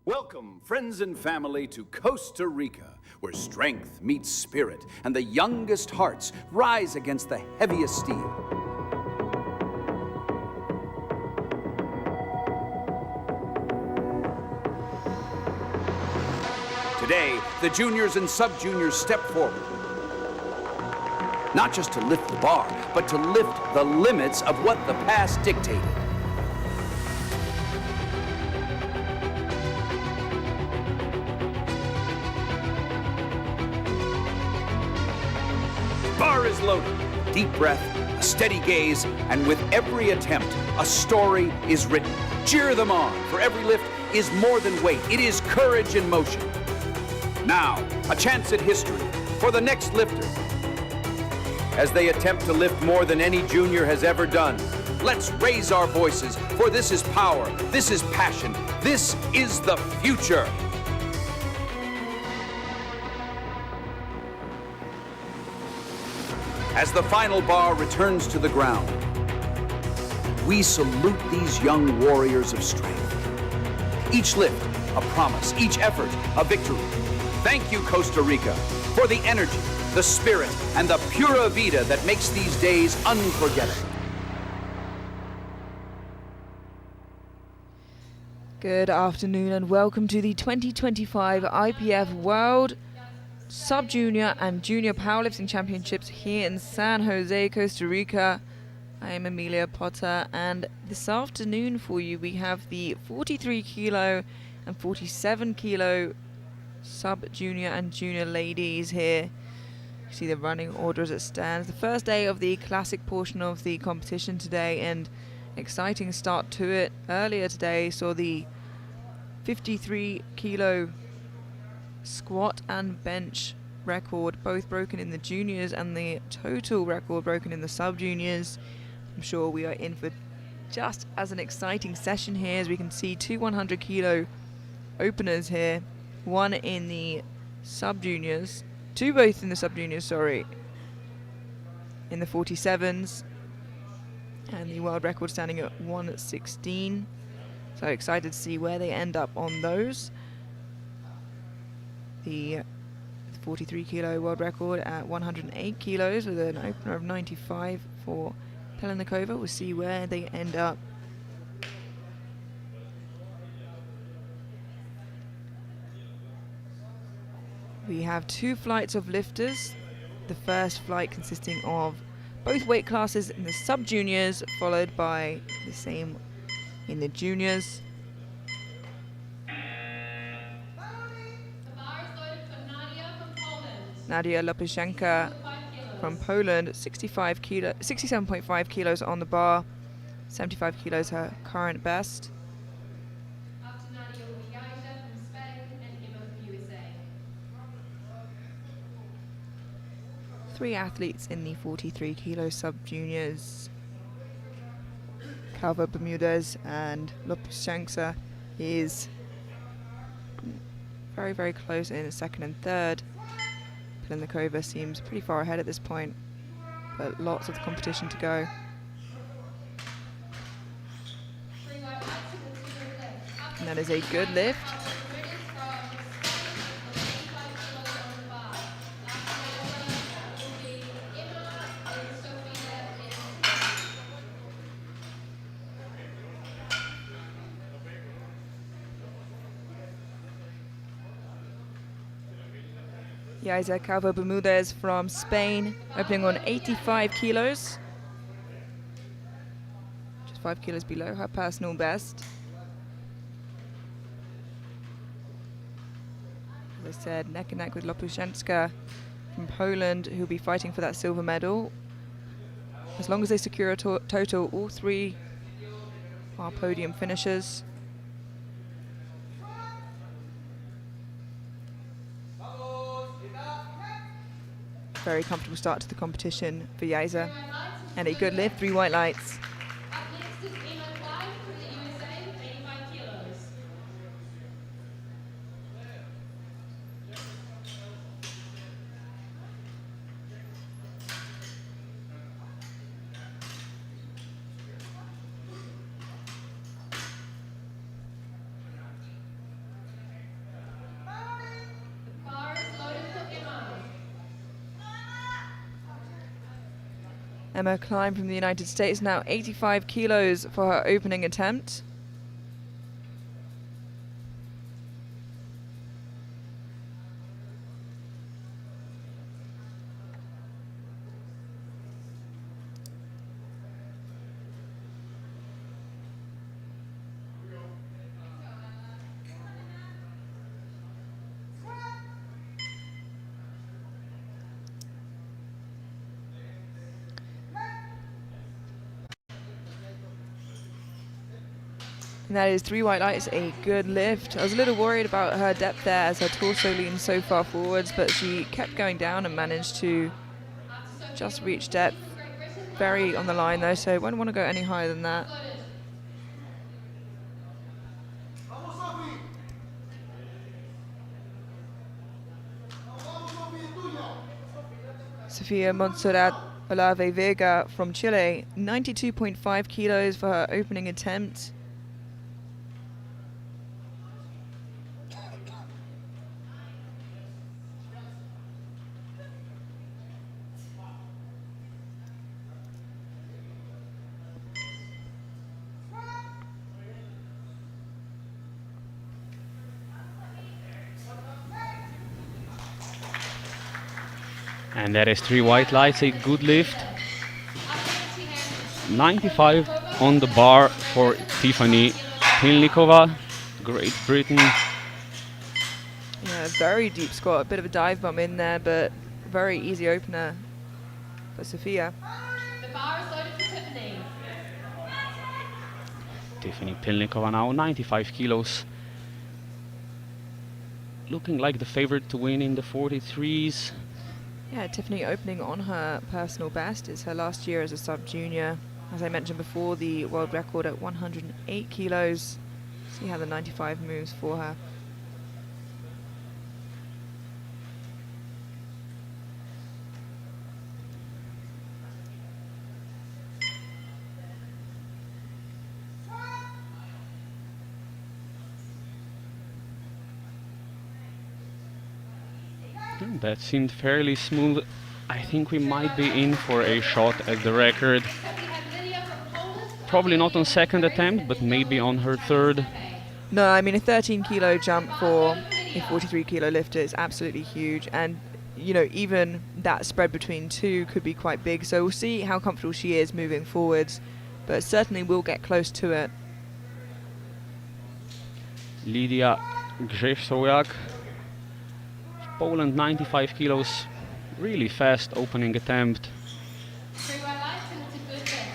Welcome, friends and family, to Costa Rica, where strength meets spirit and the youngest hearts rise against the heaviest steel. Today, the juniors and sub-juniors step forward. Not just to lift the bar, but to lift the limits of what the past dictated. Bar is loaded. Deep breath, a steady gaze, and with every attempt, a story is written. Cheer them on, for every lift is more than weight. It is courage in motion. Now, a chance at history for the next lifter. As they attempt to lift more than any junior has ever done, let's raise our voices, for this is power, this is passion, this is the future. As the final bar returns to the ground, we salute these young warriors of strength. Each lift, a promise, each effort, a victory. Thank you, Costa Rica, for the energy, the spirit, and the pura vida that makes these days unforgettable. Good afternoon and welcome to the 2025 IPF World Sub-Junior and Junior Powerlifting Championships here in San Jose, Costa Rica. I am Amelia Potter, and this afternoon for you we have the 43 kilo and 47 kilo Sub-Junior and Junior ladies here. You see the running order as it stands. The first day of the classic portion of the competition today, and exciting start to it. Earlier today saw the 53 kilo squat and bench record both broken in the juniors, and the total record broken in the sub-juniors. I'm sure we are in for just as an exciting session here, as we can see two 100 kilo openers here, one in the sub-juniors, two both in the sub-juniors, sorry, in the 47s, and the world record standing at 116. So excited to see where they end up on those. The 43 kilo world record at 108 kilos with an opener of 95 for Pelenikova. We'll see where they end up. We have two flights of lifters. The first flight consisting of both weight classes in the sub-juniors, followed by the same in the juniors. Nadia Lopuszenka from Poland, 67.5 kilos on the bar, 75 kilos her current best. After Nadia will be Yaja from Spain and Emma from USA. Three athletes in the 43 kilo sub-juniors. Calvo Bermudez and Lopuszenka is very, very close in second and third. Pelenikova seems pretty far ahead at this point, but lots of the competition to go. And that is a good lift. Yaisa Calvo Bermudez from Spain, opening on 85 kilos. Just 5 kilos below her personal best. As I said, neck and neck with Lopuszenka from Poland, who'll be fighting for that silver medal. As long as they secure a total, all three are podium finishers. Very comfortable start to the competition for Yaisa, and a good lift, 3 white lights. Up next is Emma Klein from the USA, 85 kilos. Emma Klein from the United States, now 85 kilos for her opening attempt. And that is 3 white lights, a good lift. I was a little worried about her depth there as her torso leaned so far forwards, but she kept going down and managed to just reach depth. Very on the line though, so won't want to go any higher than that. Sofia Montserrat Olave Vega from Chile, 92.5 kilos for her opening attempt. And that is 3 white lights, a good lift. 95 on the bar for Tiffany Pilnikova, Great Britain. Yeah, very deep squat, a bit of a dive bomb in there, but very easy opener for Sofia. The bar is loaded for Tiffany. Tiffany Pilnikova now 95 kilos. Looking like the favorite to win in the 43s. Yeah, Tiffany opening on her personal best. It's her last year as a sub-junior. As I mentioned before, the world record at 108 kilos. See how the 95 moves for her. That seemed fairly smooth. I think we might be in for a shot at the record. Probably not on second attempt, but maybe on her third. No, I mean a 13 kilo jump for a 43 kilo lifter is absolutely huge, and you know, even that spread between two could be quite big, so we'll see how comfortable she is moving forwards, but certainly we'll get close to it. Lidia Grzesiak, Poland, 95 kilos, really fast opening attempt. 3 white lights and it's a good lift.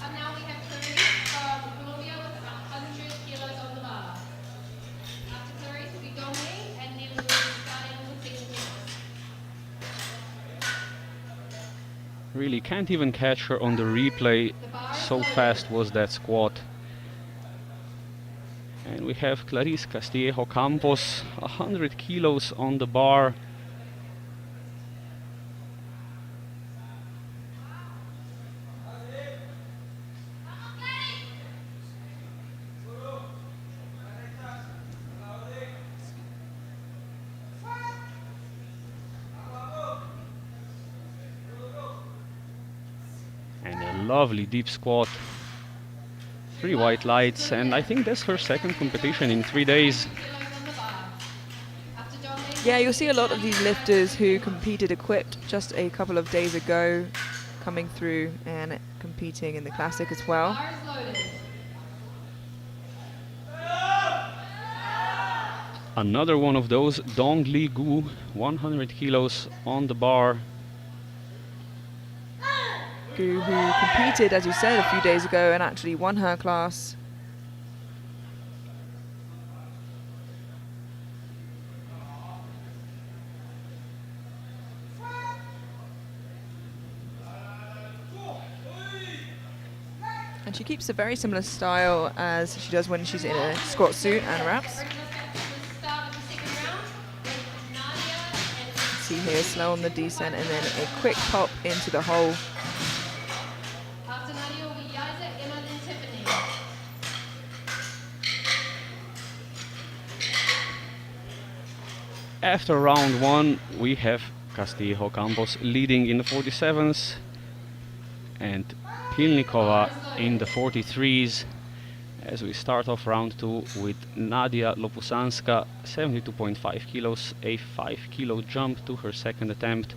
And now we have Clarice from Colombia with 100 kilos on the bar. After Clarice will be Dominique and then we'll be starting with techniques. Really can't even catch her on the replay, so fast was that squat. And we have Clarice Castillejo Campos, 100 kilos on the bar. And a lovely deep squat. 3 white lights, and I think that's her second competition in 3 days. Yeah, you'll see a lot of these lifters who competed equipped just a couple of days ago coming through and competing in the Classic as well. Bar is loaded. Another one of those, Dong Li Gu, 100 kilos on the bar. Who competed, as you said, a few days ago and actually won her class. And she keeps a very similar style as she does when she's in a squat suit and wraps. See here, slow on the descent and then a quick pop into the hole. After Nadia will be Yaisa, Emma, then Tiffany. After round 1, we have Castillejo Campos leading in the 47s. and Pilnikova in the 43s, as we start off round 2 with Nadia Lopusanska, 72.5 kilos, a 5 kilo jump to her second attempt.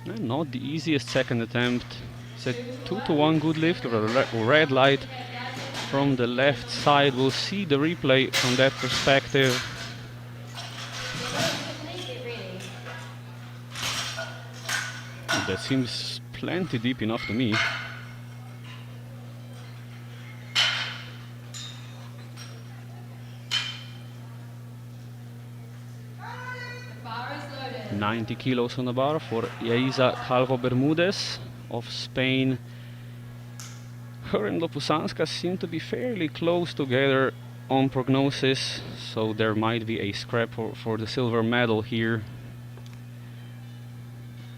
And not the easiest second attempt. It's a 2-to-1 good lift or a red light from the left side. We'll see the replay from that perspective. That seems plenty deep enough to me. The bar is loaded. 90 kilos on the bar for Yaiza Calvo Bermudez of Spain. Her and Lopusanska seem to be fairly close together on prognosis, so there might be a scrap for the silver medal here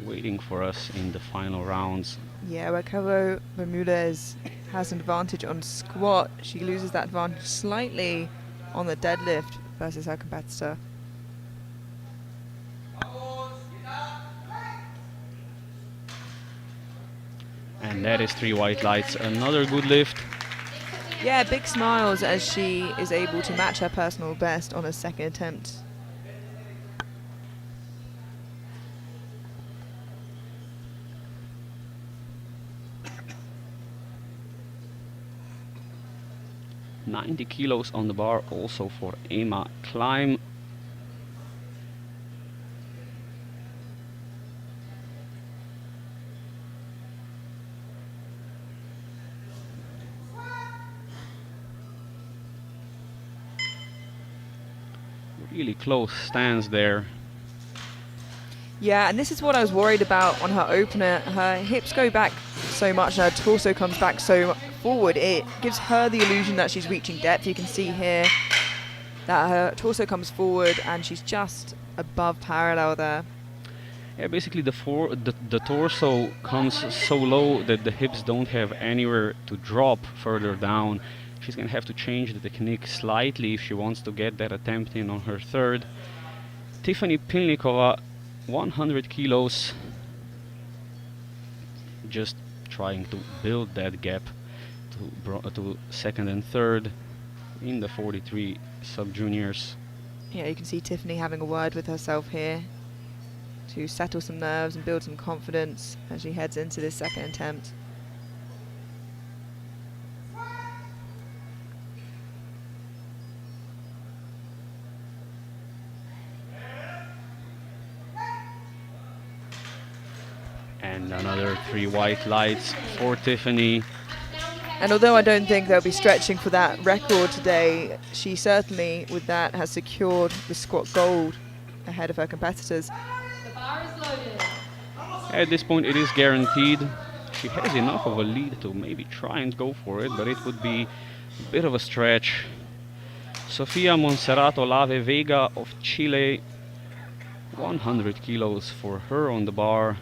waiting for us in the final rounds. Yeah, where Calvo Bermudez has an advantage on squat, she loses that advantage slightly on the deadlift versus her competitor. And that is 3 white lights, another good lift. Yeah, big smiles as she is able to match her personal best on her second attempt. .90 kilos on the bar also for Emma Klein. Really close stands there. Yeah, and this is what I was worried about on her opener. Her hips go back so much and her torso comes back so forward. It gives her the illusion that she's reaching depth. You can see here that her torso comes forward and she's just above parallel there. Yeah, basically the torso comes so low that the hips don't have anywhere to drop further down. She's going to have to change the technique slightly if she wants to get that attempt in on her third. Tiffany Pilnikova, 100 kilos, just trying to build that gap to second and third in the 43 sub-juniors. Yeah, you can see Tiffany having a word with herself here to settle some nerves and build some confidence as she heads into this second attempt. And another 3 white lights for Tiffany. And although I don't think they'll be stretching for that record today, she certainly, with that, has secured the squat gold ahead of her competitors. The bar is loaded. At this point it is guaranteed. She has enough of a lead to maybe try and go for it, but it would be a bit of a stretch. Sofia Monserrato Lave Vega of Chile, 100 kilos for her on the bar.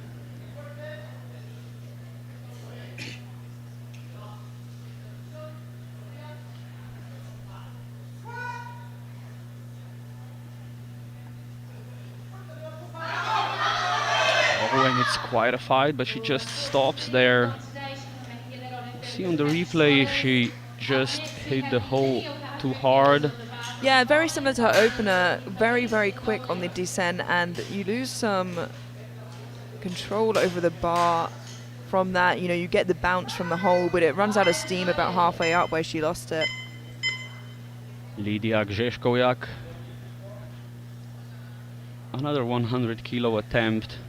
And it's quite a fight, but she just stops there. See on the replay, she just hit the hole too hard. Yeah, very similar to her opener, very, very quick on the descent, and you lose some control over the bar from that. You know, you get the bounce from the hole, but it runs out of steam about halfway up where she lost it. Lidia Grzeszkowiak, another 100 kilo attempt.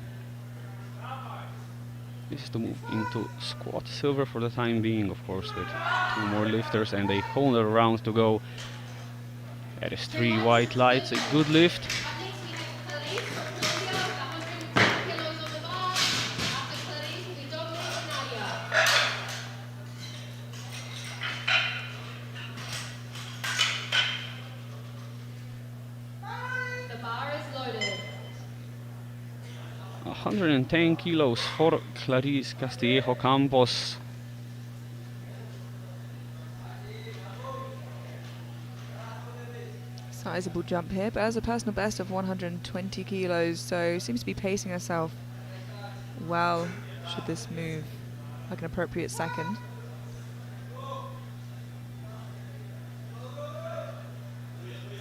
This is to move into squat silver for the time being, of course, with 2 more lifters and a whole other round to go. That is 3 white lights, a good lift. The bar is loaded. 110 kilos for Clarice Castillejo Campos. Sizable jump here, but has a personal best of 120 kilos, so seems to be pacing herself well should this move like an appropriate second.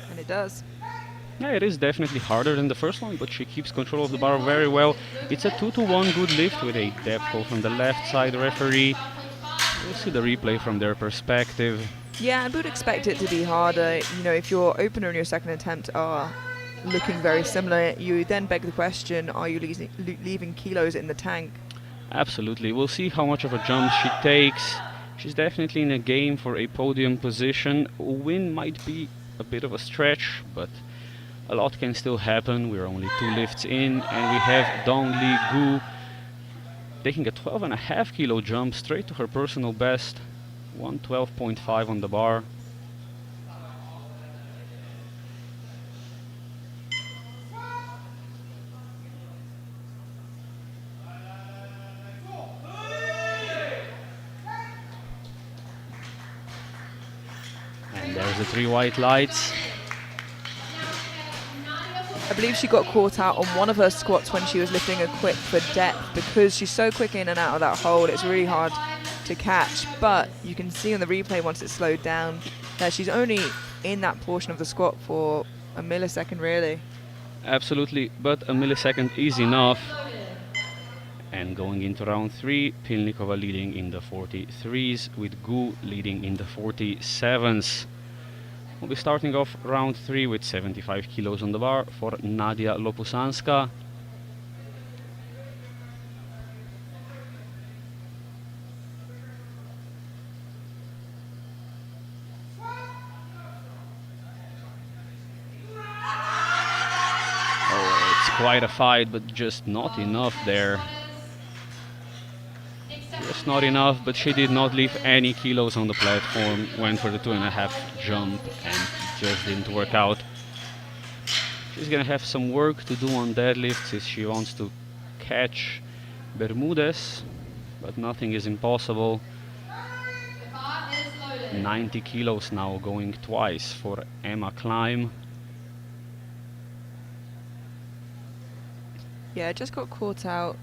And it does. Yeah, it is definitely harder than the first one, but she keeps control of the bar very well. It's a 2-to-1 good lift with a depth hold from the left side referee. We'll see the replay from their perspective. Yeah, I would expect it to be harder. You know, if your opener and your second attempt are looking very similar, you then beg the question, are you leaving kilos in the tank? Absolutely. We'll see how much of a jump she takes. She's definitely in a game for a podium position. A win might be a bit of a stretch, but a lot can still happen. We're only 2 lifts in, and we have Dongli Gu taking a 12.5 kilo jump straight to her personal best. 112.5 on the bar. And there's the 3 white lights. I believe she got caught out on one of her squats when she was lifting a quick for depth, because she's so quick in and out of that hold, it's really hard to catch. But you can see on the replay once it's slowed down that she's only in that portion of the squat for a millisecond really. Absolutely, but a millisecond is enough. And going into round 3, Pilnikova leading in the 43s with Gu leading in the 47s. We'll be starting off round 3 with 75 kilos on the bar for Nadia Lopusanska. Oh, it's quite a fight, but just not enough there. Just not enough, but she did not leave any kilos on the platform. Went for the 2.5 jump and just didn't work out. She's gonna have some work to do on deadlifts if she wants to catch Bermudez, but nothing is impossible. 90 kilos now, going twice for Emma Klein. Yeah, just got caught out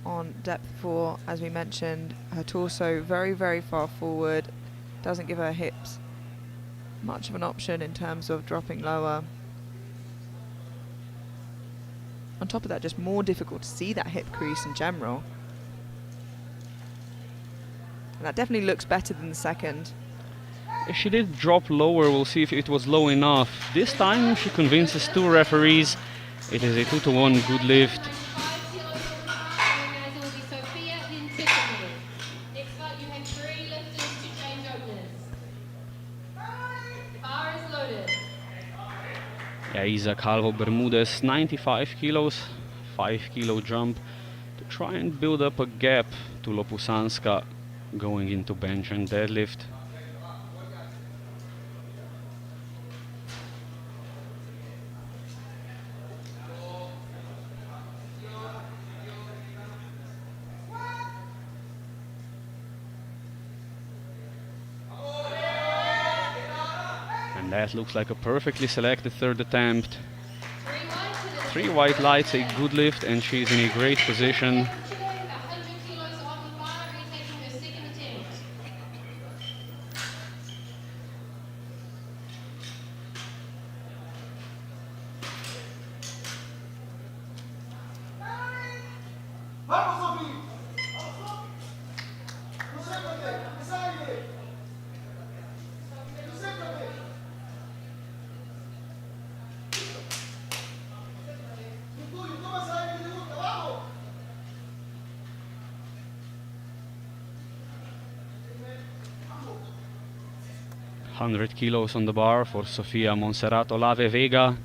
on depth 4, as we mentioned. Her torso very, very far forward, doesn't give her hips much of an option in terms of dropping lower. On top of that, just more difficult to see that hip crease in general. And that definitely looks better than the second. She did drop lower, we'll see if it was low enough. This time she convinces 2 referees. It is a 2-to-1 good lift. Yeah, Isa Calvo Bermudez, 95 kilos, 5 kilo jump to try and build up a gap to Lopusanska going into bench and deadlift. And that looks like a perfectly selected third attempt. 3 white lights, a good lift, and she's in a great position. .100 kilos on the bar for Sofia Monserrat Olave Vega.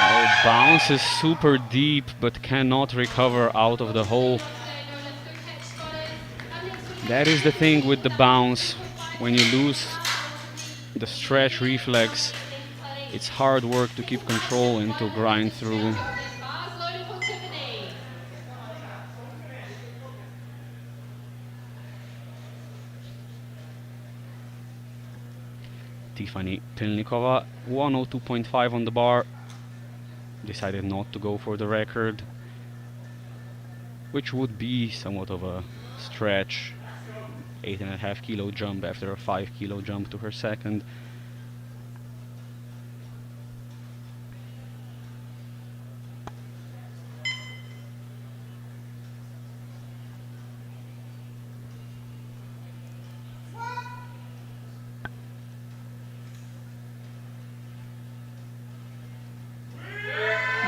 Oh, bounces super deep but cannot recover out of the hole. That is the thing with the bounce. When you lose the stretch reflex. It's hard work to keep control and to grind through. Bars loaded for Tiffany. Tiffany Pilnikova, 102.5 on the bar. Decided not to go for the record, which would be somewhat of a stretch. 8.5 kilo jump after a 5 kilo jump to her second.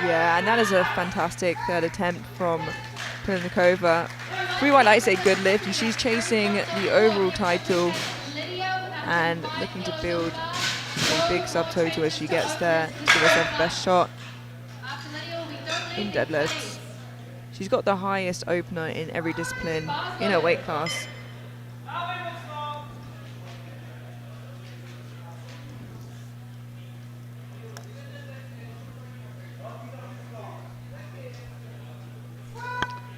Yeah, and that is a fantastic third attempt from Pilnikova. 3 white lights, a good lift, and she's chasing the overall title and looking to build a big subtotal as she gets there to give herself the best shot in deadlifts. She's got the highest opener in every discipline in her weight class.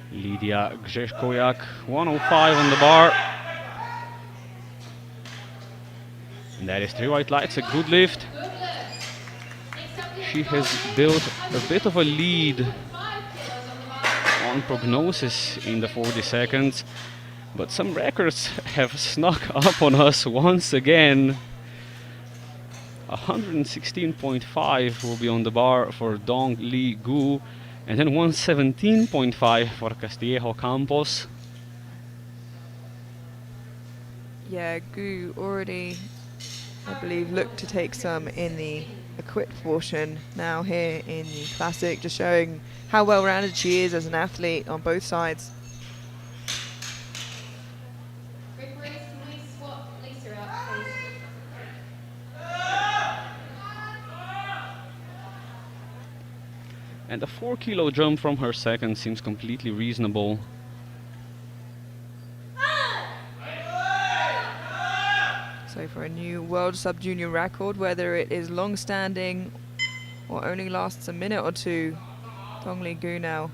Lidia Grzeszkowiak, 105 on the bar. And that is 3 white lights, a good lift. She has built a bit of a lead on prognosis in the 40 seconds, but some records have snuck up on us once again. 116.5 will be on the bar for Dong Li Gu, and then 117.5 for Castillejo Campos. Yeah, Gu already, I believe, looked to take some in the equipped portion. Now here in the classic, just showing how well-rounded she is as an athlete on both sides. Rick Reese, can we swap Lisa out, please? And a 4 kilo jump from her second seems completely reasonable. So for a new world sub-junior record, whether it is long-standing or only lasts a minute or two, Dong Li Gu now.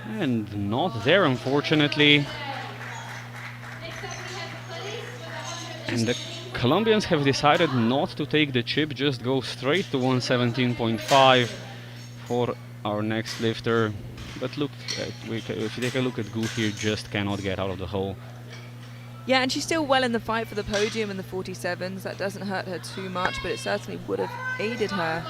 And not there, unfortunately. And the Colombians have decided not to take the chip, just go straight to 117.5 for our next lifter. But look, if you take a look at Gu here, just cannot get out of the hole. Yeah, and she's still well in the fight for the podium in the 47s. That doesn't hurt her too much, but it certainly would have aided her.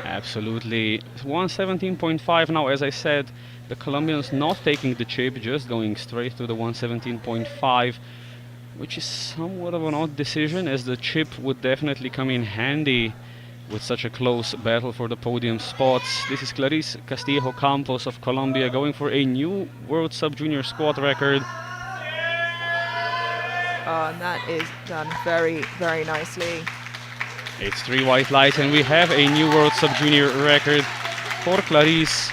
Absolutely. 117.5 now, as I said, the Colombians not taking the chip, just going straight to the 117.5, which is somewhat of an odd decision, as the chip would definitely come in handy with such a close battle for the podium spots. This is Clarice Castillejo Campos of Colombia going for a new World Sub-Junior squat record. Oh, and that is done very, very nicely. It's 3 white lights and we have a new World Sub-Junior record for Clarice.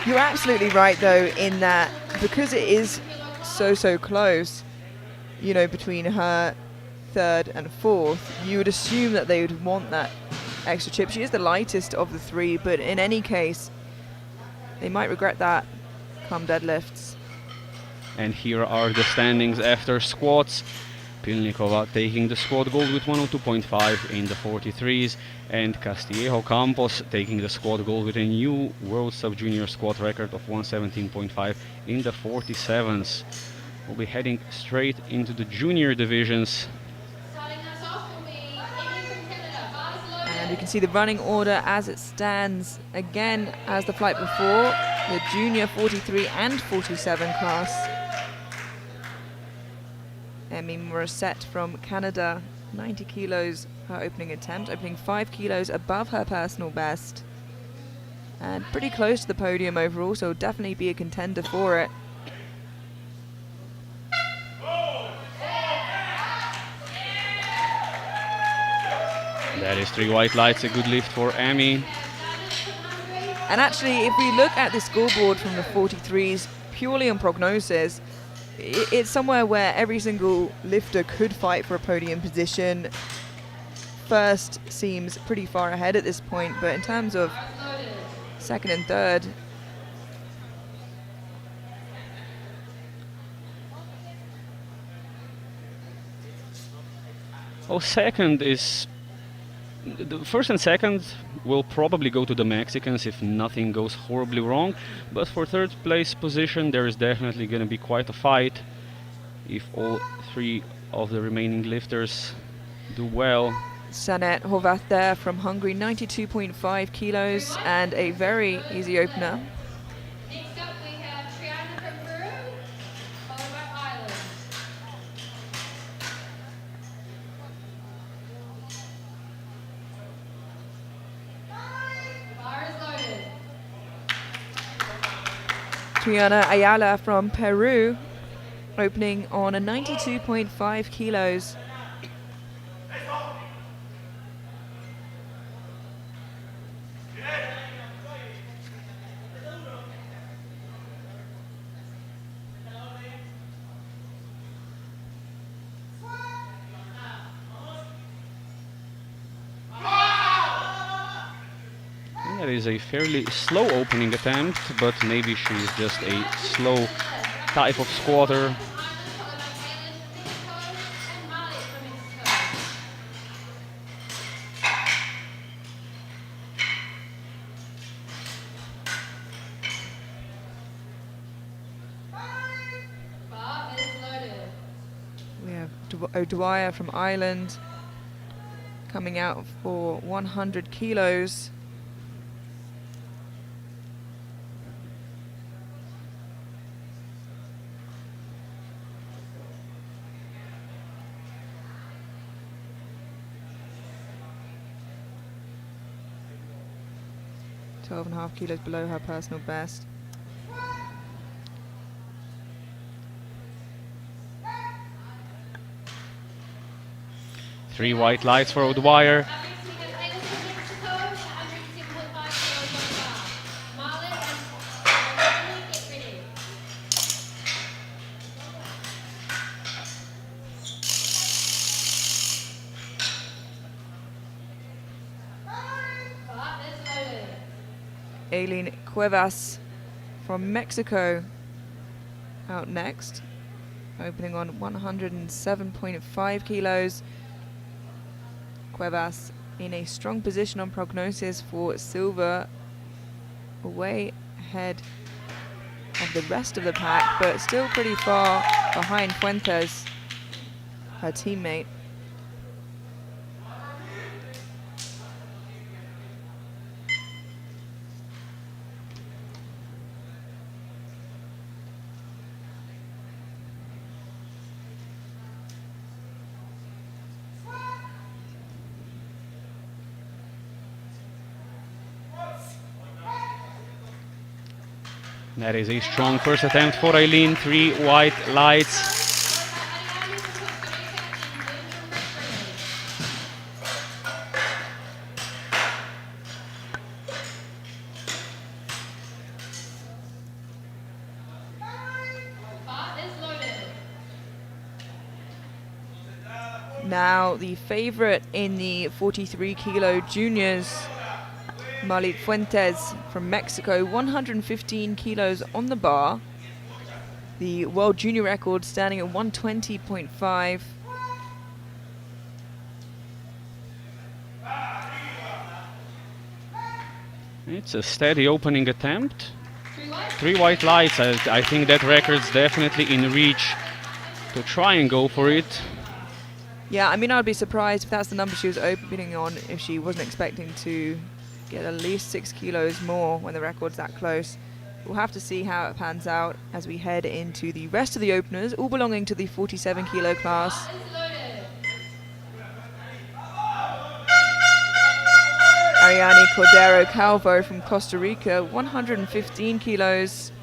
You're absolutely right, though, in that because it is so close, you know, between her third and fourth, you would assume that they would want that extra chip. She is the lightest of the 3, but in any case, they might regret that come deadlifts. And here are the standings after squats. Pilnikova taking the squat gold with 102.5 in the 43s, and Castillejo Campos taking the squat gold with a new World Sub-Junior squat record of 117.5 in the 47s. We'll be heading straight into the junior divisions. Starting us off will be Amy from Canada. Bars loaded. And you can see the running order as it stands again as the flight before, the junior 43 and 47 class. Emmy Morissette from Canada, 90 kilos her opening attempt, opening 5 kilos above her personal best. And pretty close to the podium overall, so definitely be a contender for it. That is 3 white lights, a good lift for Amy. And actually, if we look at the scoreboard from the 43s, purely on prognosis, it's somewhere where every single lifter could fight for a podium position. First seems pretty far ahead at this point, but in terms of second and third, Oh, second is... The first and second will probably go to the Mexicans if nothing goes horribly wrong, but for third place position there is definitely going to be quite a fight if all three of the remaining lifters do well. Sanet Horvath there from Hungary, 92.5 kilos and a very easy opener. Next up we have Triana from Peru, followed by Ireland. Bar is loaded. Triana Ayala from Peru, opening on a 92.5 kilos. That is a fairly slow opening attempt, but maybe she's just a slow type of squatter. Ireland, followed by Kaylin from Mexico and Mali from Mexico. Bar is loaded. We have O'Dwyer from Ireland coming out for 100 kilos. Twelve and a half kilos below her personal best. Three white lights for O'Dwyer. Up next we have Kaylin from Mexico, 107.5 kilos on the bar. Marlon and get ready. Bar is loaded. Aileen Cuevas from Mexico out next, opening on 107.5 kilos. Cuevas in a strong position on prognosis for silver, way ahead of the rest of the pack, but still pretty far behind Fuentes, her teammate. That is a strong first attempt for Eileen. Three white lights. Bar is loaded. Now the favorite in the 43 kilo juniors, Malit Fuentes from Mexico, 115 kilos on the bar. The world junior record standing at 120.5. It's a steady opening attempt. Three white. Three white lights. I think that record's definitely in reach to try and go for it. Yeah, I mean, I'd be surprised if that's the number she was opening on if she wasn't expecting to get at least 6 kilos more when the record's that close. We'll have to see how it pans out as we head into the rest of the openers, all belonging to the 47 kilo class. Bar is loaded. Ariane Cordero Calvo from Costa Rica, 115 kilos.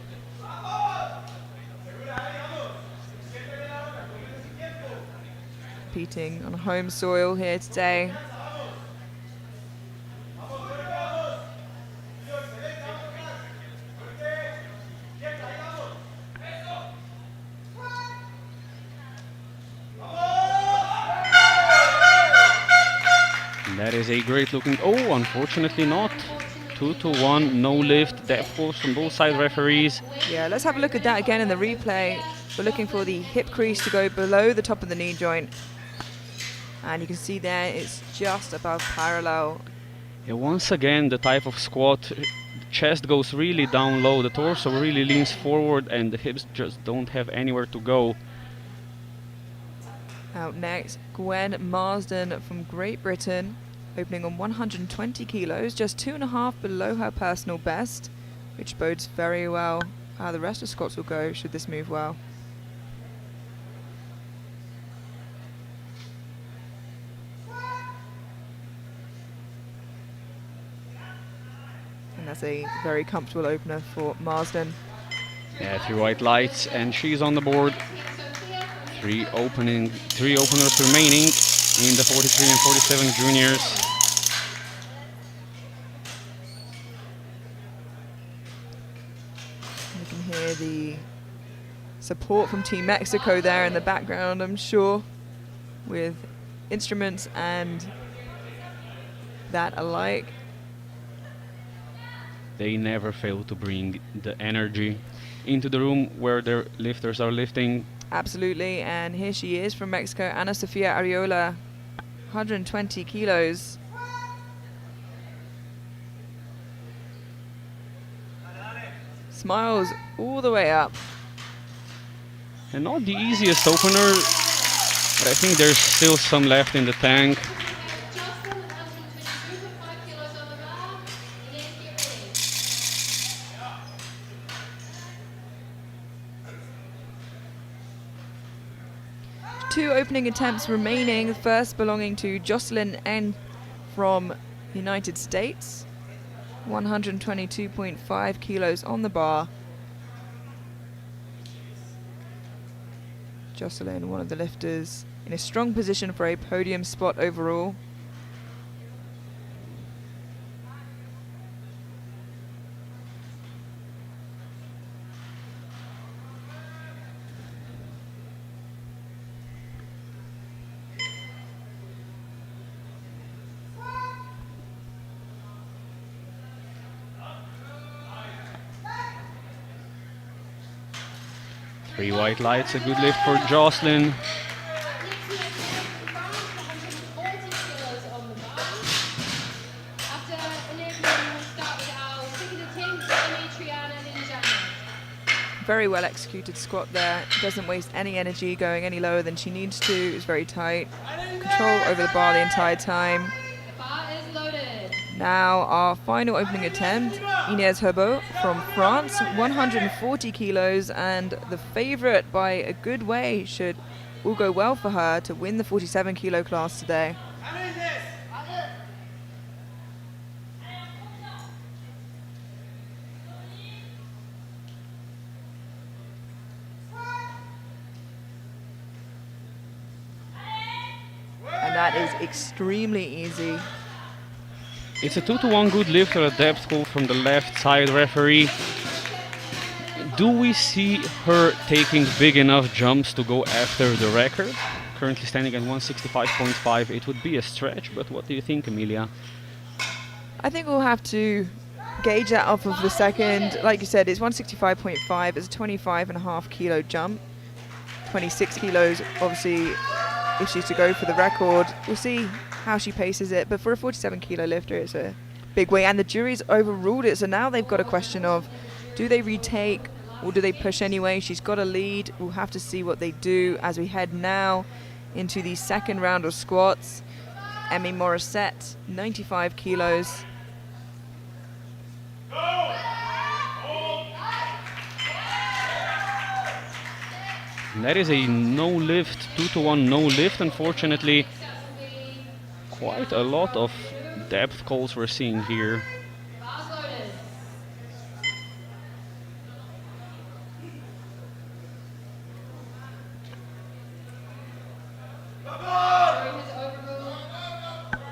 Competing on home soil here today. is a great looking. Oh, unfortunately not. 2-1, no lift. Depth calls from both side referees. Yeah, let's have a look at that again in the replay. We're looking for the hip crease to go below the top of the knee joint. And you can see there it's just above parallel. Yeah, once again, the type of squat, the chest goes really down low, the torso really leans forward, and the hips just don't have anywhere to go. Out next, Gwen Marsden from Great Britain, opening on 120 kilos, just 2.5 below her personal best, which bodes very well how the rest of squats will go should this move well. And that's a very comfortable opener for Marsden. Yeah, 3 white lights, and she's on the board. Three openers remaining in the 43 and 47 juniors. You can hear the support from Team Mexico there in the background, I'm sure, with instruments and that alike. They never fail to bring the energy into the room where their lifters are lifting. Absolutely, and here she is from Mexico, Ana Sofia Ariola, 120 kilos. Smiles all the way up. And not the easiest opener, but I think there's still some left in the tank. Jocelyn with 122.5 kilos on the bar. Elaine, get ready. Two opening attempts remaining, the first belonging to Jocelyn N from United States. 122.5 kilos on the bar. Jocelyn, one of the lifters, in a strong position for a podium spot overall. Three white lights, a good lift for Jocelyn. Next we have France, 140 kilos on the bar. After Elaine, we'll start with our second attempt, Emmy, Triana, and Janet. Very well executed squat there. Doesn't waste any energy going any lower than she needs to. It's very tight. Control over the bar the entire time. The bar is loaded. Now our final opening attempt, Inès Herbeau from France, 140 kilos, and the favorite by a good way. Should all go well for her to win the 47 kilo class today. And that is extremely easy. It's a 2-1 good lift or a depth call from the left side referee. Do we see her taking big enough jumps to go after the record? Currently standing at 165.5. It would be a stretch, but what do you think, Emilia? I think we'll have to gauge that off of the second. Like you said, it's 165.5. It's a 25.5 kilo jump. 26 kilos, obviously, if she's to go for the record. We'll see how she paces it, but for a 47 kilo lifter, it's a big way. And the jury's overruled it, so now they've got a question of, do they retake or do they push anyway? She's got a lead. We'll have to see what they do as we head now into the second round of squats. Emmy Morissette, 95 kilos. And that is a no lift, 2-1 no lift, unfortunately. Quite a lot of depth calls we're seeing here. Bar's loaded. Jury has overruled.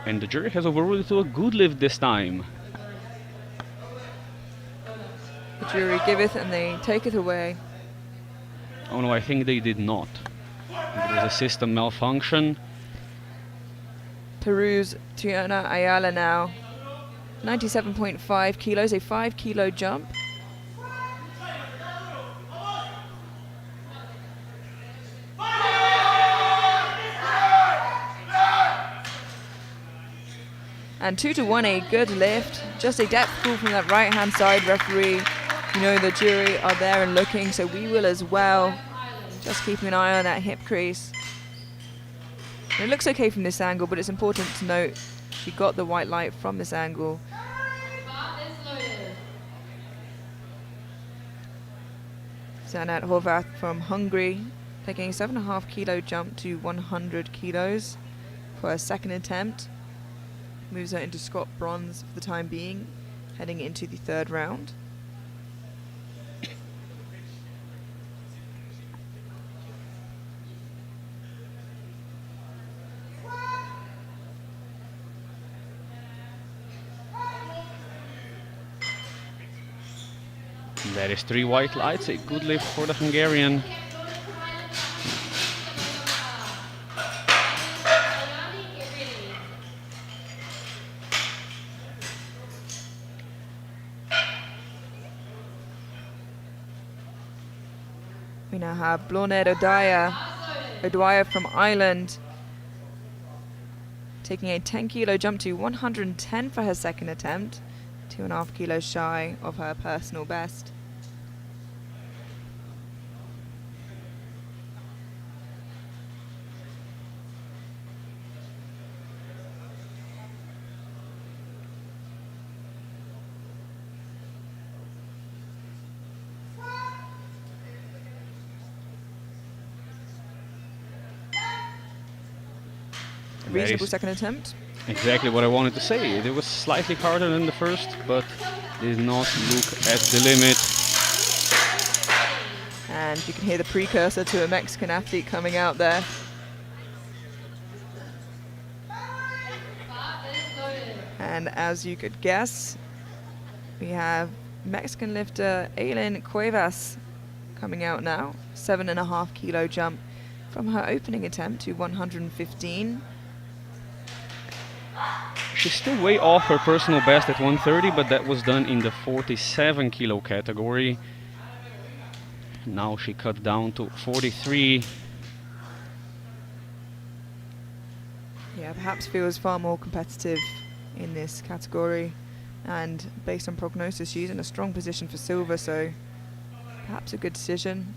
And the jury has overruled it to a good lift this time. The jury giveth and they taketh away. Oh no, I think they did not. There was a system malfunction. Peru's Triana Ayala now. 97.5 kilos, a 5 kilo jump. And 2 to 1, a good lift. Just a depth call from that right hand side referee. You know the jury are there and looking, so we will as well. Just keeping an eye on that hip crease. And it looks okay from this angle, but it's important to note she got the white light from this angle. Zanat Horvath from Hungary, taking a 7.5 kilo jump to 100 kilos for her second attempt. Moves her into Scott bronze for the time being, heading into the third round. That is 3 white lights, a good lift for the Hungarian. We now have Bloned Odaya from Ireland, taking a 10 kilo jump to 110 for her second attempt, 2.5 kilos shy of her personal best. Reasonable second attempt. Exactly what I wanted to say. It was slightly harder than the first, but did not look at the limit. And you can hear the precursor to a Mexican athlete coming out there. And as you could guess, we have Mexican lifter Aileen Cuevas coming out now. 7.5 kilo jump from her opening attempt to 115. She's still way off her personal best at 130, but that was done in the 47 kilo category. Now she cut down to 43. Yeah, perhaps feels far more competitive in this category. And based on prognosis, she's in a strong position for silver, so perhaps a good decision.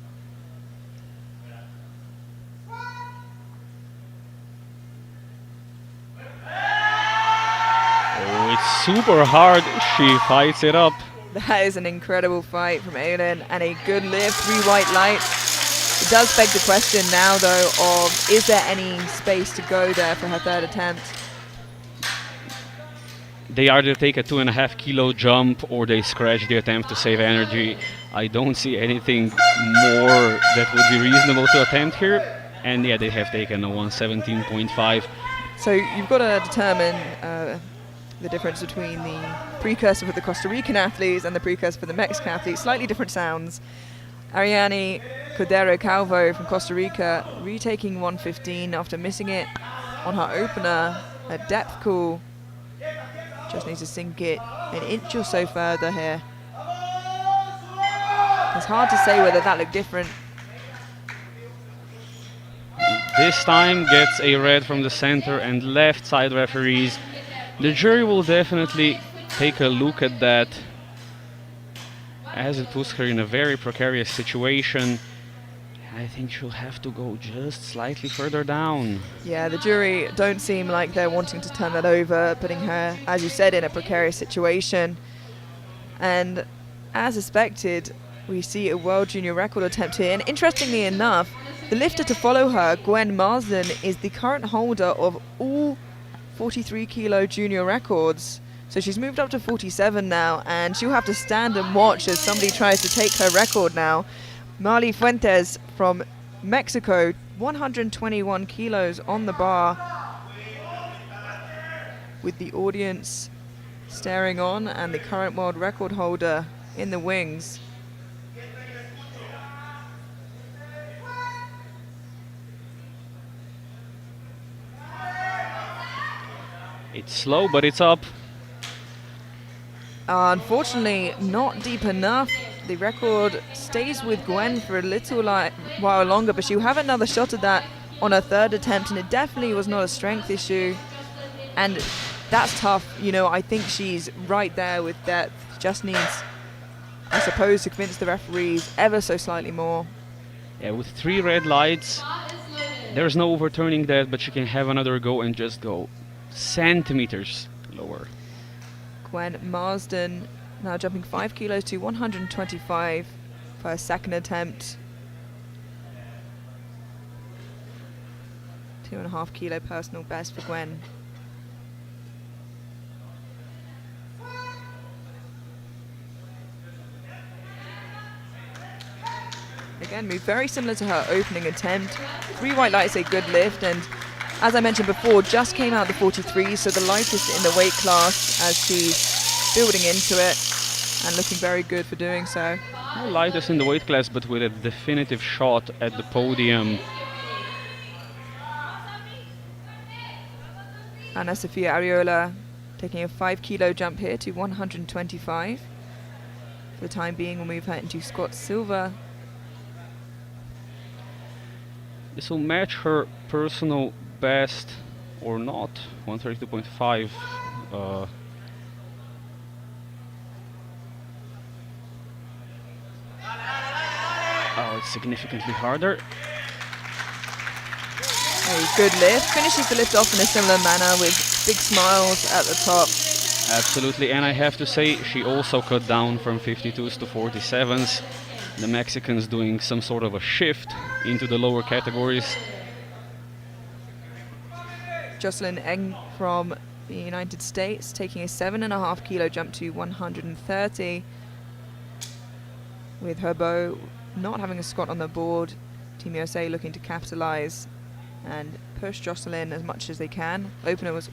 It's super hard. She fights it up. That is an incredible fight from Aileen and a good lift, 3 white lights. It does beg the question now, though, of is there any space to go there for her third attempt? They either take a 2.5 kilo jump or they scratch the attempt to save energy. I don't see anything more that would be reasonable to attempt here. And yeah, they have taken a 117.5. So you've got to determine the difference between the precursor for the Costa Rican athletes and the precursor for the Mexican athletes. Slightly different sounds. Ariane Cordero Calvo from Costa Rica retaking 115 after missing it on her opener. A depth call. Just needs to sink it an inch or so further here. It's hard to say whether that looked different. This time gets a red from the center and left side referees. The jury will definitely take a look at that, as it puts her in a very precarious situation. I think she'll have to go just slightly further down. Yeah, the jury don't seem like they're wanting to turn that over, putting her, as you said, in a precarious situation. And as expected, we see a world junior record attempt here. And interestingly enough, the lifter to follow her, Gwen Marsden, is the current holder of all 43 kilo junior records. So she's moved up to 47 now, and she'll have to stand and watch as somebody tries to take her record now. Marley Fuentes from Mexico, 121 kilos on the bar, with the audience staring on and the current world record holder in the wings. It's slow, but it's up. Unfortunately, not deep enough. The record stays with Gwen for a little while longer, but she'll have another shot at that on her third attempt, and it definitely was not a strength issue. And that's tough. You know, I think she's right there with depth. Just needs, I suppose, to convince the referees ever so slightly more. Yeah, with 3 red lights, there's no overturning that, but she can have another go and just go centimeters lower. Gwen Marsden now jumping 5 kilos to 125 for her second attempt. 2.5 kilo personal best for Gwen. Again, move very similar to her opening attempt. 3 white lights, a good lift, and as I mentioned before, just came out the 43, so the lightest in the weight class as she's building into it and looking very good for doing so. Not lightest in the weight class, but with a definitive shot at the podium. Anna Sofia Ariola taking a 5 kilo jump here to 125. For the time being, we'll move her into squat silver. This will match her personal best or not. 132.5. Oh, it's significantly harder. A good lift. Finishes the lift off in a similar manner with big smiles at the top. Absolutely, and I have to say she also cut down from 52s to 47s. The Mexicans doing some sort of a shift into the lower categories. Jocelyn Eng from the United States taking a 7.5 kilo jump to 130. With her bow not having a squat on the board, Team USA looking to capitalize and push Jocelyn as much as they can. Opener was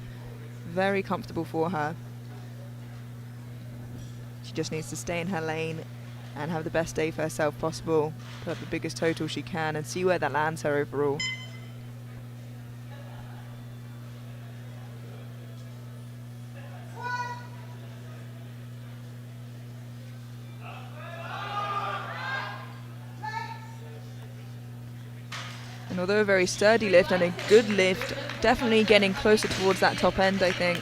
very comfortable for her. She just needs to stay in her lane and have the best day for herself possible, put up the biggest total she can and see where that lands her overall. And although a very sturdy lift and a good lift, definitely getting closer towards that top end, I think.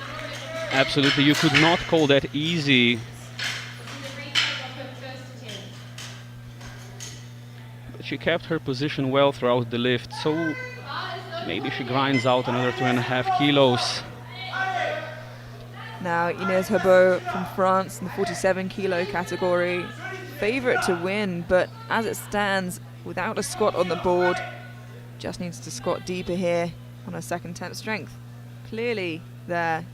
Absolutely, you could not call that easy. But she kept her position well throughout the lift, so maybe she grinds out another 2.5 kilos. Now Inez Herbeau from France in the 47 kilo category, favorite to win, but as it stands, without a squat on the board, just needs to squat deeper here on her second attempt. Strength clearly there.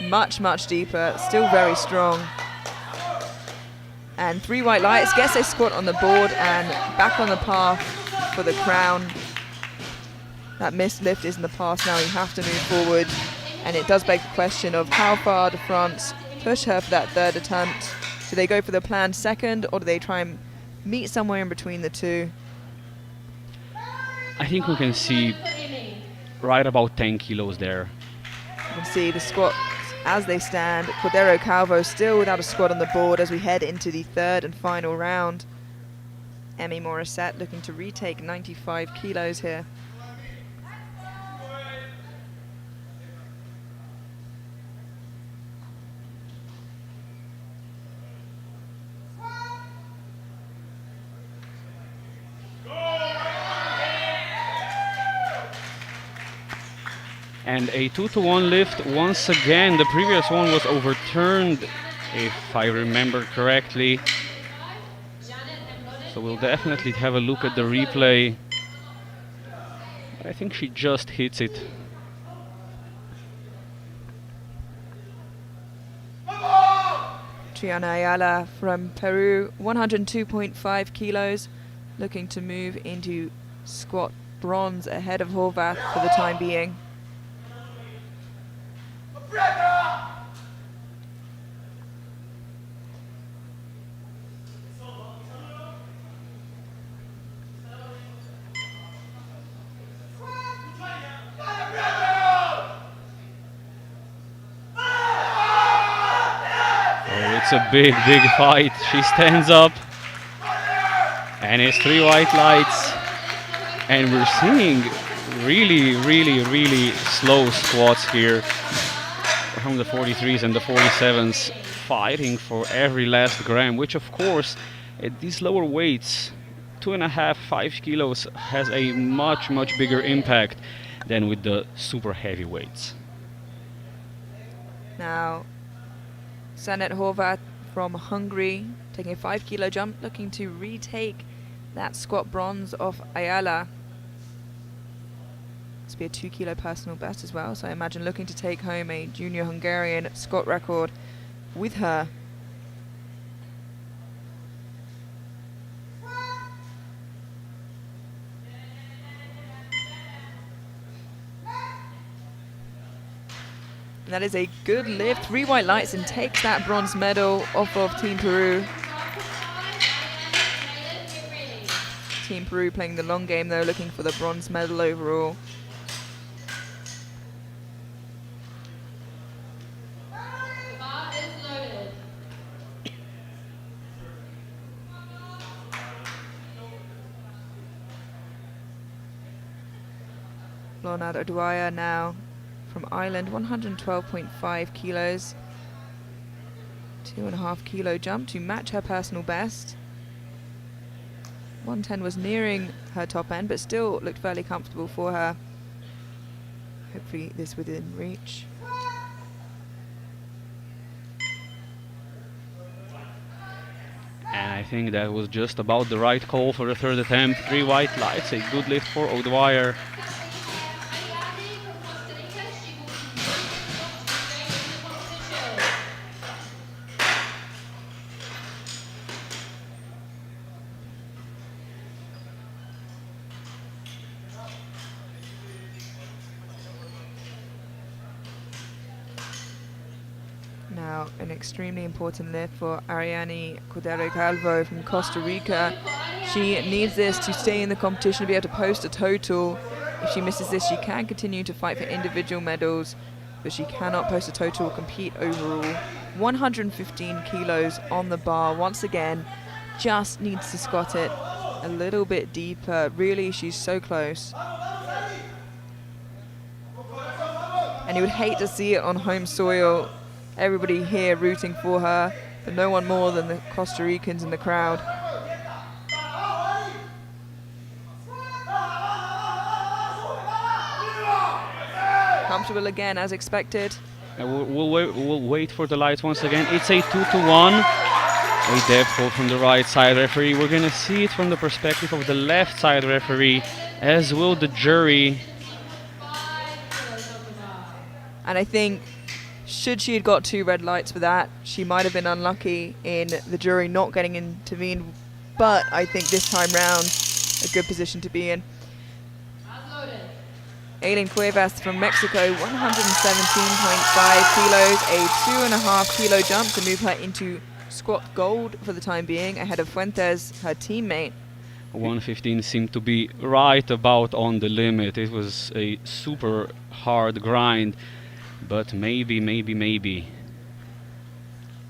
Much, much deeper, still very strong. And 3 white lights, gets a squat on the board and back on the path for the crown. That missed lift is in the past now, you have to move forward. And it does beg the question of how far do France push her for that third attempt? Do they go for the planned second, or do they try and meet somewhere in between the two? I think we can see right about 10 kilos there. You can see the squats as they stand. Cordero Calvo still without a squat on the board as we head into the third and final round. Emmy Morissette looking to retake 95 kilos here. And a 2-to-1 lift once again. The previous one was overturned, if I remember correctly. So we'll definitely have a look at the replay. I think she just hits it. Triana Ayala from Peru, 102.5 kilos, looking to move into squat bronze ahead of Horvath for the time being. is a big, big fight. She stands up, and it's 3 white lights, and we're seeing really, really, really slow squats here from the 43s and the 47s, fighting for every last gram, which of course at these lower weights, 2.5, 5 kilos, has a much, much bigger impact than with the super heavy weights. Now, Sanet Horvat from Hungary taking a 5 kilo jump, looking to retake that squat bronze off Ayala. This will be a 2 kilo personal best as well, so I imagine looking to take home a junior Hungarian squat record with her. And that is a good lift, 3 white lights, and takes that bronze medal off of Team Peru. Team Peru playing the long game though, looking for the bronze medal overall. Leonardo Dwyer now from Ireland, 112.5 kilos. 2.5 kilo jump to match her personal best. 110 was nearing her top end, but still looked fairly comfortable for her. Hopefully this within reach. And I think that was just about the right call for the third attempt. 3 white lights, a good lift for O'Dwyer. Now an extremely important lift for Ariane Cordero Calvo from Costa Rica. She needs this to stay in the competition, to be able to post a total. If she misses this, she can continue to fight for individual medals, but she cannot post a total or compete overall. 115 kilos on the bar once again, just needs to squat it a little bit deeper. Really, she's so close. And you would hate to see it on home soil. Everybody here rooting for her, but no one more than the Costa Ricans in the crowd. Comfortable again, as expected. We'll wait for the lights once again. It's a 2-1. A death hold from the right side referee. We're going to see it from the perspective of the left side referee, as will the jury. And I think, should she had got 2 red lights for that, she might have been unlucky in the jury not getting intervened. But I think this time round, a good position to be in. Aileen Cuevas from Mexico, 117.5 kilos, a 2.5 kilo jump to move her into squat gold for the time being, ahead of Fuentes, her teammate. 115 seemed to be right about on the limit. It was a super hard grind, but maybe.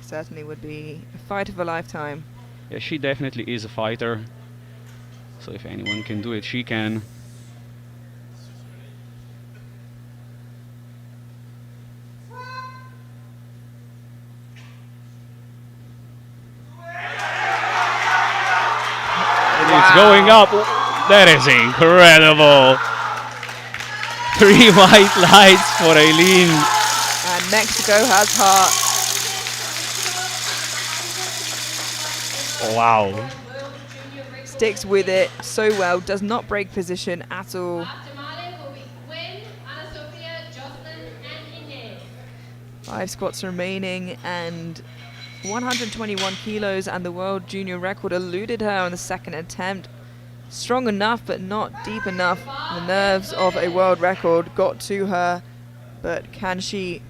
Certainly would be a fight of a lifetime. Yeah, she definitely is a fighter. So if anyone can do it, she can. It's going up. That is incredible. 3 white lights for Aileen. And Mexico has heart. Wow. Sticks with it so well, does not break position at all. 5 squats remaining and 121 kilos, and the world junior record eluded her on the second attempt. Strong enough, but not deep enough. The nerves of a world record got to her, but can she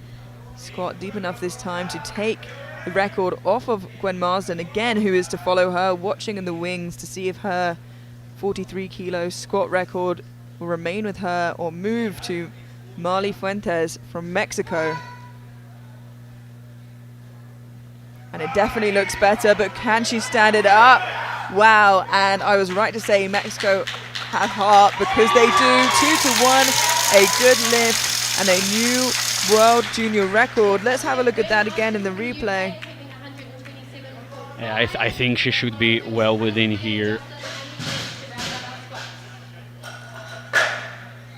squat deep enough this time to take the record off of Gwen Marsden again, who is to follow her, watching in the wings to see if her 43 kilo squat record will remain with her or move to Marley Fuentes from Mexico. And it definitely looks better, but can she stand it up? Wow, and I was right to say Mexico have heart, because they do. 2-1, a good lift and a new world junior record. Let's have a look at that again in the replay. Yeah, I think she should be well within here.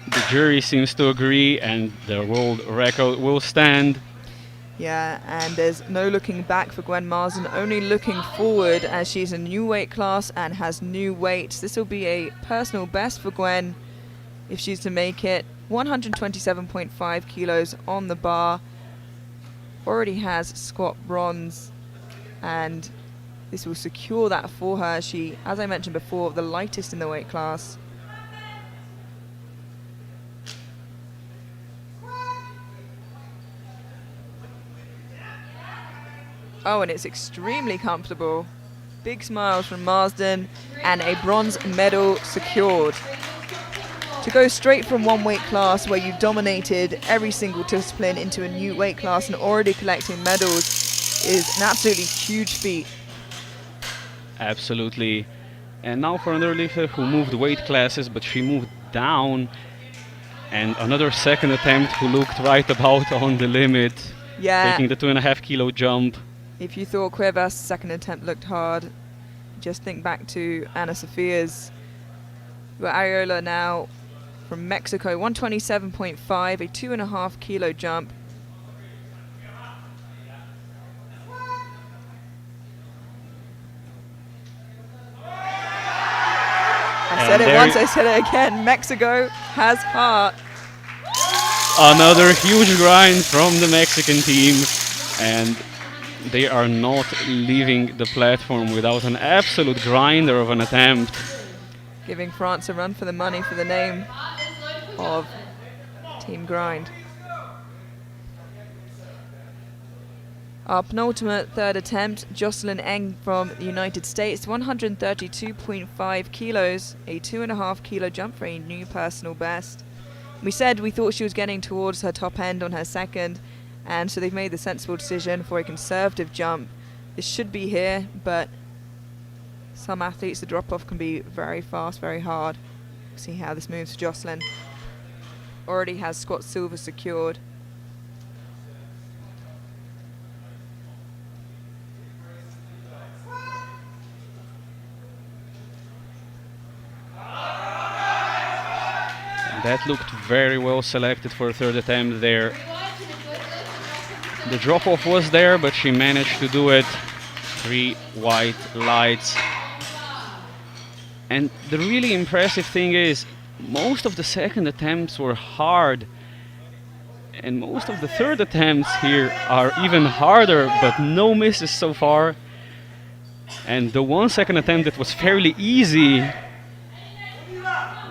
The jury seems to agree, and the world record will stand. Yeah, and there's no looking back for Gwen Marsden, only looking forward, as she's a new weight class and has new weights. This will be a personal best for Gwen if she's to make it. 127.5 kilos on the bar. Already has squat bronze, and this will secure that for her. She, as I mentioned before, the lightest in the weight class. Oh, and it's extremely comfortable. Big smiles from Marsden, and a bronze medal secured. To go straight from one weight class where you dominated every single discipline into a new weight class and already collecting medals is an absolutely huge feat. Absolutely. And now for another lifter who moved weight classes, but she moved down. And another second attempt who looked right about on the limit. Yeah. Taking the 2.5 kilo jump. If you thought Cuevas' second attempt looked hard, just think back to Ana Sofia's. We've got Ariola now from Mexico, 127.5, a 2.5 kilo jump. I said it once, I said it again. Mexico has heart. Another huge grind from the Mexican team, and they are not leaving the platform without an absolute grinder of an attempt. Giving France a run for the money for the name of Team Grind. Our penultimate third attempt, Jocelyn Eng from the United States, 132.5 kilos, a 2.5 kilo jump for a new personal best. We said we thought she was getting towards her top end on her second, and so they've made the sensible decision for a conservative jump. This should be here, but some athletes, the drop-off can be very fast, very hard. See how this moves for Jocelyn. Already has squat silver secured. That looked very well selected for a third attempt there. The drop-off was there, but she managed to do it. 3 white lights. And the really impressive thing is, most of the second attempts were hard. And most of the third attempts here are even harder, but no misses so far. And the 1 second attempt that was fairly easy.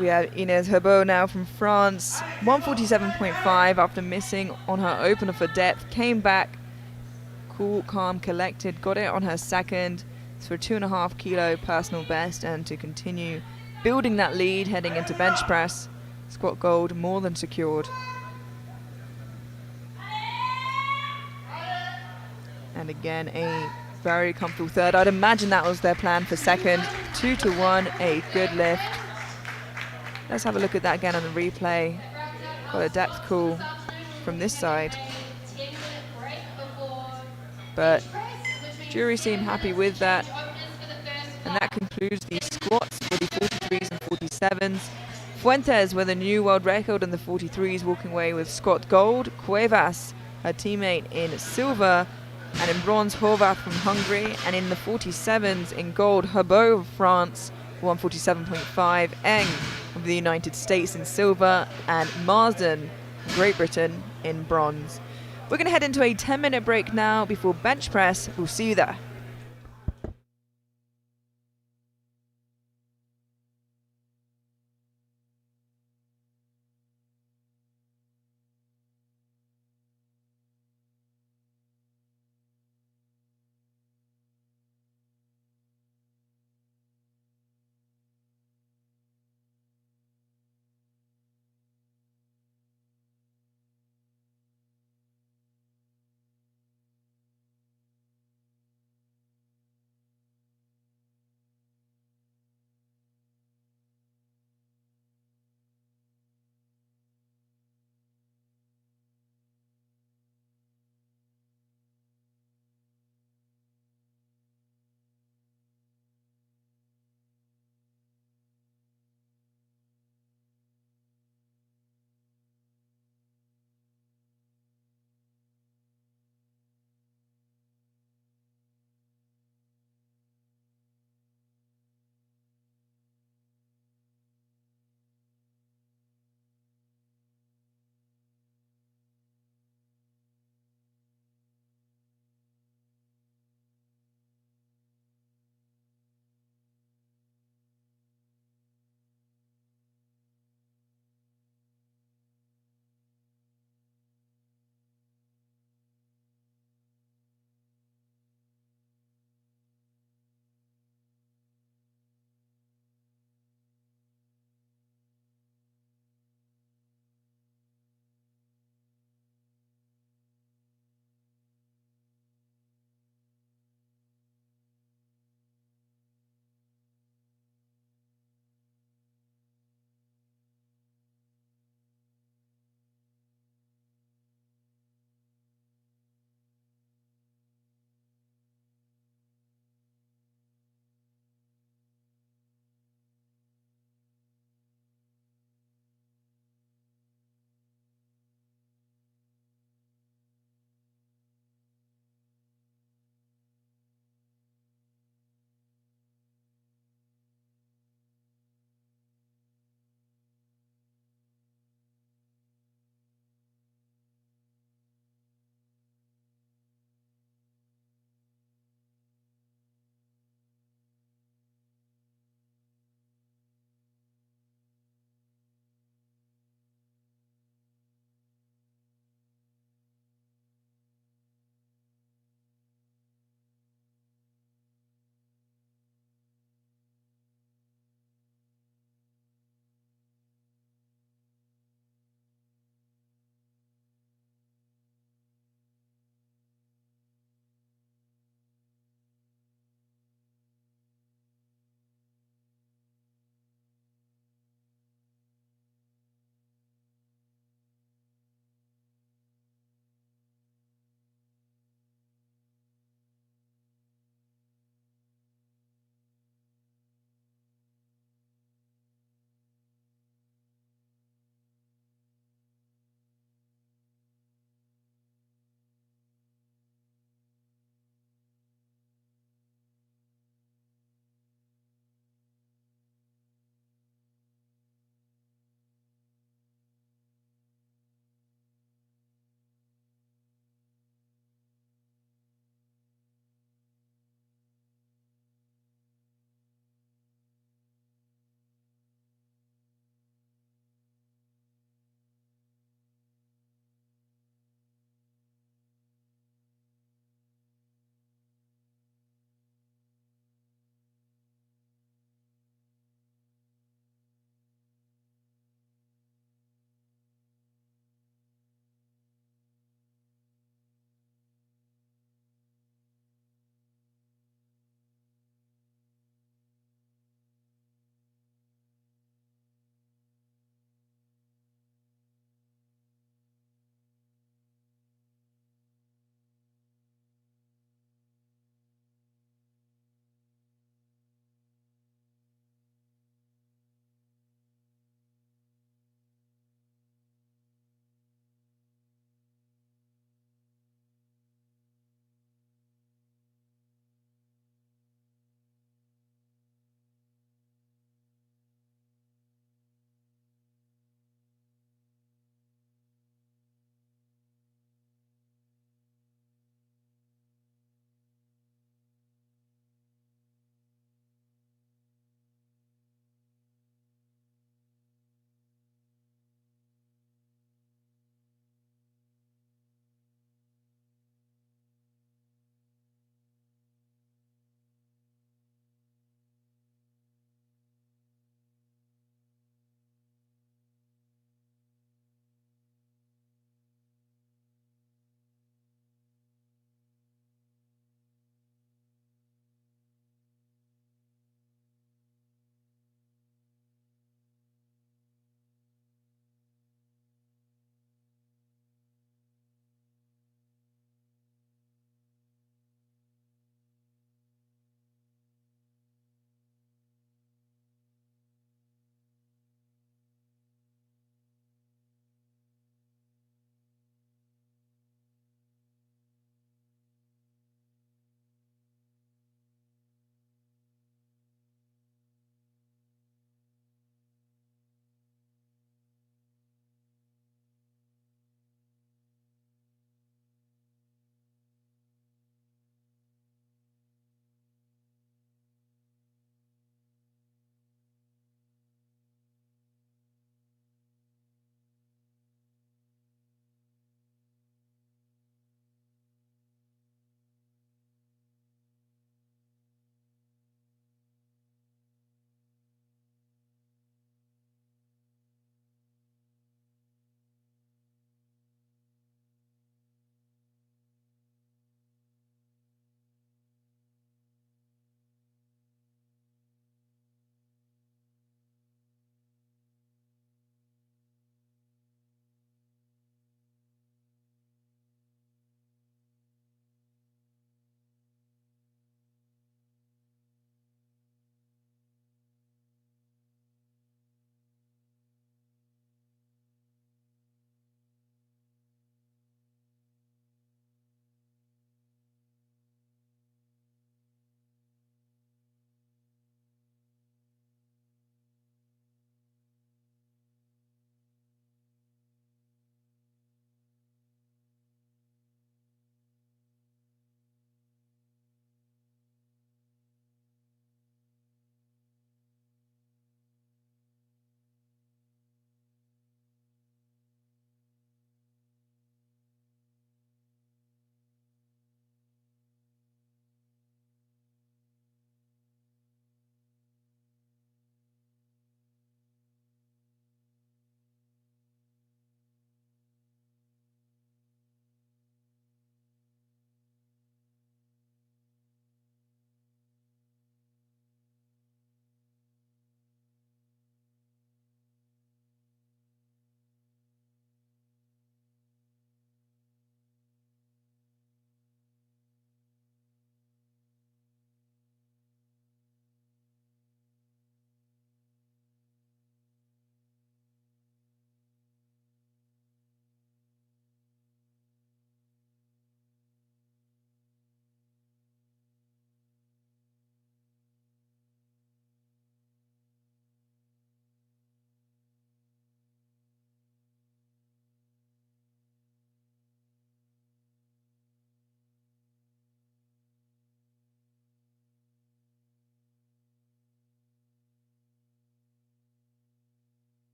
We have Inez Herbeau now from France, 147.5 after missing on her opener for depth, came back, cool, calm, collected, got it on her second. It's for a 2.5 kilo personal best, and to continue building that lead heading into bench press. Squat gold more than secured. And again, a very comfortable third. I'd imagine that was their plan for second. 2-1, a good lift. Let's have a look at that again on the replay. Got a depth call from this side. But jury seem happy with that. And that concludes the squats for the 43s and 47s. Fuentes with a new world record in the 43s, walking away with squat gold. Cuevas, her teammate, in silver. And in bronze, Horvath from Hungary. And in the 47s, in gold, Herbeau of France, 147.5. Eng of the United States in silver, and Marsden, Great Britain, in bronze. We're going to head into a 10-minute break now before bench press. We'll see you there.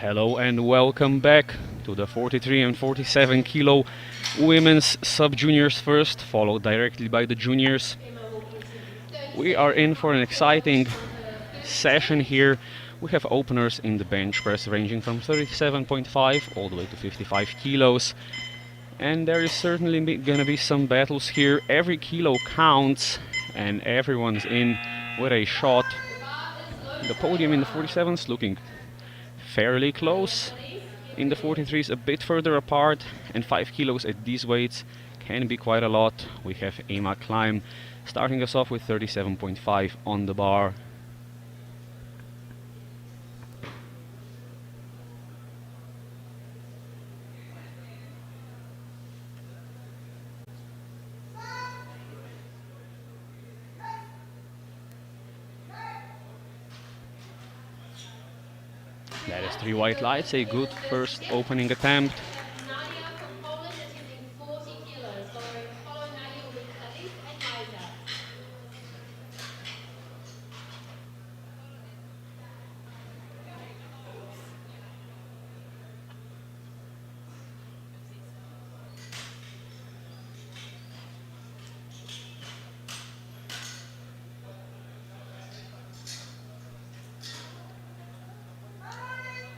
Hello and welcome back to the 43 and 47 kilo women's sub-juniors first, followed directly by the juniors. We are in for an exciting session here. We have openers in the bench press ranging from 37.5 all the way to 55 kilos. And there is certainly gonna be some battles here. Every kilo counts and everyone's in with a shot. The podium in the 47s looking fairly close. In the 43s a bit further apart, and 5 kilos at these weights can be quite a lot. We have Emma Klein starting us off with 37.5 on the bar. That is 3 white lights, a good first opening attempt. Nadia from Poland attempting 40 kilos. Follow Nadia with Elise and Liza.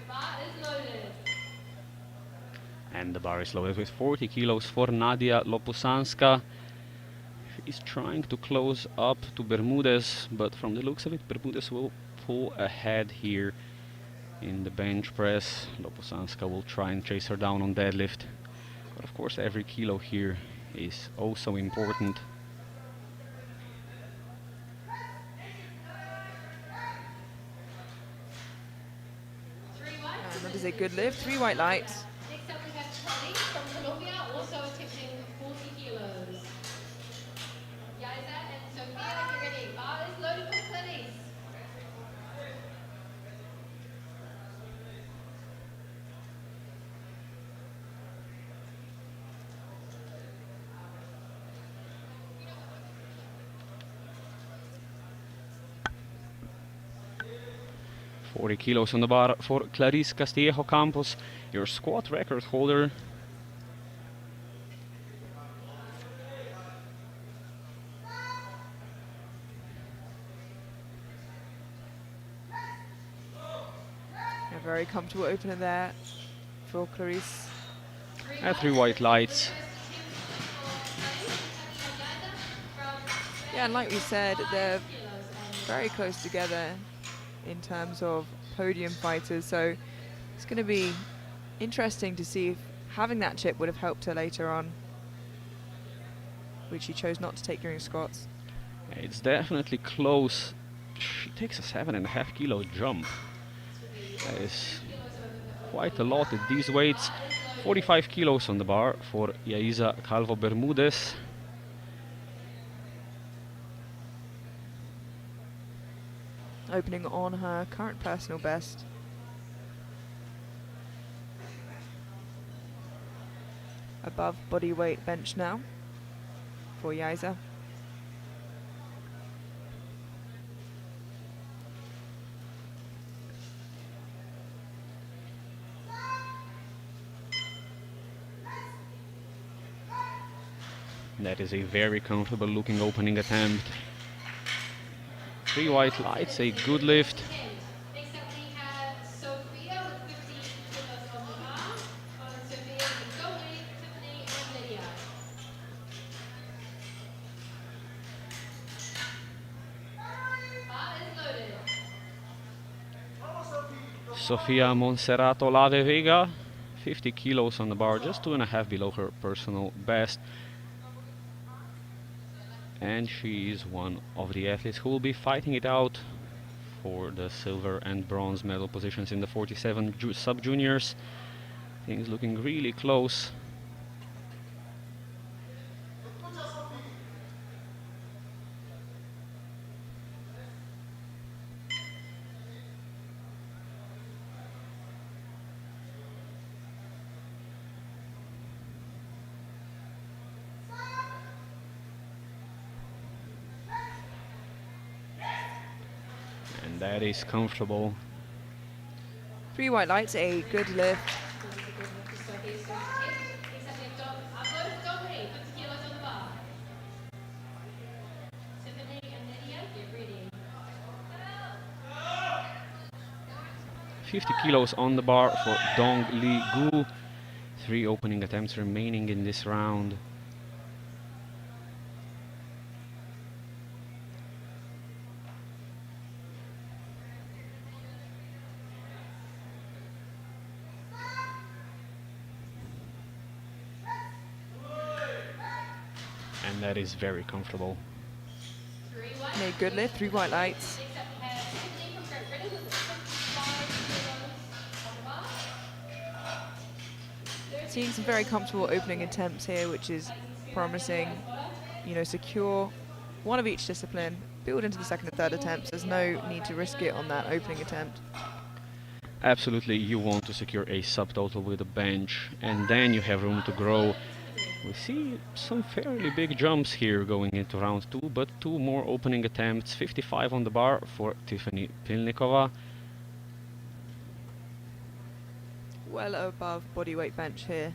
Bar is loaded. And the bar is loaded with 40 kilos for Nadia Lopusanska. She's trying to close up to Bermudez, but from the looks of it, Bermudez will pull ahead here in the bench press. Lopusanska will try and chase her down on deadlift. But of course, every kilo here is also important. And that is a good lift. 3 white lights. Next up we have Tony from Colombia, also attempting 40 kilos. Yaisa and Sophia, get ready. Bar is loaded for Clarice. Forty kilos on the bar for Clarice Castillejo Campos, your squat record holder. A very comfortable opener there for Clarice. At 3 white lights. Yeah, and like we said, they're very close together in terms of podium fighters, so it's going to be interesting to see if having that chip would have helped her later on, which she chose not to take during squats. It's definitely close. She takes a 7.5 kilo jump. That is quite a lot at these weights. 45 kilos on the bar for Yaisa Calvo Bermudez. Opening on her current personal best. Above body weight bench now for Yaisa. That is a very comfortable looking opening attempt. 3 white lights, a good lift. Next up we have Sophia with 50 kilos on the bar. Following Sophia with Zoe, Tiffany, and Lydia. Bar is loaded. Sofia Monserrato Lave Vega, 50 kilos on the bar, just 2.5 below her personal best. And she is one of the athletes who will be fighting it out for the silver and bronze medal positions in the 47 sub-juniors. Things looking really close. That is comfortable. 3 white lights, a good lift. Upload dummy, 50 kilos on the bar. Tiffany and Lydia, get ready. 50 kilos on the bar for Dong Lee Gu. 3 opening attempts remaining in this round. And that is very comfortable. A good lift, 3 white lights. Seeing some very comfortable opening attempts here, which is promising. You know, secure one of each discipline, build into the second and third attempts. There's no need to risk it on that opening attempt. Absolutely, you want to secure a subtotal with a bench, and then you have room to grow. We see some fairly big jumps here going into round 2, but 2 more opening attempts. 55 on the bar for Tiffany Pilnikova. Well above bodyweight bench here.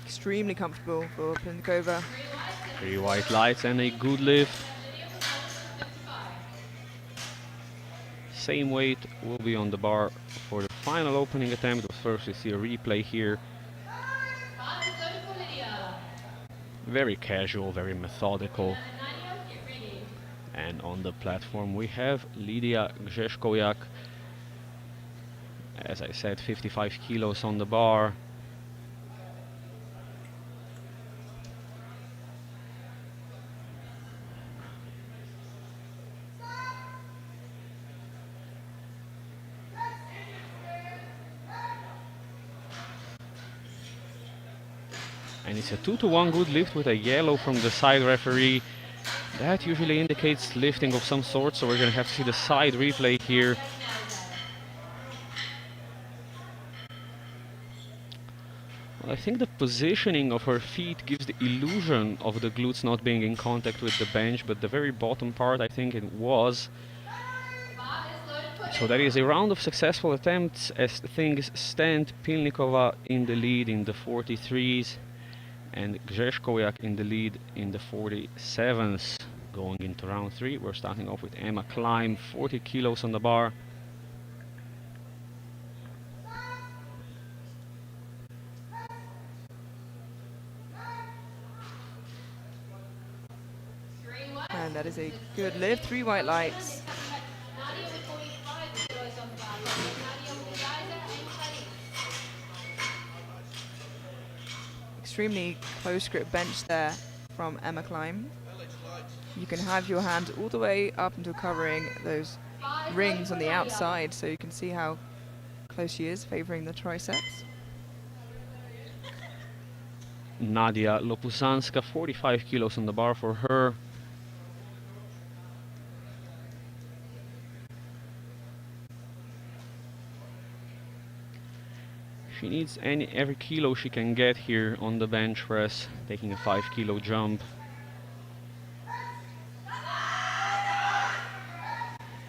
Extremely comfortable for Pilnikova. 3 white lights and a good lift. Same weight will be on the bar for the final opening attempt, but first we see a replay here. Very casual, very methodical. And on the platform we have Lydia Grzeszkowiak. As I said, 55 kilos on the bar. And it's a 2-to-1 good lift with a yellow from the side referee. That usually indicates lifting of some sort, so we're going to have to see the side replay here. Well, I think the positioning of her feet gives the illusion of the glutes not being in contact with the bench, but the very bottom part, I think it was. So that is a round of successful attempts as things stand. Pilnikova in the lead in the 43s. And Grzeszkowiak in the lead in the 47s. Going into round 3, we're starting off with Emma Klein, 40 kilos on the bar. And that is a good lift, 3 white lights. Extremely close grip bench there from Emma Klein. You can have your hand all the way up until covering those rings on the outside, so you can see how close she is, favoring the triceps. Nadia Lopusanska, 45 kilos on the bar for her. She needs every kilo she can get here on the bench press, taking a 5 kilo jump.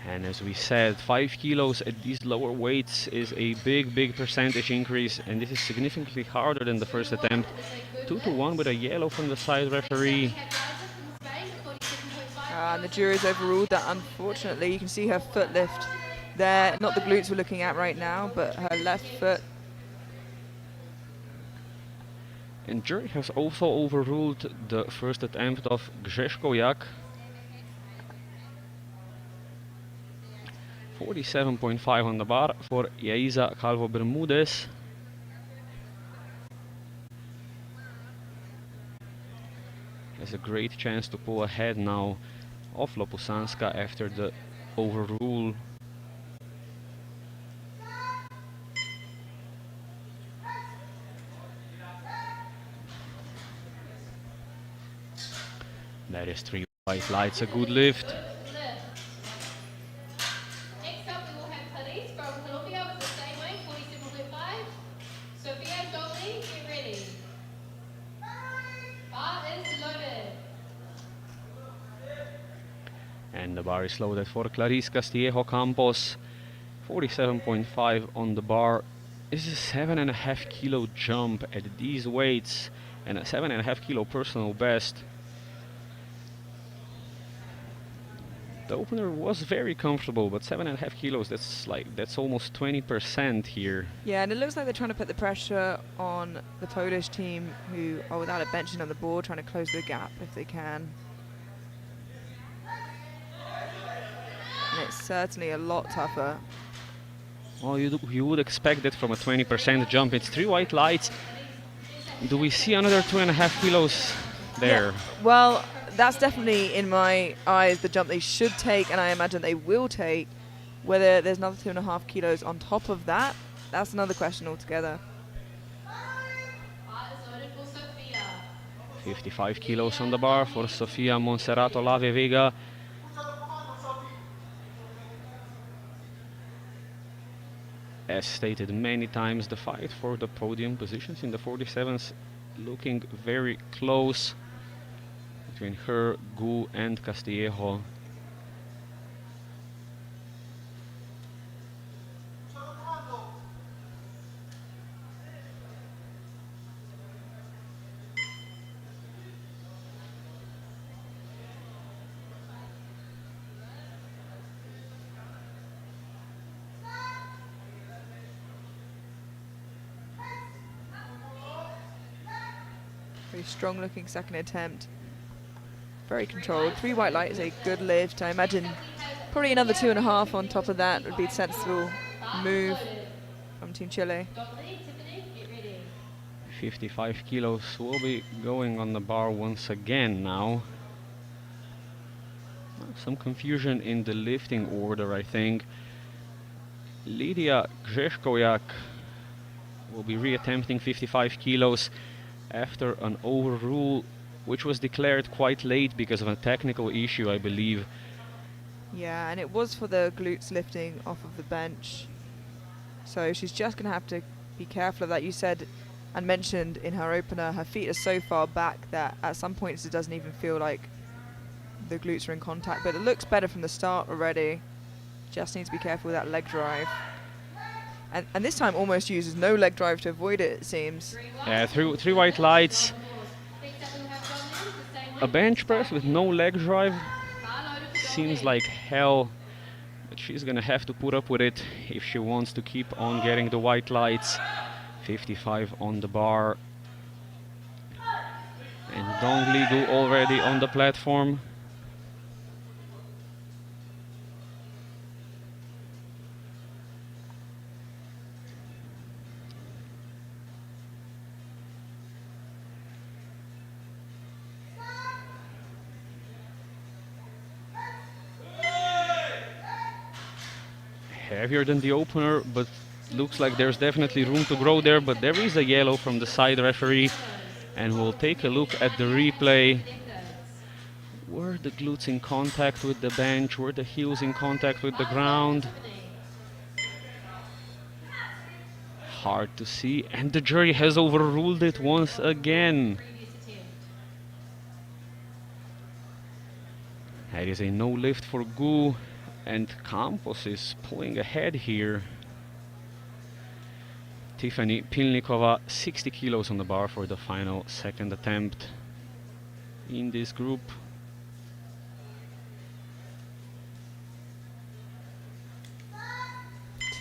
And as we said, 5 kilos at these lower weights is a big percentage increase, and this is significantly harder than the first attempt. 2-to-1 with a yellow from the side referee. And the jury's overruled that, unfortunately. You can see her foot lift there. Not the glutes we're looking at right now, but her left foot. And jury has also overruled the first attempt of Grzeszkowiak. 47.5 on the bar for Yaiza Calvo Bermudez. Has a great chance to pull ahead now of Lopusanska after the overrule. That is 3 white lights, a good lift. And the bar is loaded for Clarice Castillejo Campos. 47.5 on the bar. This is a 7.5 kilo jump at these weights and a 7.5 kilo personal best. The opener was very comfortable, but 7.5 kilos, that's almost 20% here. Yeah, and it looks like they're trying to put the pressure on the Polish team, who are without a benching on the board, trying to close the gap if they can. And it's certainly a lot tougher. Well, you would expect that from a 20% jump. It's 3 white lights. Do we see another 2.5 kilos there? Yeah, well, that's definitely, in my eyes, the jump they should take, and I imagine they will take. Whether there's another 2.5 kilos on top of that, that's another question altogether. 55 kilos on the bar for Sofia Monserrato Lave Vega. As stated many times, the fight for the podium positions in the 47s looking very close between her, Gu and Castillejo. Very strong looking second attempt. Very controlled. 3 white light is a good lift. I imagine probably another 2.5 on top of that would be a sensible move from Team Chile. 55 kilos will be going on the bar once again now. Some confusion in the lifting order, I think. Lydia Grzeszkowiak will be reattempting 55 kilos after an overrule, which was declared quite late because of a technical issue, I believe. Yeah, and it was for the glutes lifting off of the bench. So she's just going to have to be careful of that. You said and mentioned in her opener, her feet are so far back that at some points it doesn't even feel like the glutes are in contact, but it looks better from the start already. Just needs to be careful with that leg drive. And this time almost uses no leg drive to avoid it, it seems. Yeah, 3 white lights. A bench press with no leg drive seems like hell, but she's gonna have to put up with it if she wants to keep on getting the white lights. 55 on the bar. And Dong Li Gu already on the platform. Heavier than the opener, but looks like there's definitely room to grow there. But there is a yellow from the side referee, and we'll take a look at the replay. Were the glutes in contact with the bench? Were the heels in contact with the ground? Hard to see, and the jury has overruled it once again. That is a no lift for Gu, and Campos is pulling ahead here. Tiffany Pilnikova, 60 kilos on the bar for the final second attempt in this group.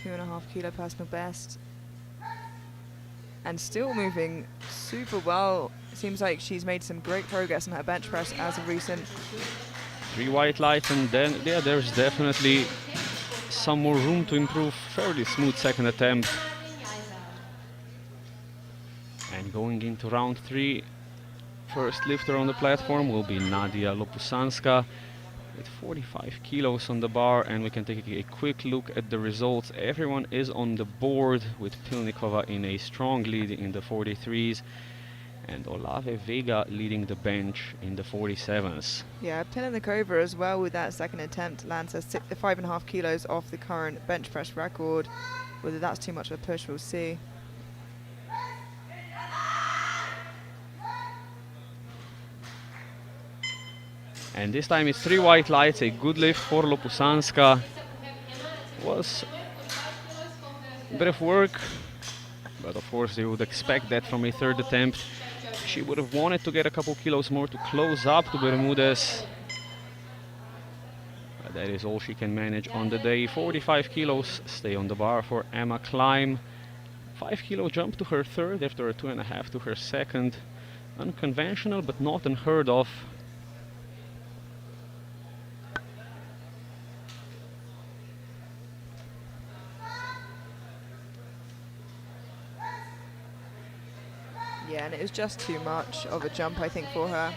Two and a half kilo personal best. And still moving super well. It seems like she's made some great progress in her bench press as of recent. 3 white lights, and then yeah, there's definitely some more room to improve. Fairly smooth second attempt. And going into round 3, first lifter on the platform will be Nadia Lopusanska with 45 kilos on the bar, and we can take a quick look at the results. Everyone is on the board, with Pilnikova in a strong lead in the 43s and Olave Vega leading the bench in the 47s. Yeah, Pilnikova as well with that second attempt lands her 5.5 kilos off the current bench press record. Whether that's too much of a push, we'll see. And this time it's 3 white lights, a good lift for Lopusanska. Was a bit of work, but of course you would expect that from a third attempt. She would have wanted to get a couple kilos more to close up to Bermudez. But that is all she can manage on the day. 45 kilos stay on the bar for Emma Klein. 5 kilo jump to her third after a 2.5 to her second. Unconventional but not unheard of. Yeah, and it was just too much of a jump, I think, for her.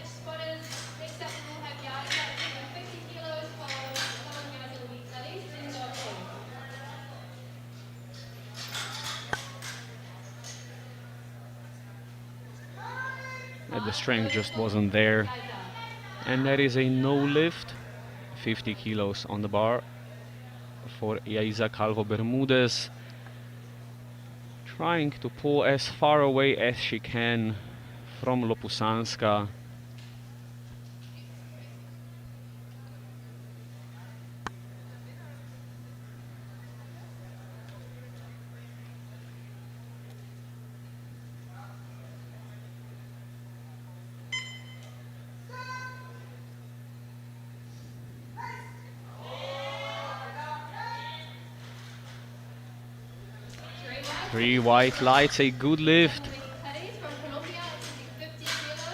The strength just wasn't there. And that is a no lift. 50 kilos on the bar for Yaiza Calvo Bermudez. Trying to pull as far away as she can from Lopusanska. Three white lights, a good lift.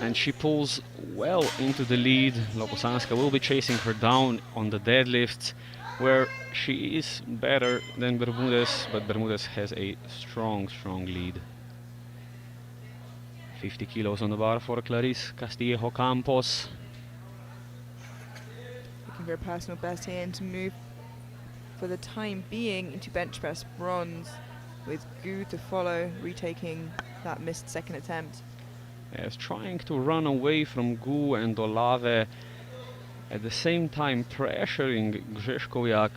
And she pulls well into the lead. Lopusanska will be chasing her down on the deadlifts, where she is better than Bermudez, but Bermudez has a strong lead. 50 kilos on the bar for Clarice Castillejo Campos. Looking for a personal best here and to move for the time being into bench press bronze, with Gu to follow, retaking that missed second attempt. Yes, trying to run away from Gu and Olave, at the same time pressuring Grzeszkowiak.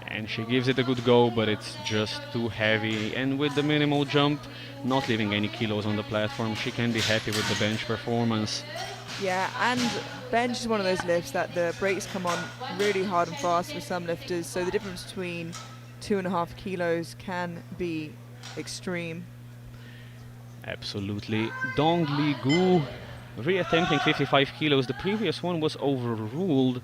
And she gives it a good go, but it's just too heavy. And with the minimal jump, not leaving any kilos on the platform, she can be happy with the bench performance. Yeah, and bench is one of those lifts that the brakes come on really hard and fast for some lifters, so the difference between 2.5 kilos can be extreme. Absolutely. Dongli Gu reattempting 55 kilos. The previous one was overruled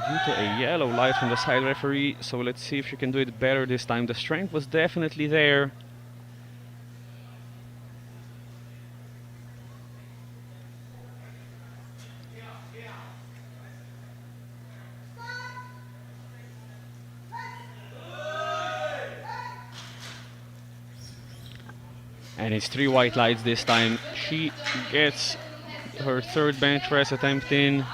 due to a yellow light from the side referee, so let's see if she can do it better this time. The strength was definitely there. And it's 3 white lights this time. She gets her third bench press attempt in.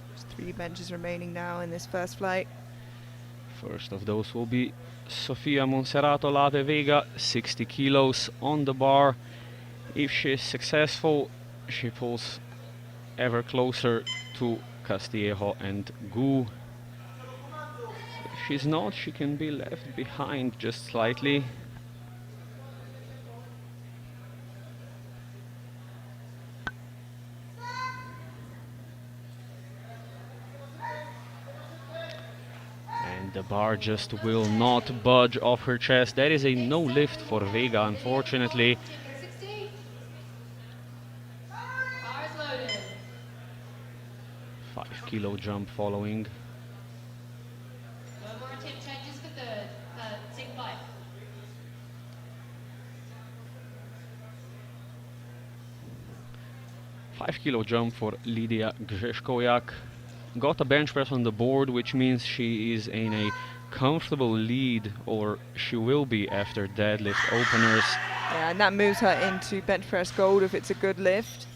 There's 3 benches remaining now in this first flight. First of those will be Sofia Monserrato Lave Vega, 60 kilos on the bar. If she is successful, she pulls ever closer to Castillejo and Gu. If she's not, she can be left behind just slightly. The bar just will not budge off her chest. That is a no lift for Vega, unfortunately. 5 kilo jump following. No more attempt changes for second flight. Five kilo jump for Lidia Grzeszkowiak. Got a bench press on the board, which means she is in a comfortable lead, or she will be after deadlift openers. Yeah, and that moves her into bench press gold if it's a good lift.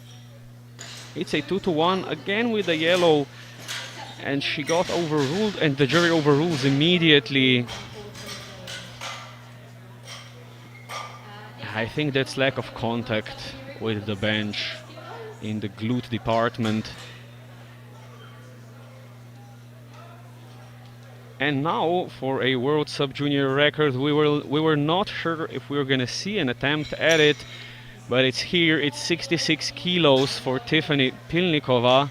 It's a 2-to-1 again with the yellow. and she got overruled, and the jury overrules immediately. I think that's lack of contact with the bench in the glute department. And now for a world sub-junior record, we were not sure if we were gonna see an attempt at it, but it's here. It's 66 kilos for Tiffany Pilnikova,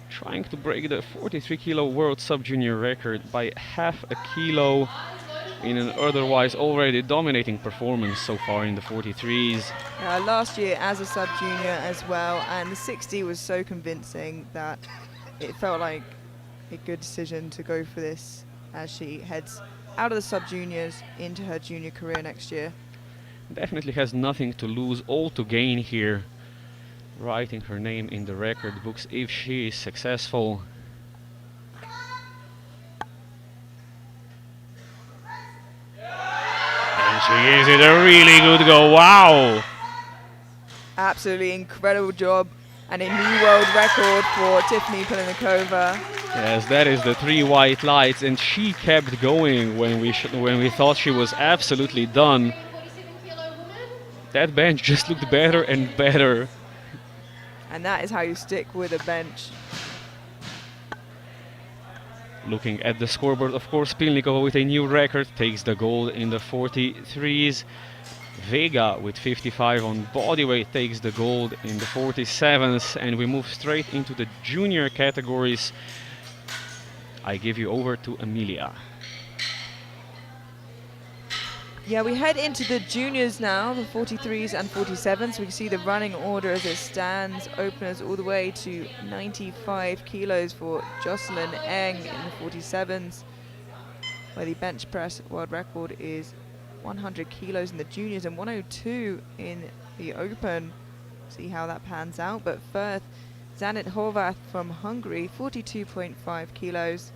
trying to break the 43 kilo world sub-junior record by half a kilo in an otherwise already dominating performance so far in the 43s. Last year as a sub-junior as well, and the 60 was so convincing that it felt like a good decision to go for this as she heads out of the sub-juniors into her junior career next year. Definitely has nothing to lose, all to gain here, writing her name in the record books if she is successful. And she gives it a really good go. Wow! Absolutely incredible job, and a new world record for Tiffany Pilnikova. Yes, that is the 3 white lights, and she kept going when we thought she was absolutely done. That bench just looked better and better. And that is how you stick with a bench. Looking at the scoreboard, of course, Pilnikova with a new record takes the gold in the 43s. Vega with 55 on bodyweight takes the gold in the 47s, and we move straight into the junior categories. I give you over to Emilia. Yeah, we head into the juniors now, the 43s and 47s. We can see the running order as it stands. Openers all the way to 95 kilos for Jocelyn Eng in the 47s, where the bench press world record is 100 kilos in the juniors and 102 in the open. See how that pans out. But first, Zanit Horvath from Hungary, 42.5 kilos.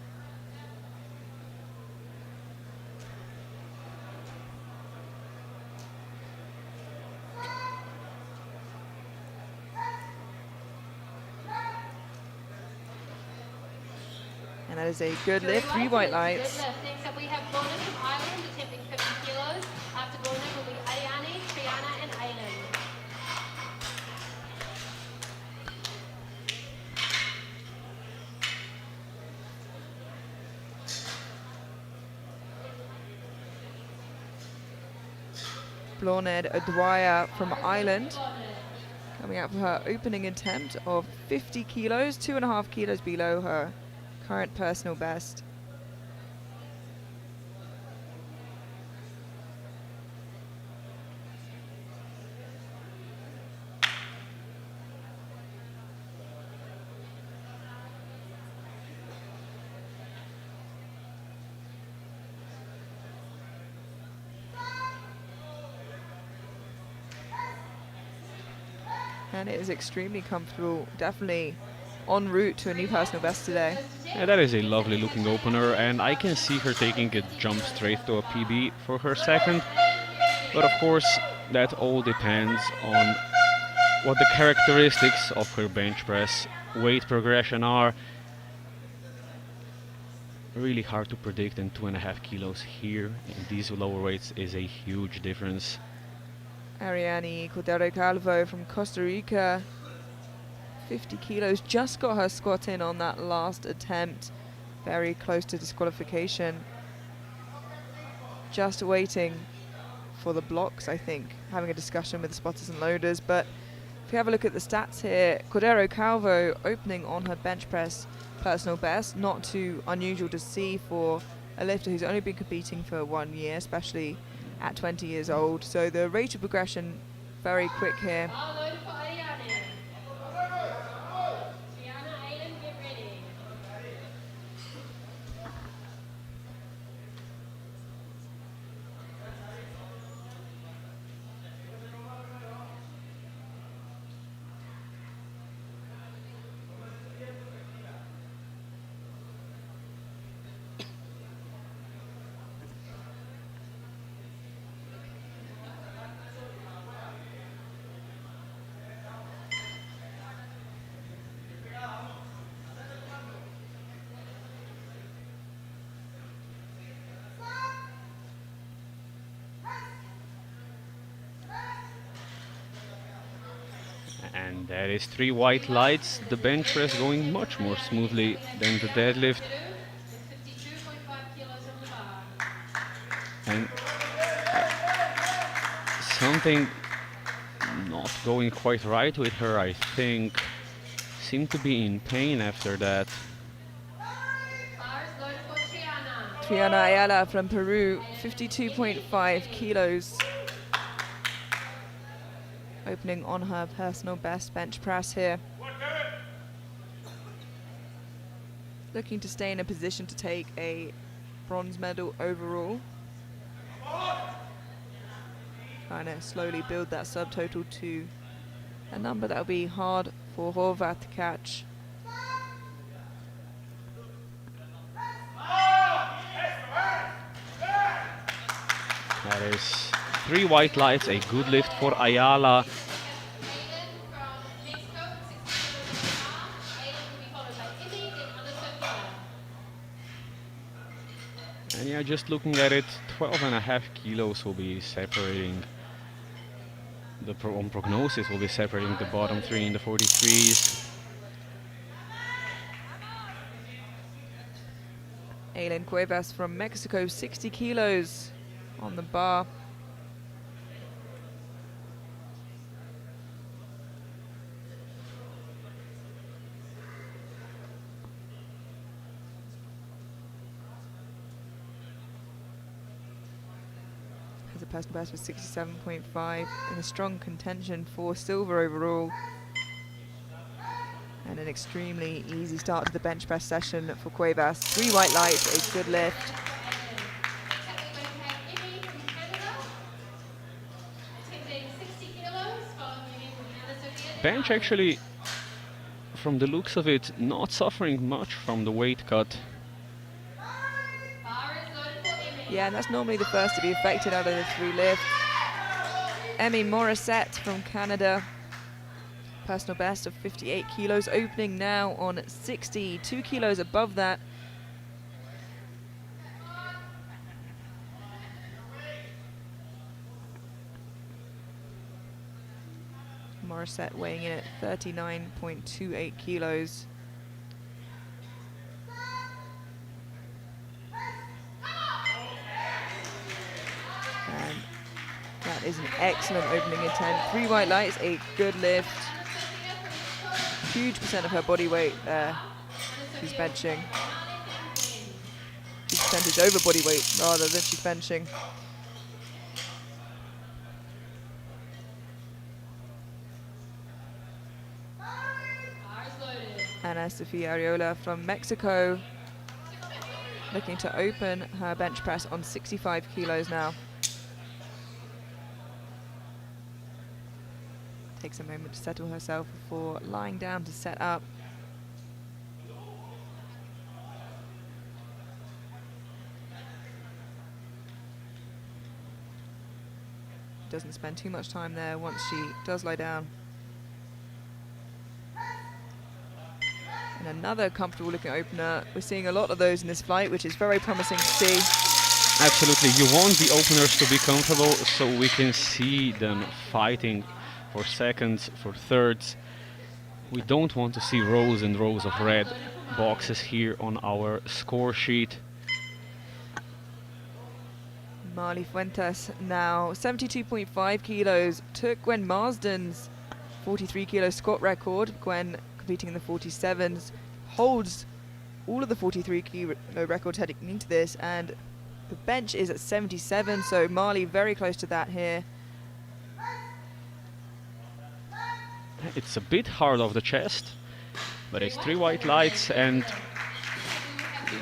And that is a good lift, 3 white lights. Next up we have Lorna from Ireland attempting 50 kilos. After Lorna will be Ariane, Triana and Aileen. Bloned Dwyer from Ireland coming out for her opening attempt of 50 kilos, 2.5 kilos below her current personal best. And it is extremely comfortable, definitely en route to a new personal best today. Yeah, that is a lovely looking opener, and I can see her taking a jump straight to a PB for her second. But of course, that all depends on what the characteristics of her bench press weight progression are. Really hard to predict, and 2.5 kilos here in these lower weights is a huge difference. Ariane Cordero Calvo from Costa Rica, 50 kilos, just got her squat in on that last attempt, very close to disqualification. Just waiting for the blocks, I think, having a discussion with the spotters and loaders. But if you have a look at the stats here, Cordero Calvo opening on her bench press personal best, not too unusual to see for a lifter who's only been competing for 1 year, especially at 20 years old. So the rate of progression very quick here. And that is 3 white lights. The bench press going much more smoothly than the deadlift. With 52.5 kilos on the bar. And something not going quite right with her, I think. Seemed to be in pain after that. Bar is loaded for Triana. Triana Ayala from Peru, 52.5 kilos. Opening on her personal best bench press here. Looking to stay in a position to take a bronze medal overall. Trying to slowly build that subtotal to a number that will be hard for Horvath to catch. That is 3 white lights, a good lift for Ayala. Aiden from Mexico, 60 kilos on the bar. Aiden will be followed by Izzy, then Anna Sophia. And yeah, just looking at it, 12.5 kilos will be separating. On prognosis will be separating the bottom 3 in the 43s. Aileen Cuevas from Mexico, 60 kilos on the bar. Has a personal best of 67.5 and a strong contention for silver overall. And an extremely easy start to the bench press session for Cuevas. 3 white lights, a good lift. We're going to have Izzy from Canada, attempting 60 kilos, following in Anna Sophia. Bench actually, from the looks of it, not suffering much from the weight cut. Bar is loaded for Emmy. Yeah, and that's normally the first to be affected out of the 3 lifts. Emmy Morissette from Canada. Personal best of 58 kilos, opening now on 60, 2 kilos above that. Morissette weighing in at 39.28 kilos. And that is an excellent opening attempt. 3 white lights, a good lift. Huge percent of her body weight there. She's benching. Huge percentage over body weight rather than she's benching. Bar is loaded. Ana Sofia Ariola from Mexico, looking to open her bench press on 65 kilos now. Takes a moment to settle herself before lying down to set up. Doesn't spend too much time there once she does lie down. And another comfortable looking opener. We're seeing a lot of those in this flight, which is very promising to see. Absolutely, you want the openers to be comfortable so we can see them fighting for seconds, for thirds. We don't want to see rows and rows of red boxes here on our score sheet. Marley Fuentes now 72.5 kilos, took Gwen Marsden's 43 kilo squat record. Gwen competing in the 47s, holds all of the 43 kilo records heading into this, and the bench is at 77, so Marley very close to that here. It's a bit hard off the chest, but it's 3 white lights, and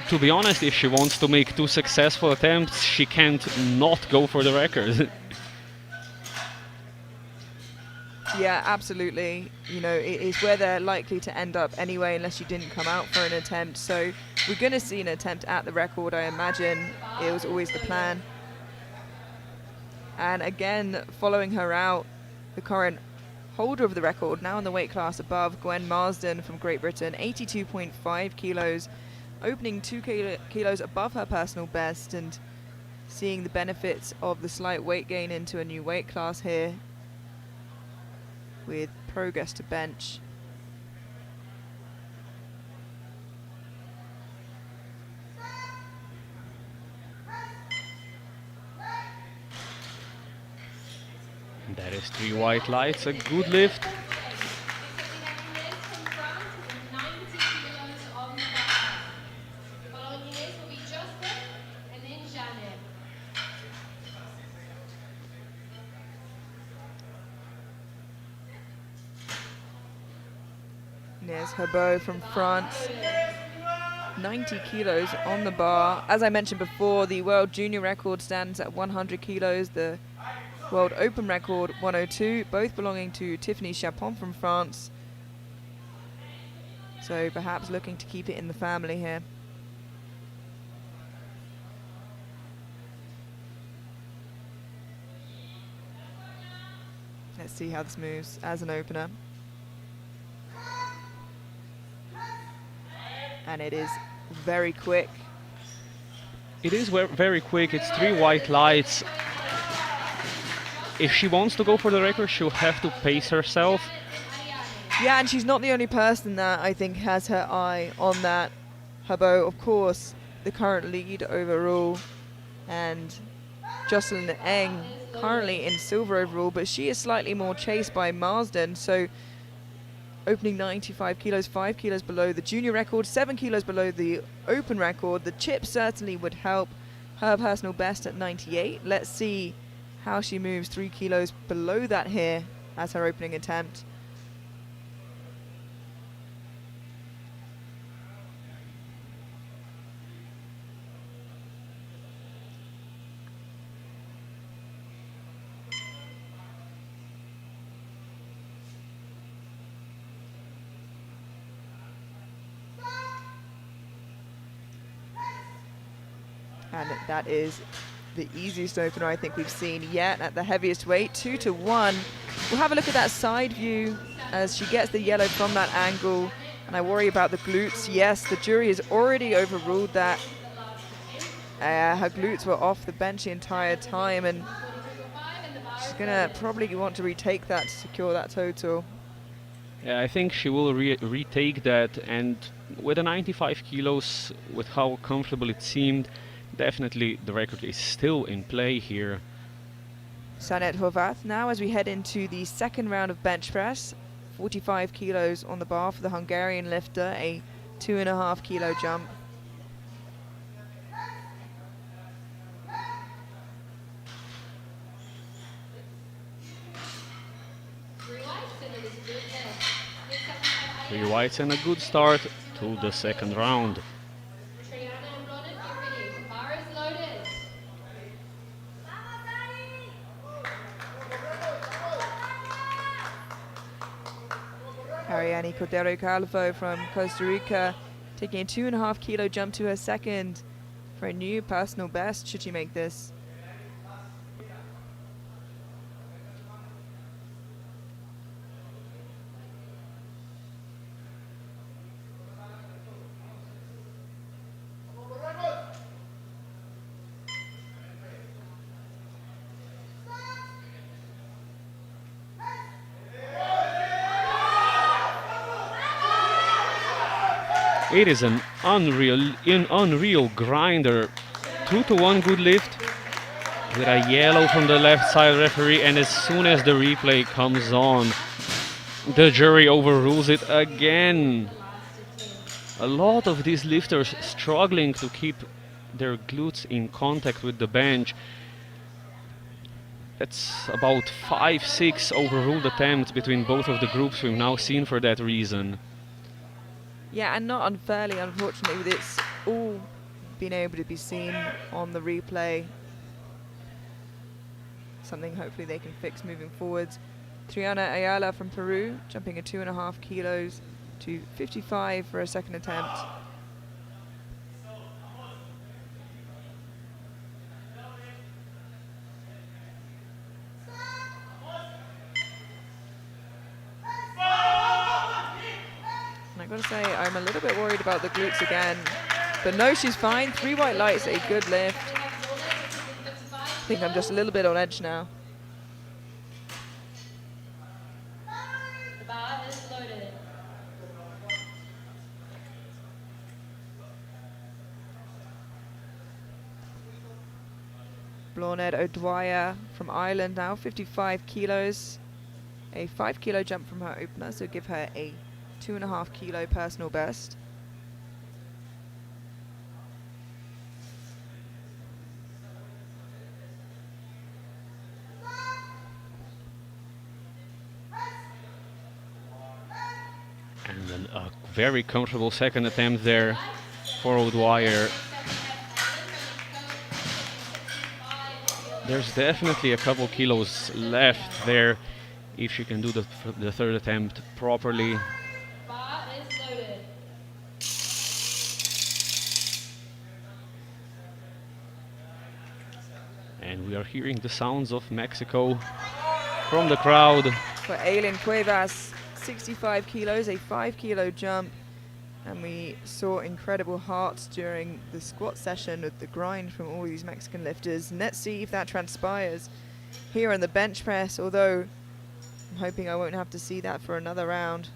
to be honest, if she wants to make 2 successful attempts, she can't not go for the record. Yeah, absolutely. You know, it is where they're likely to end up anyway, unless you didn't come out for an attempt. So we're going to see an attempt at the record, I imagine. It was always the plan. And again, following her out, the current holder of the record, now in the weight class above, Gwen Marsden from Great Britain, 82.5 kilos, opening 2 kilos above her personal best, and seeing the benefits of the slight weight gain into a new weight class here, with progress to bench. That is 3 white lights, a good lift. So we have Liz from France with 90 kilos on the bar. Following Liz will be Justin and then Janet. There's Herbeau from France. 90 kilos on the bar. As I mentioned before, the world junior record stands at 100 kilos. The world open record 102, both belonging to Tiffany Chapon from France. So perhaps looking to keep it in the family here. Let's see how this moves as an opener. And it is very quick. It is very quick, it's 3 white lights. If she wants to go for the record, she'll have to pace herself. Yeah, and she's not the only person that I think has her eye on that. Herbeau, of course, the current lead overall, and Jocelyn Eng currently in silver overall, but she is slightly more chased by Marsden, so opening 95 kilos, 5 kilos below the junior record, 7 kilos below the open record. The chip certainly would help. Her personal best at 98. Let's see how she moves 3 kilos below that here as her opening attempt. And that is the easiest opener I think we've seen yet at the heaviest weight, 2 to 1. We'll have a look at that side view as she gets the yellow from that angle. And I worry about the glutes. Yes, the jury has already overruled that. Her glutes were off the bench the entire time, and she's gonna probably want to retake that to secure that total. Yeah, I think she will retake that, and with the 95 kilos, with how comfortable it seemed, definitely the record is still in play here. Sanet Horvath now as we head into the second round of bench press. 45 kilos on the bar for the Hungarian lifter, a 2.5 kilo jump. Three whites and a good start to the second round. Triana and Ronan, get ready. The bar is loaded. Ariane Cordero Calvo from Costa Rica taking a 2.5 kilo jump to her second for a new personal best should she make this. It is an unreal grinder. 2 to 1 good lift with a yellow from the left side referee, and as soon as the replay comes on, the jury overrules it again. A lot of these lifters struggling to keep their glutes in contact with the bench. That's about 5-6 overruled attempts between both of the groups we've now seen for that reason. Yeah, and not unfairly, unfortunately, it's all been able to be seen on the replay. Something hopefully they can fix moving forwards. Triana Ayala from Peru, jumping a 2.5 kilos to 55 for a second attempt. I've got to say, I'm a little bit worried about the glutes again. But no, she's fine. 3 white lights, a good lift. I think I'm just a little bit on edge now. The bar Bloned O'Dwyer from Ireland now, 55 kilos. A 5 kilo jump from her opener, so give her a 2.5 kilo personal best. And then a very comfortable second attempt there for O'Dwyer. There's definitely a couple kilos left there if she can do the third attempt properly. Bar is loaded. And we are hearing the sounds of Mexico from the crowd. For Aileen Cuevas, 65 kilos, a 5 kilo jump. And we saw incredible hearts during the squat session with the grind from all these Mexican lifters. And let's see if that transpires here on the bench press, although I'm hoping I won't have to see that for another round.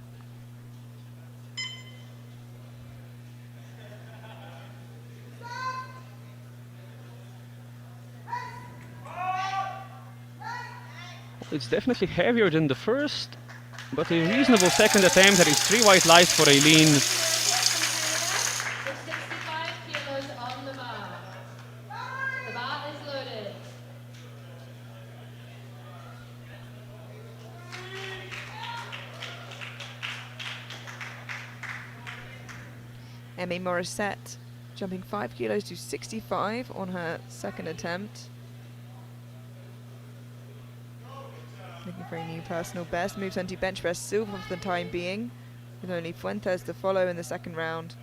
It's definitely heavier than the first, but a reasonable second attempt. That is 3 white lights for Aileen. 65 kilos on the bar. The bar is loaded. Emmy Morissette jumping 5 kilos to 65 on her second attempt. Looking for a new personal best. Moves on to bench press silver for the time being, with only Fuentes to follow in the second round.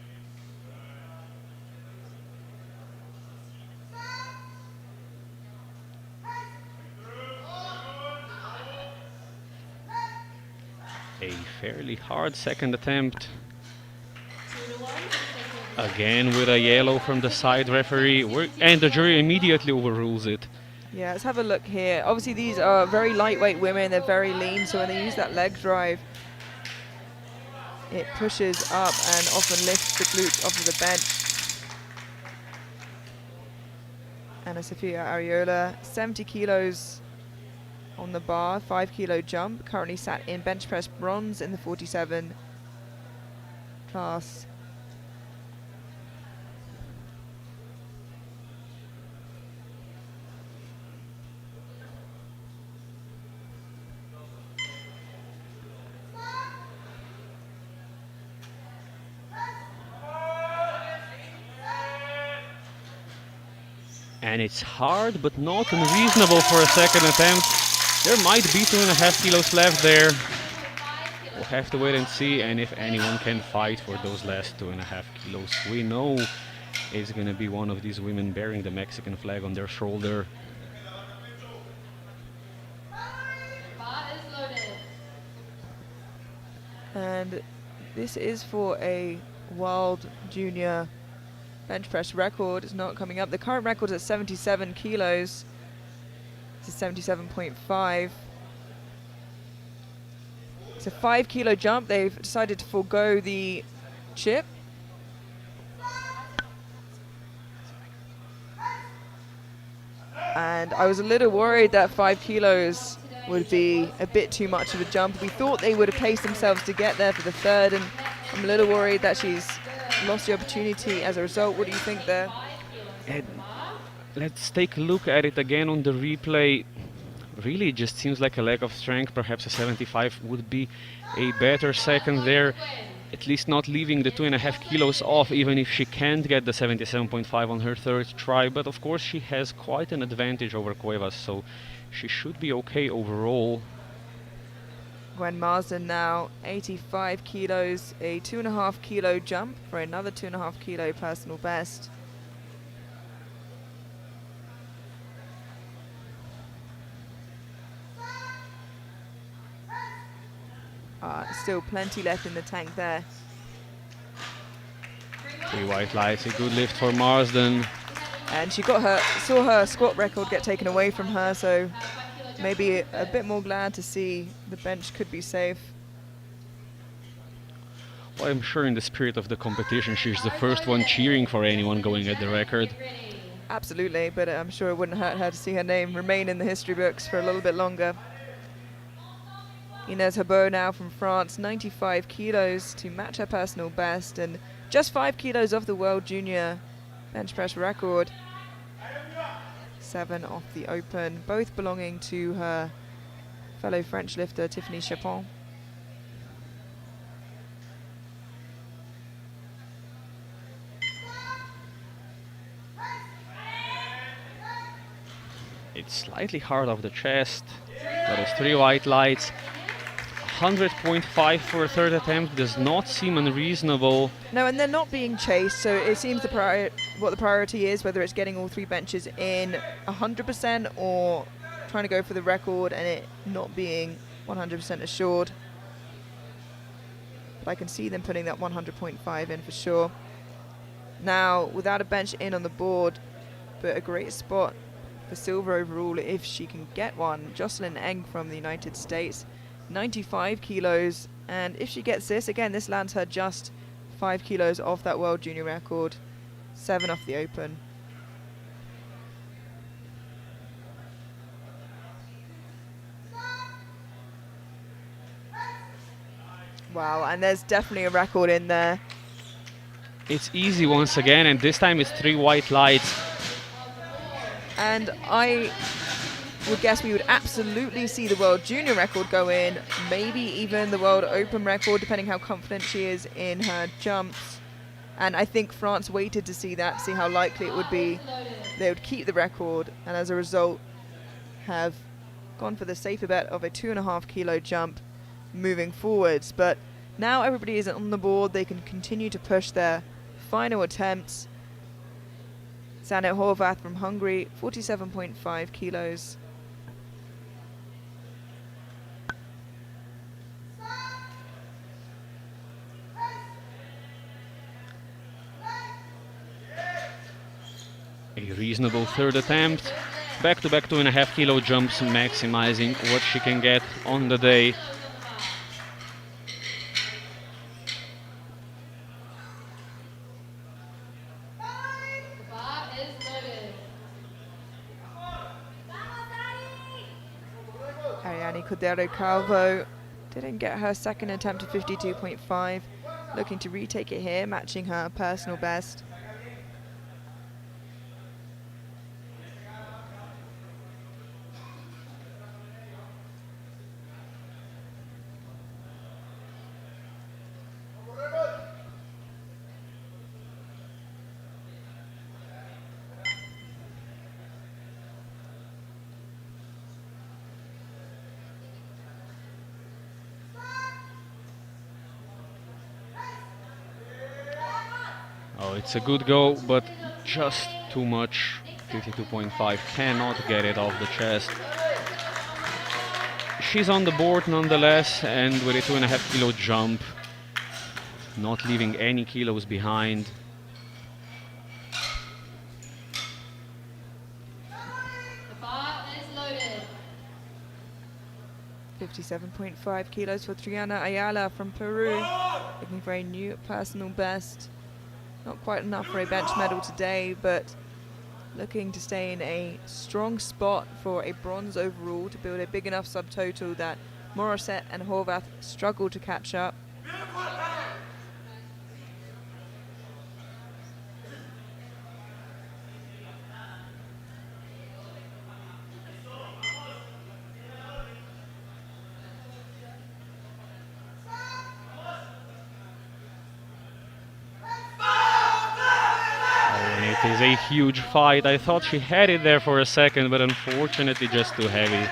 A fairly hard second attempt. 2-1. Again with a yellow from the side referee, and the jury immediately overrules it. Yeah, let's have a look here. Obviously these are very lightweight women, they're very lean, so when they use that leg drive, it pushes up and often lifts the glutes off of the bench. Ana Sofia Ariola, 70 kilos on the bar, 5 kilo jump, currently sat in bench press bronze in the 47 class. And it's hard, but not unreasonable for a second attempt. There might be 2.5 kilos left there. We'll have to wait and see, and if anyone can fight for those last 2.5 kilos. We know it's going to be one of these women bearing the Mexican flag on their shoulder. Bar is loaded. And this is for a world junior bench press record. It's not coming up. The current record is at 77 kilos. It's 77.5. It's a 5 kilo jump. They've decided to forego the chip. And I was a little worried that 5 kilos would be a bit too much of a jump. We thought they would have paced themselves to get there for the third, and I'm a little worried that she's lost the opportunity as a result. What do you think there? And let's take a look at it again on the replay. Really, it just seems like a lack of strength. Perhaps a 75 would be a better second there. At least not leaving the 2.5 kilos off, even if she can't get the 77.5 on her third try. But of course, she has quite an advantage over Cuevas, so she should be okay overall. Gwen Marsden now, 85 kilos, a 2.5 kilo jump for another 2.5 kilo personal best. Still plenty left in the tank there. 3 white lights, a good lift for Marsden. And she got saw her squat record get taken away from her, so maybe a bit more glad to see the bench could be safe. Well, I'm sure in the spirit of the competition, she's the first one cheering for anyone going at the record. Absolutely, but I'm sure it wouldn't hurt her to see her name remain in the history books for a little bit longer. Inez Herbeau now from France, 95 kilos to match her personal best and just 5 kilos off the world junior bench press record. 7 off the open, both belonging to her fellow French lifter Tiffany Chapon. It's slightly hard off the chest, but it's 3 white lights. 100.5 for a third attempt does not seem unreasonable. No, and they're not being chased, so it seems what the priority is, whether it's getting all 3 benches in 100% or trying to go for the record and it not being 100% assured. But I can see them putting that 100.5 in for sure. Now, without a bench in on the board, but a great spot for silver overall if she can get one. Jocelyn Eng from the United States, 95 kilos, and if she gets this, again, this lands her just 5 kilos off that world junior record, 7 off the open. Wow, and there's definitely a record in there. It's easy once again, and this time it's 3 white lights. And I would guess we would absolutely see the world junior record go in, maybe even the world open record, depending how confident she is in her jumps. And I think France waited to see that, see how likely it would be they would keep the record, and as a result have gone for the safer bet of a 2.5 kilo jump moving forwards. But now everybody is on the board, they can continue to push their final attempts. Sanne Horvath from Hungary, 47.5 kilos. A reasonable third attempt. Back-to-back 2.5 kilo jumps, maximizing what she can get on the day. Cordero Calvo didn't get her second attempt at 52.5, looking to retake it here, matching her personal best. Oh, it's a good go, but just too much. 52.5 cannot get it off the chest. She's on the board nonetheless, and with a 2.5 kilo jump, not leaving any kilos behind. The bar is loaded. 57.5 kilos for Triana Ayala from Peru, looking for a new personal best. Not quite enough for a bench medal today, but looking to stay in a strong spot for a bronze overall to build a big enough subtotal that Morissette and Horvath struggle to catch up. It is a huge fight. I thought she had it there for a second, but unfortunately just too heavy.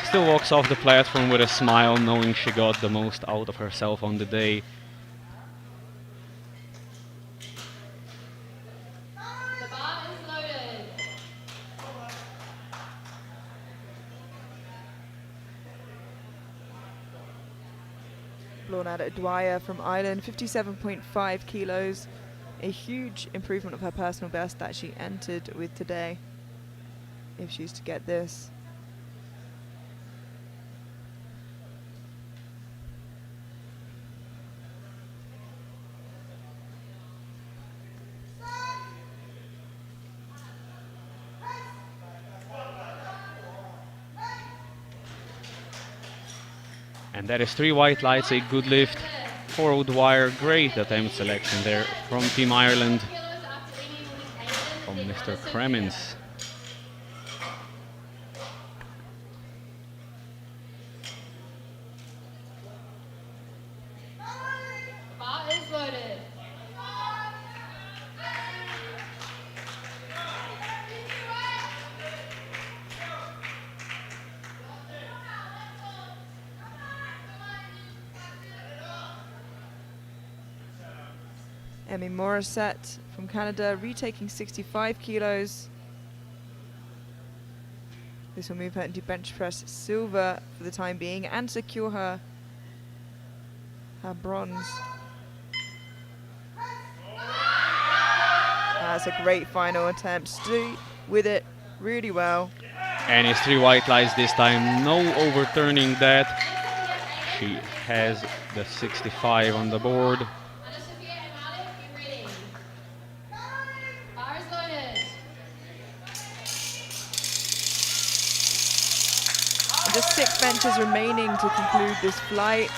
Still walks off the platform with a smile, knowing she got the most out of herself on the day. The bar is loaded. Lornada Dwyer from Ireland, 57.5 kilos. A huge improvement of her personal best that she entered with today, if she's to get this. And that is 3 white lights, a good lift, 4 wood wire. Great attempt selection there from Team Ireland, from Mr. Kremens. Bar is loaded. Emmy Morissette from Canada retaking 65 kilos. This will move her into bench press silver for the time being and secure her bronze. That's a great final attempt. Stu with it really well. And it's 3 white lights this time, no overturning that. She has the 65 on the board. Anna-Sophia and Malik, be ready. Bar is loaded. And just 6 benches remaining to conclude this flight.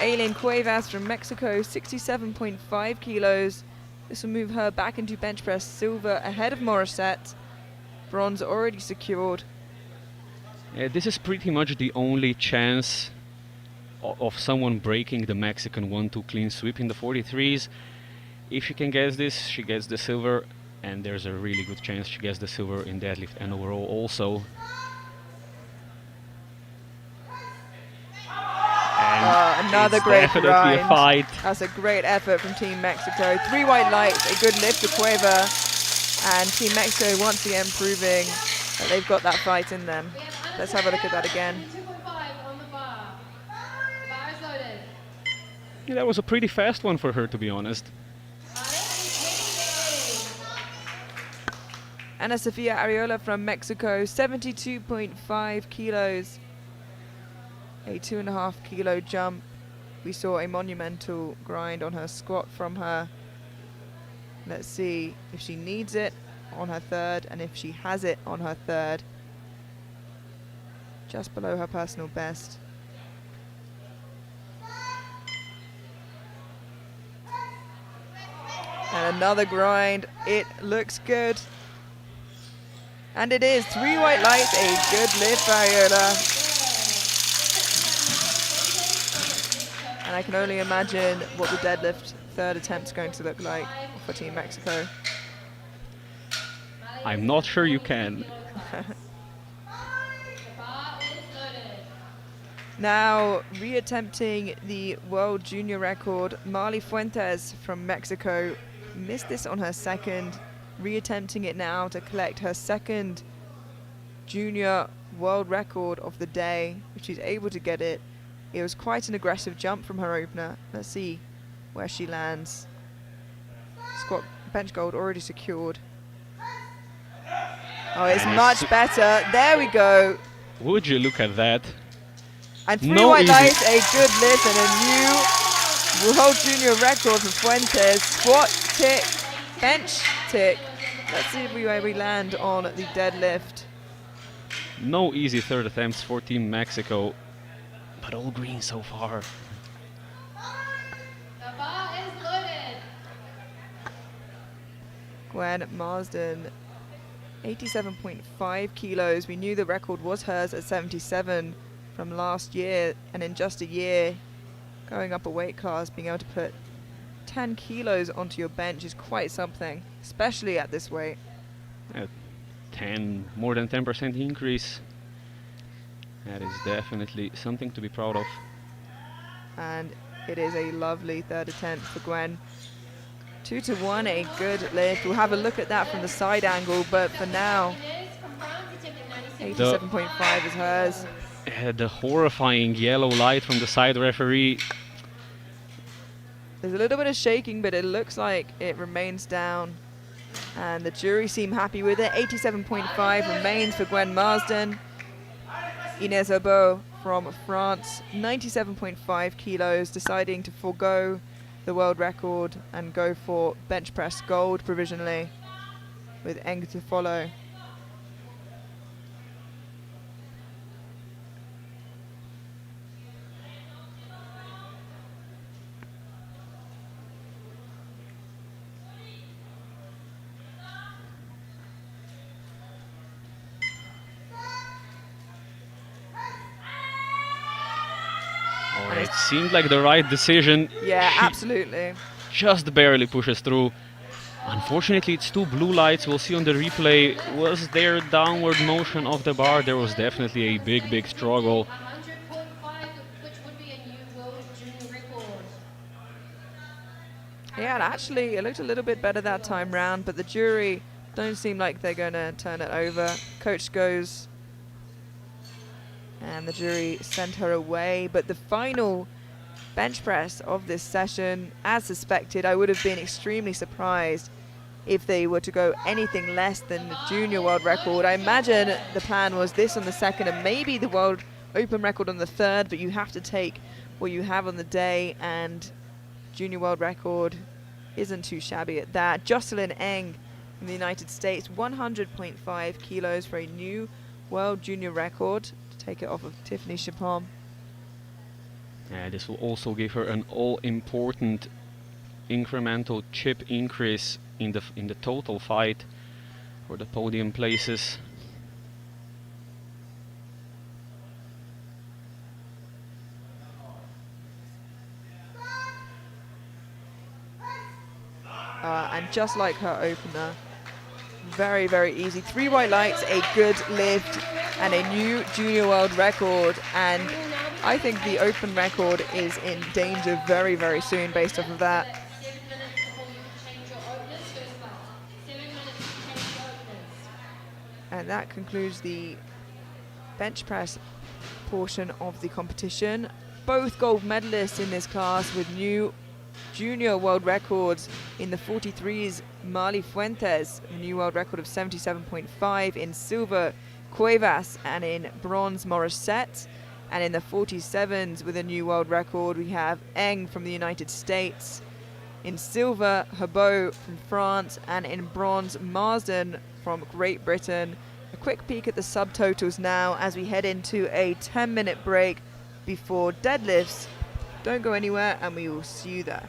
Aileen Cuevas from Mexico, 67.5 kilos. This will move her back into bench press silver ahead of Morissette. Bronze already secured. This is pretty much the only chance of someone breaking the Mexican 1-2 clean sweep in the 43s. If she can get this, she gets the silver, and there's a really good chance she gets the silver in deadlift and overall also. And Another it's great definitely grind. a fight. That's a great effort from Team Mexico. 3 white lights, a good lift to Cueva. And Team Mexico once again proving that they've got that fight in them. Let's have a look at that again. 2.5 on the bar. The bar is loaded. Yeah, that was a pretty fast one for her, to be honest. Malik is ready. Ana Sofia Ariola from Mexico, 72.5 kilos. A 2.5 kilo jump. We saw a monumental grind on her squat from her. Let's see if she needs it on her third and if she has it on her third. Just below her personal best. And another grind. It looks good. And it is 3 white lights, a good lift for Ariola. And I can only imagine what the deadlift third attempt is going to look like for Team Mexico. I'm not sure you can. The bar is loaded. Now reattempting the world junior record, Marley Fuentes from Mexico missed this on her second, reattempting it now to collect her second junior world record of the day. If she's able to get it, it was quite an aggressive jump from her opener. Let's see where she lands. Squat bench gold already secured. Oh, it's And much better. There we go. Would you look at that? And 3 No white easy. lights, a good lift and a new world junior record for Fuentes. Squat tick, bench tick. Let's see where we land on the deadlift. No easy third attempts for Team Mexico, but all green so far. The bar is loaded. Gwen Marsden, 87.5 kilos. We knew the record was hers at 77 from last year, and in just a year, going up a weight class, being able to put 10 kilos onto your bench is quite something, especially at this weight. More than 10% increase. That is definitely something to be proud of. And it is a lovely third attempt for Gwen. 2-1, a good lift. We'll have a look at that from the side angle, but for now, Winners from France, attempting 87.5 is hers. The horrifying yellow light from the side referee. There's a little bit of shaking, but it looks like it remains down. And the jury seem happy with it. 87.5 remains for Gwen Marsden. Inez Obo from France, 97.5 kilos, deciding to forego the world record and go for bench press gold provisionally, with Eng to follow. it seemed like the right decision. Yeah, She absolutely. just barely pushes through. Unfortunately, it's two blue lights. We'll see on the replay. Was there downward motion of the bar? There was definitely a big struggle. 100.5, which would be a new world junior record. Yeah, and actually, it looked a little bit better that time round, but the jury don't seem like they're going to turn it over. Coach goes, and the jury sent her away. But the final bench press of this session, as suspected, I would have been extremely surprised if they were to go anything less than the junior world record. I imagine the plan was this on the second and maybe the world open record on the third, but you have to take what you have on the day, and junior world record isn't too shabby at that. Jocelyn Eng from the United States, 100.5 kilos for a new world junior record to take it off of Tiffany Chapon. Yeah, this will also give her an all-important incremental chip increase in the total fight for the podium places. And just like her opener, very easy. 3 white lights, a good lift, and a new junior world record. And I think the open record is in danger very soon based off of that. 7 minutes before you change your openers. First class. 7 minutes to change your openers. And that concludes the bench press portion of the competition. Both gold medalists in this class with new junior world records. In the 43s, Marley Fuentes, a new world record of 77.5. In silver, Cuevas, and in bronze, Morissette. And in the 47s, with a new world record, we have Eng from the United States. In silver, Herbeau from France, and in bronze, Marsden from Great Britain. A quick peek at the subtotals now as we head into a 10-minute break before deadlifts. Don't go anywhere, and we will see you there.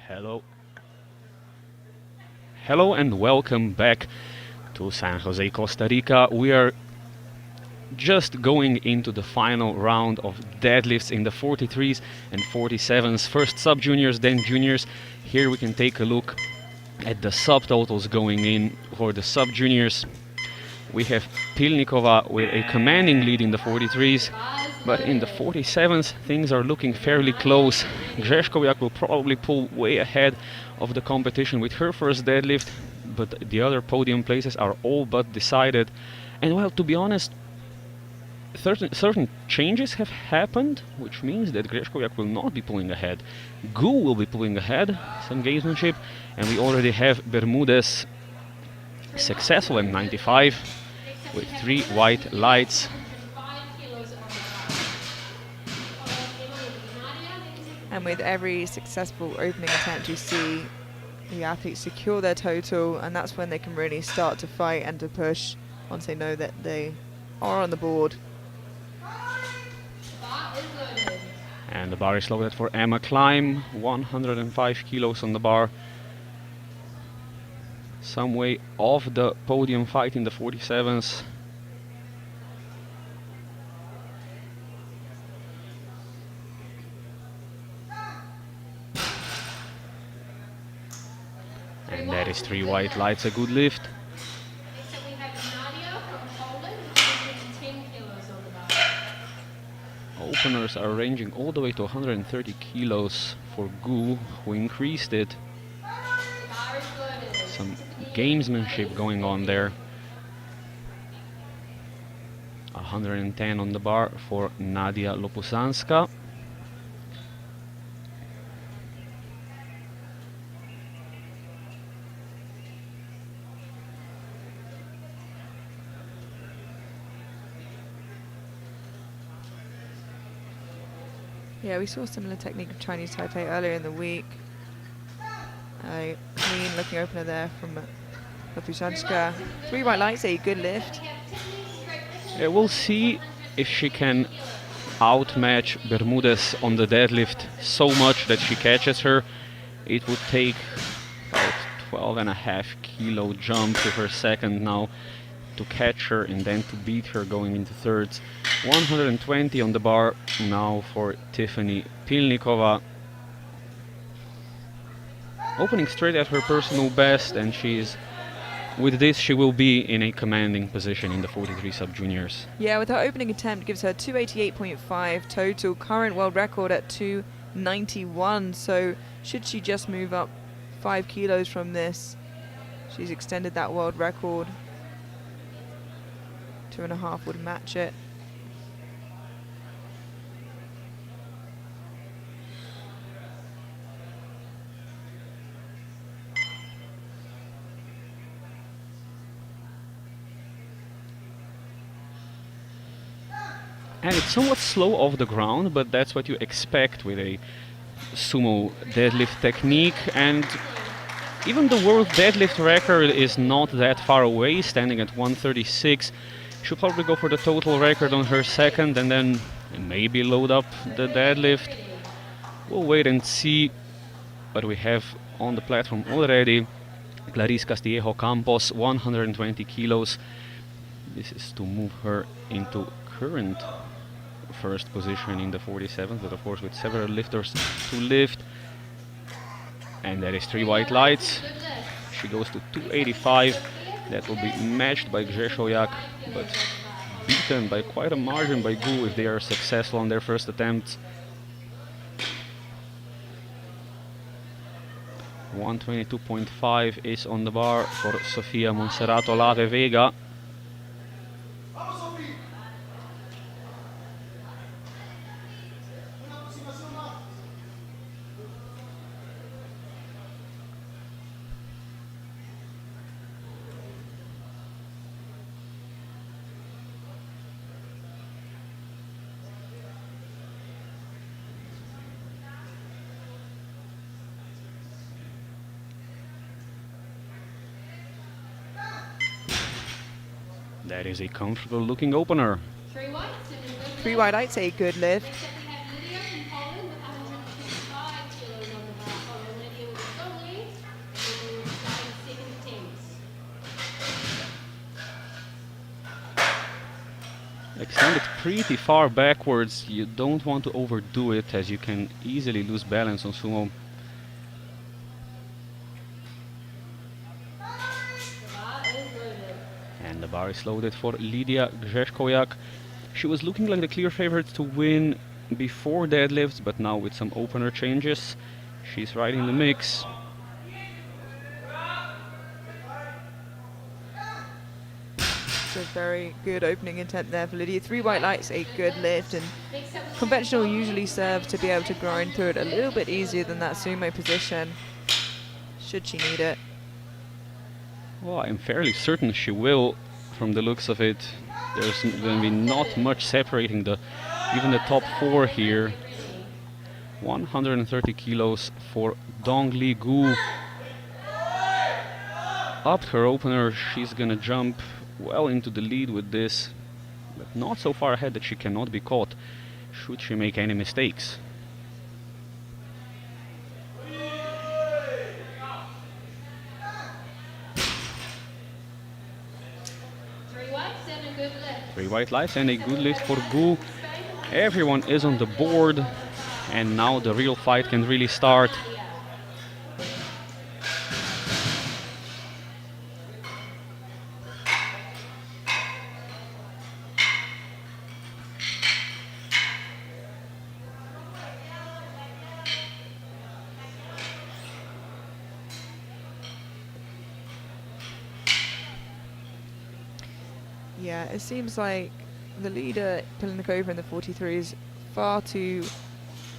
Hello. Hello and welcome back to San Jose, Costa Rica. We are just going into the final round of deadlifts in the 43s and 47s. First sub-juniors, then juniors. Here we can take a look at the subtotals going in for the sub-juniors. We have Pilnikova with a commanding lead in the 43s, but in the 47s things are looking fairly close. Grzeszkowiak will probably pull way ahead of the competition with her first deadlift, but the other podium places are all but decided. And well, to be honest, certain changes have happened, which means that Grzeszkowiak will not be pulling ahead. Gu will be pulling ahead, some gamesmanship, and we already have Bermudez successful in 95 with 3 white lights. And with every successful opening attempt, you see the athletes secure their total, and that's when they can really start to fight and to push once they know that they are on the board. And the bar is loaded for Emma Klein, 105 kilos on the bar. Some way off the podium fight in the 47s. And that is 3 white lights, a good lift. Next up we have Nadia from Poland, 110 kilos on the bar. Openers are ranging all the way to 130 kilos for Gu, who increased it. Bar is loaded. Some gamesmanship going on there. 110 on the bar for Nadia Lopusanska. Yeah, we saw a similar technique of Chinese Taipei earlier in the week. A clean looking opener there from Lopusanska. 3 white lights, a good lift. Yeah, we'll see if she can outmatch Bermudez on the deadlift so much that she catches her. It would take about 12.5 kilo jump to her second now to catch her and then to beat her going into thirds. 120 on the bar now for Tiffany Pilnikova. Opening straight at her personal best, and with this she will be in a commanding position in the 43 sub-juniors. Yeah, with her opening attempt gives her 288.5 total, current world record at 291. So should she just move up 5 kilos from this, she's extended that world record. 2.5 would match it. And it's somewhat slow off the ground, but that's what you expect with a sumo deadlift technique. And even the world deadlift record is not that far away, standing at 136. She'll probably go for the total record on her second and then maybe load up the deadlift. We'll wait and see. But we have on the platform already Clarice Castillejo Campos, 120 kilos. This is to move her into current first position in the 47th, but of course with several lifters to lift. And there is 3 white lights. She goes to 285. That will be matched by Grzeszkowiak, but beaten by quite a margin by Gu if they are successful on their first attempts. 122.5 is on the bar for Sofia Monserrato Lave Vega. That is a comfortable looking opener. 3 whites and a good 3 white lights, a good lift. Next up we have Lydia from Poland with 155 kilos on the bar. Lydia with Extend it pretty far backwards. You don't want to overdo it, as you can easily lose balance on sumo. And the bar is loaded for Lydia Grzeszkowiak. She was looking like the clear favorite to win before deadlifts, but now with some opener changes, she's right in the mix. A very good opening intent there for Lydia. 3 white lights, a good lift, and conventional usually serves to be able to grind through it a little bit easier than that sumo position, should she need it. Well, I'm fairly certain she will, from the looks of it. There's going to be not much separating even the top 4 here. 130 kilos for Dongli Gu. Up her opener, she's going to jump well into the lead with this, but not so far ahead that she cannot be caught should she make any mistakes. Three white lights and a good lift for Gu. Everyone is on the board, and now the real fight can really start. Yeah, it seems like the leader, Pilinakova in the 43, is far too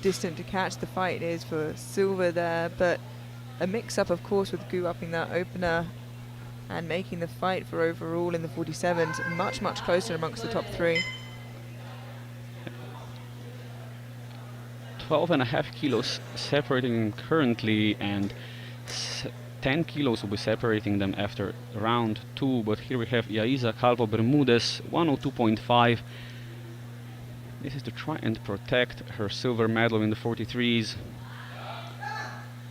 distant to catch. The fight is for silver there, but a mix-up, of course, with Gu upping that opener and making the fight for overall in the 47s much, much closer amongst the top 3. 12.5 kilos separating them currently, and 10 kilos will be separating them after round 2, but here we have Yaiza Calvo Bermudez, 102.5. This is to try and protect her silver medal in the 43s.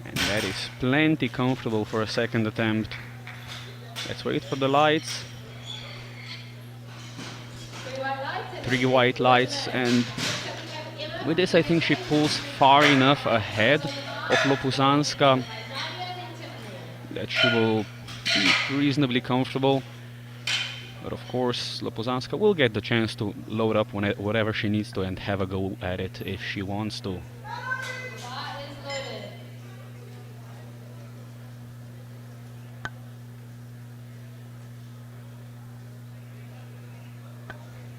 And that is plenty comfortable for a second attempt. Let's wait for the lights. 3 white lights, and with this I think she pulls far enough ahead of Lopuzanska that she will be reasonably comfortable. But of course, Lopuzanska will get the chance to load up whatever she needs to and have a go at it if she wants to.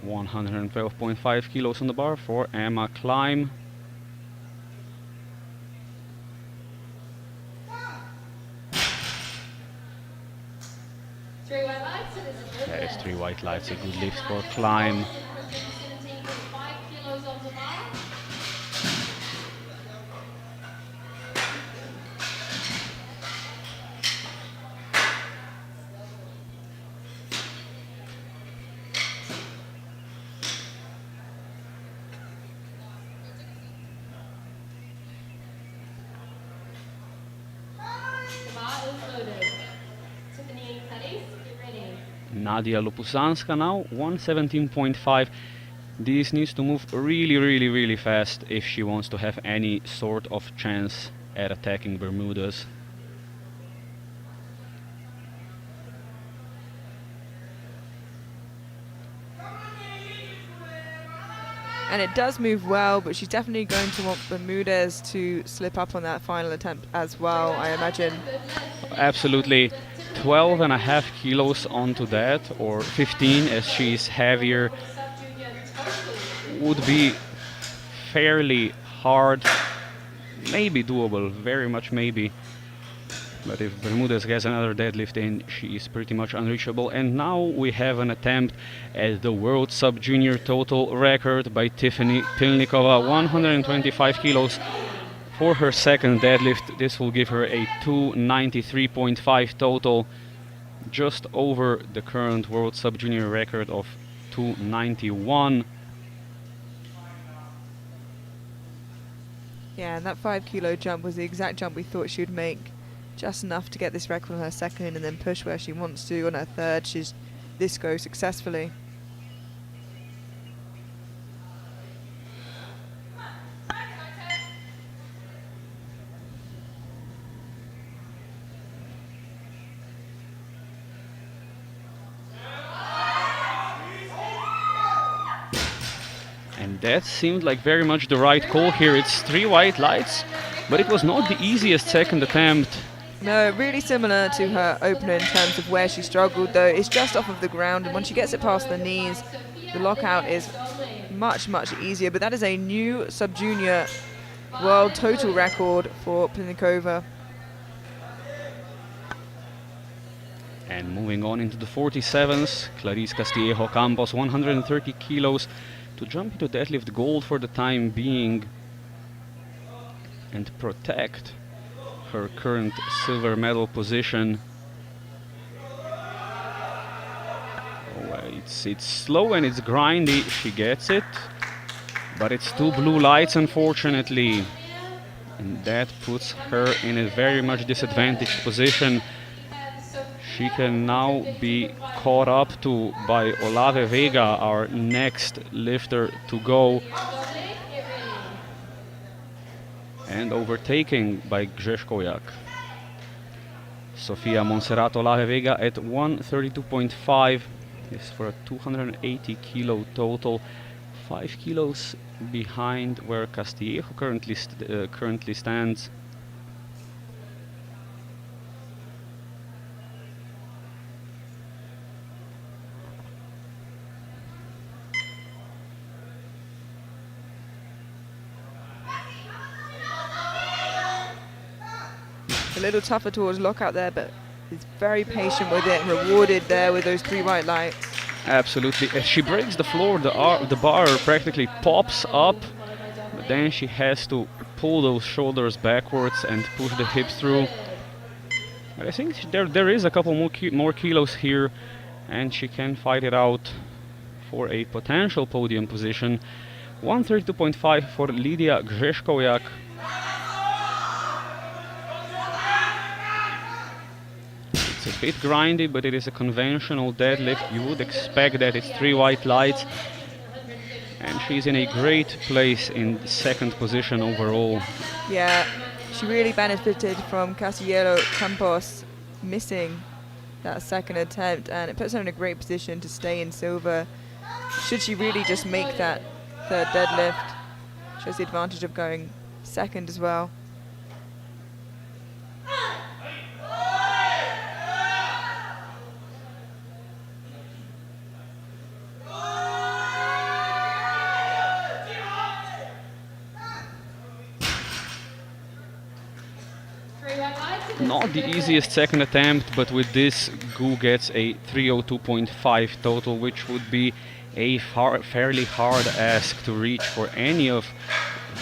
$112.5 kilos on the bar for Emma Klein. That is 3 white lights, a good lift for Klein. Nadia Lopuzanska now, 117.5. This needs to move really fast if she wants to have any sort of chance at attacking Bermudez. And it does move well, but she's definitely going to want Bermudez to slip up on that final attempt as well, I imagine. Absolutely. 12.5 kilos onto that, or 15 as she's heavier, would be fairly hard, maybe doable, very much maybe. But if Bermudez gets another deadlift in, she is pretty much unreachable. And now we have an attempt at the World Sub-Junior total record by Tiffany Pilnikova, 125 kilos for her second deadlift. This will give her a 293.5 total, just over the current World Sub-Junior record of 291. Yeah, and that 5 kilo jump was the exact jump we thought she would make. Just enough to get this record on her second and then push where she wants to on her third. This goes successfully. That seemed like very much the right call here. It's 3 white lights, but it was not the easiest second attempt. No, really similar to her opener in terms of where she struggled, though. It's just off of the ground, and once she gets it past the knees, the lockout is much, much easier. But that is a new sub-junior world total record for Plinikova. And moving on into the 47s, Clarice Castillejo Campos, 130 kilos, to jump into deadlift gold for the time being and protect her current silver medal position. It's slow and it's grindy. She gets it, but it's 2 blue lights, unfortunately, and that puts her in a very much disadvantaged position. She can now be caught up to by Olave Vega, our next lifter to go, and overtaking by Grzeszkowiak. Sofia Monserrat Olave Vega at 132.5 is for a 280 kilo total, 5 kilos behind where Castillejo currently stands. A little tougher towards lockout there, but is very patient with it, rewarded there with those 3 white lights. Absolutely. As she breaks the floor, the bar practically pops up, but then she has to pull those shoulders backwards and push the hips through. But I think there is a couple more kilos here, and she can fight it out for a potential podium position. 132.5 for Lidia Grzeszkowiak. It's a bit grindy, but it is a conventional deadlift. You would expect that it's 3 white lights, and she's in a great place in second position overall. Yeah, she really benefited from Castillejo Campos missing that second attempt, and it puts her in a great position to stay in silver. Should she really just make that third deadlift, she has the advantage of going second as well. Not the easiest second attempt, but with this, Gu gets a 302.5 total, which would be a fairly hard ask to reach for any of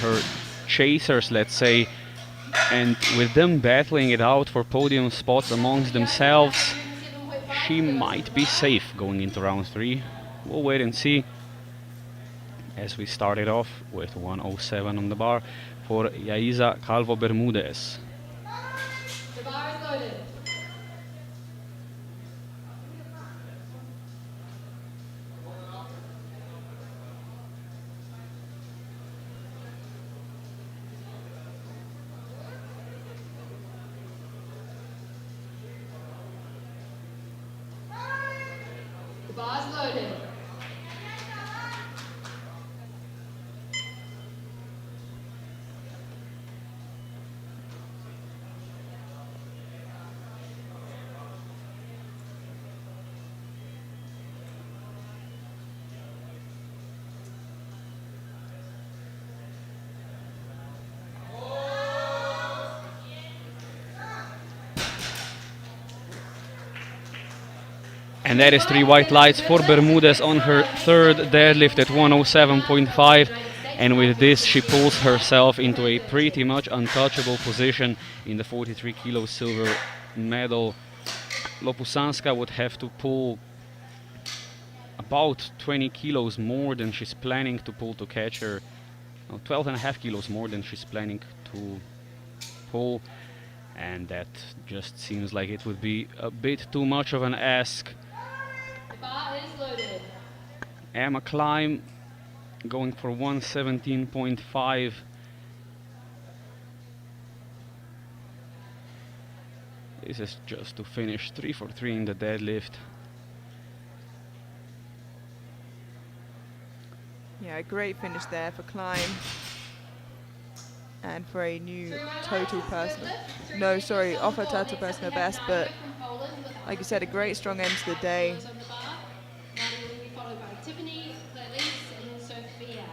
her chasers, let's say. And with them battling it out for podium spots amongst themselves, she might be safe going into round 3. We'll wait and see, as we started off with 107 on the bar for Yaiza Calvo Bermudez. The bar is loaded. The bar is loaded. And that is 3 white lights for Bermudez on her third deadlift at 107.5. And with this, she pulls herself into a pretty much untouchable position in the 43 kilo silver medal. Lopusanska would have to pull about 20 kilos more than she's planning to pull to catch her. No, 12.5 kilos more than she's planning to pull. And that just seems like it would be a bit too much of an ask. The bar is loaded. Emma Klein going for 117.5. This is just to finish 3 for 3 in the deadlift. Yeah, great finish there for Klein. And for a new total personal, no, sorry, off her total personal best, but like you said, a great strong end to the day. Followed by Tiffany, Clarice, and Sophia.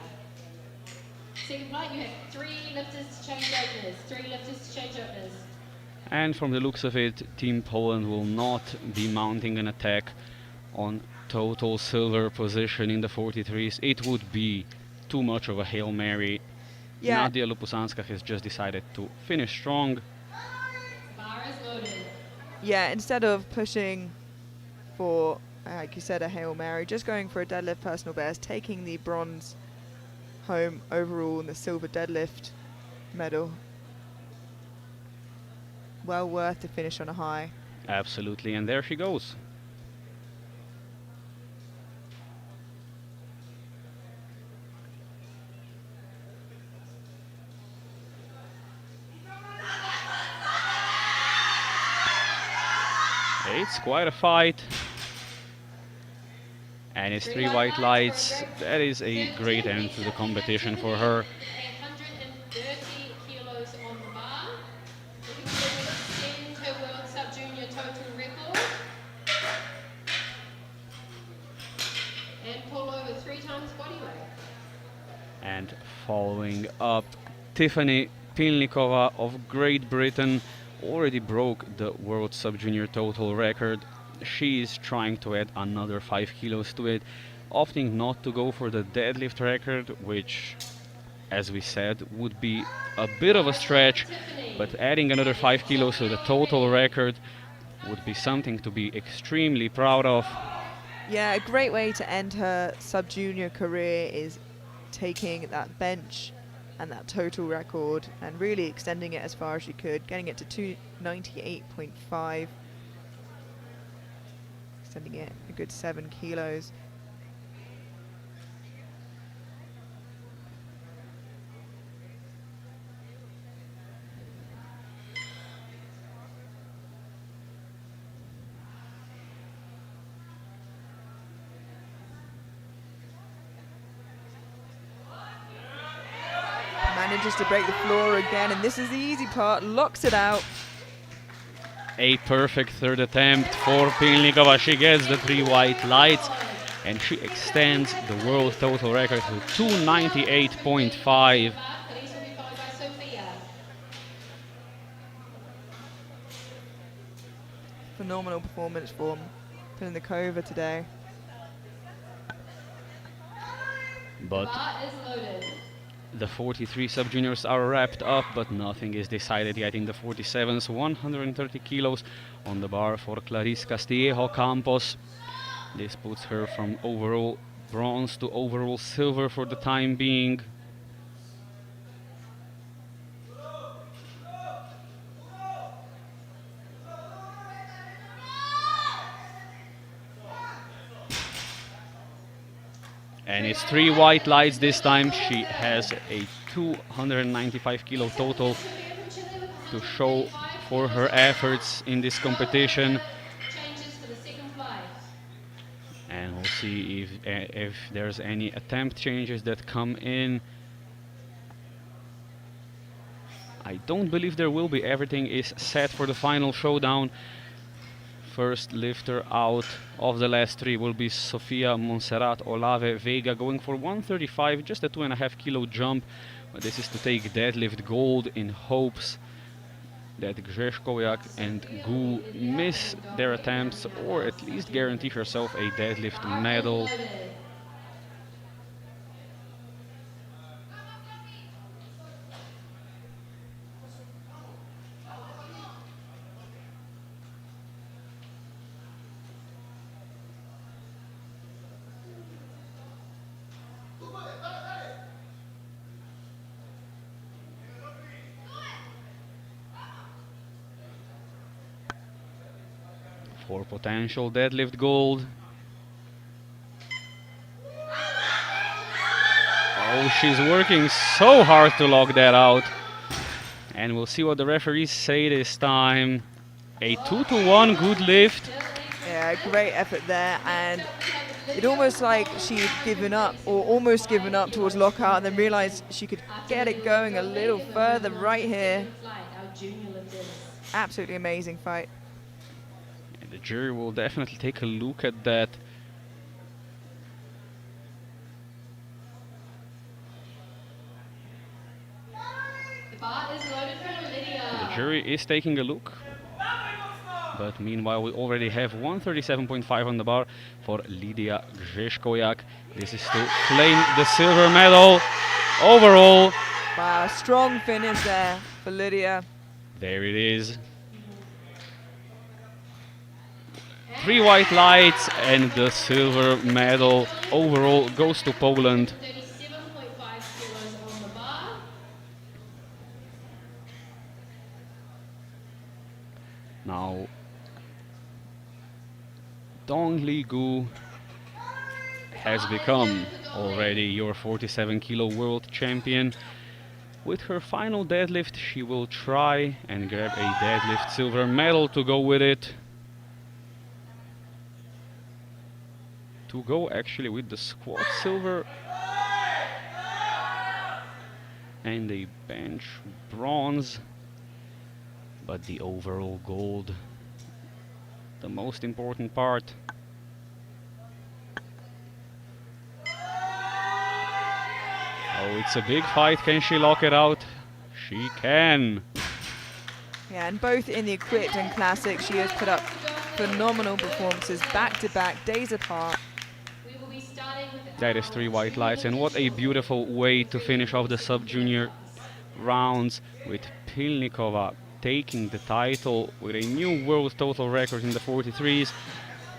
Second flight, you have 3 lifters to change openers. 3 lifters to change openers. And from the looks of it, Team Poland will not be mounting an attack on total silver position in the 43s. It would be too much of a Hail Mary. Yeah. Nadia Lupusanska has just decided to finish strong. Bar is loaded. Yeah, instead of pushing for, like you said, a Hail Mary, just going for a deadlift personal best, taking the bronze home overall and the silver deadlift medal. Well worth to finish on a high. Absolutely, and there she goes. It's quite a fight. And it's 3 white lights. That is a great end to the competition for her. 130 kilos on the bar. Looking to extend her World Sub-Junior total record. And pull over 3 times body weight. And following up, Tiffany Pilnikova of Great Britain already broke the World Sub-Junior total record. She is trying to add another 5 kilos to it, opting not to go for the deadlift record, which, as we said, would be a bit of a stretch, but adding another 5 kilos to the total record would be something to be extremely proud of. Yeah, a great way to end her sub-junior career is taking that bench and that total record and really extending it as far as she could, getting it to 298.5, extending it a good 7 kilos. Manages to break the floor again, and this is the easy part, locks it out. A perfect third attempt for Pilnikova. She gets the 3 white lights and she extends the world total record to 298.5. Phenomenal performance from Pilnikova today. But the 43 sub-juniors are wrapped up, but nothing is decided yet in the 47s. 130 kilos on the bar for Clarice Castillejo Campos. This puts her from overall bronze to overall silver for the time being. And it's 3 white lights this time. She has a 295 kilo total to show for her efforts in this competition. And we'll see if there's any attempt changes that come in. I don't believe there will be. Everything is set for the final showdown. First lifter out of the last 3 will be Sofia Montserrat Olave Vega, going for 135, just a 2.5 kilo jump. But this is to take deadlift gold in hopes that Grzeszkowiak and Gu miss their attempts or at least guarantee herself a deadlift medal. For potential deadlift gold. Oh, she's working so hard to lock that out. And we'll see what the referees say this time. A 2-to-1 good lift. Yeah, great effort there, and It almost like she'd given up, or almost given up towards lockout, and then realized she could get it going a little further right here. Absolutely amazing fight. And the jury will definitely take a look at that. The bar is loaded for Lydia. The jury is taking a look. But meanwhile, we already have 137.5 on the bar for Lydia Grzeszkowiak. This is to claim the silver medal overall. Wow, strong finish there for Lydia. There it is. 3 white lights and the silver medal overall goes to Poland. 37.5 kilos on the bar. Now, Dong-Lee Gu has become already your 47 kilo world champion. With her final deadlift, she will try and grab a deadlift silver medal to go with it. To go actually with the squat silver and a bench bronze, but the overall gold, the most important part. Oh, it's a big fight. Can she lock it out? She can. Yeah, and both in the equipped and classic, she has put up phenomenal performances back to back, days apart. We will be starting with the That is 3 white lights, and what a beautiful way to finish off the sub-junior rounds, with Pilnikova taking the title with a new world total record in the 43s,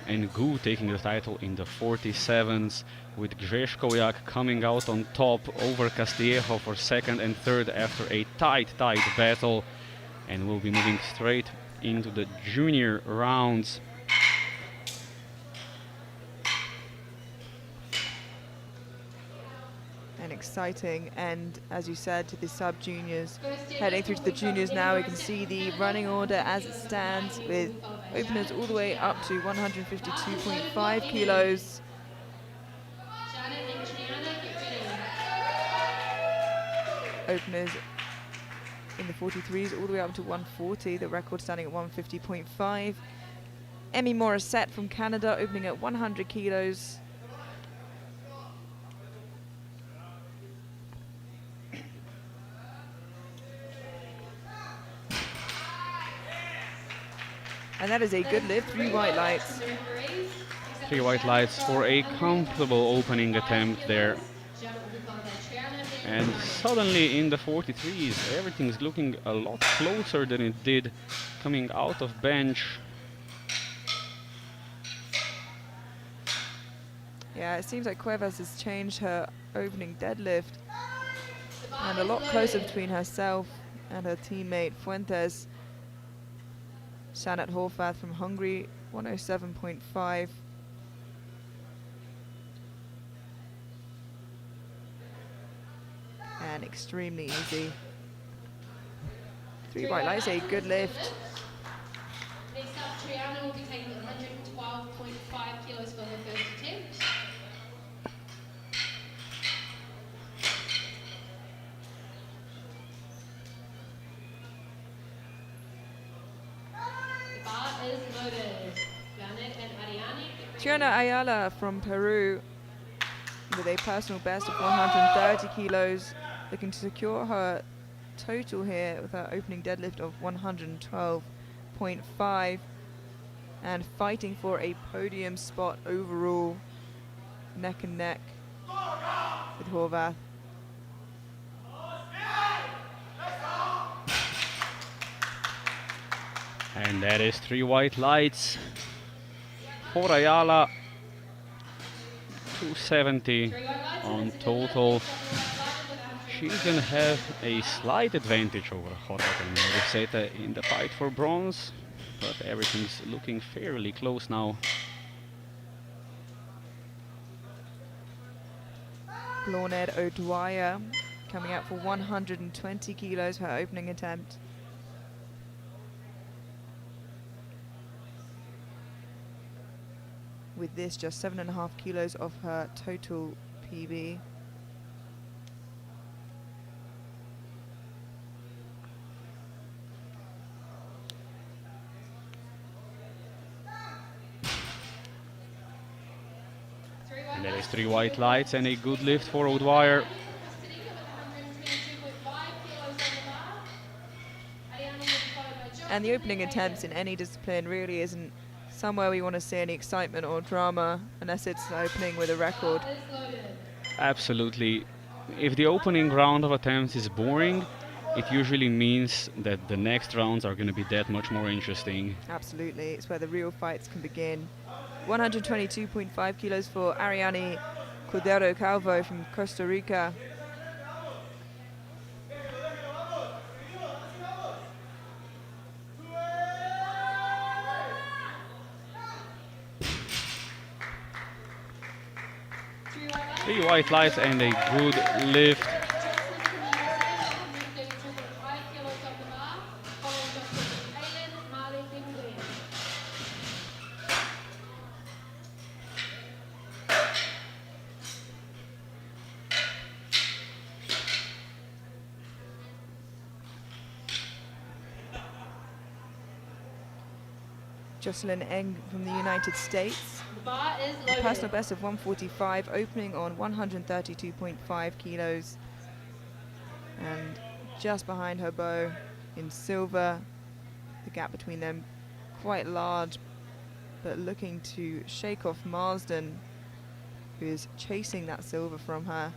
and Gu taking the title in the 47s, with Grzeszkowiak coming out on top over Castillejo for second and third after a tight battle, and we'll be moving straight into the junior rounds. An exciting end, as you said, to the sub-juniors. Heading through to the juniors now, we can see the running order as it stands, with openers all the way up to 152.5 kilos. Shannon and Triana, get ready. Openers in the 43s all the way up to 140, the record standing at 150.5. Emmy Morissette from Canada opening at 100 kilos. And that is a good lift, 3 white lights. 3 white lights for a comfortable opening attempt there. And suddenly in the 43s, everything's looking a lot closer than it did coming out of bench. Yeah, it seems like Cuevas has changed her opening deadlift. And a lot closer between herself and her teammate Fuentes. Shanat Horvath from Hungary, 107.5. And extremely easy. 3 white lights, a good lift. Next up, Triana will be taking 112.5 kilos for her first attempt. The bar is loaded. Janet and Ariane, get ready. Triana Ayala from Peru with a personal best of 130 kilos, looking to secure her total here with her opening deadlift of 112.5 and fighting for a podium spot overall, neck and neck with Horvath. And that is 3 white lights for Ayala. 270 on total. She's gonna have a slight advantage over Horvath and Morissette in the fight for bronze, but everything's looking fairly close now. Blorned O'Dwyer coming out for 120 kilos for her opening attempt. with this just 7.5 kilos of her total PB. And there is 3 white lights and a good lift for O'Dwyer. And the opening attempts in any discipline really isn't somewhere we want to see any excitement or drama unless it's opening with a record. Absolutely. If the opening round of attempts is boring, it usually means that the next rounds are going to be that much more interesting. Absolutely, it's where the real fights can begin. 122.5 kilos for Ariane Cordero Calvo from Costa Rica. Three white lights and a good lift. Jocelyn Eng from the United States. The bar is A loaded. personal best of 145, opening on 132.5 kilos. And just behind her bow in silver, the gap between them quite large, but looking to shake off Marsden, who is chasing that silver from her.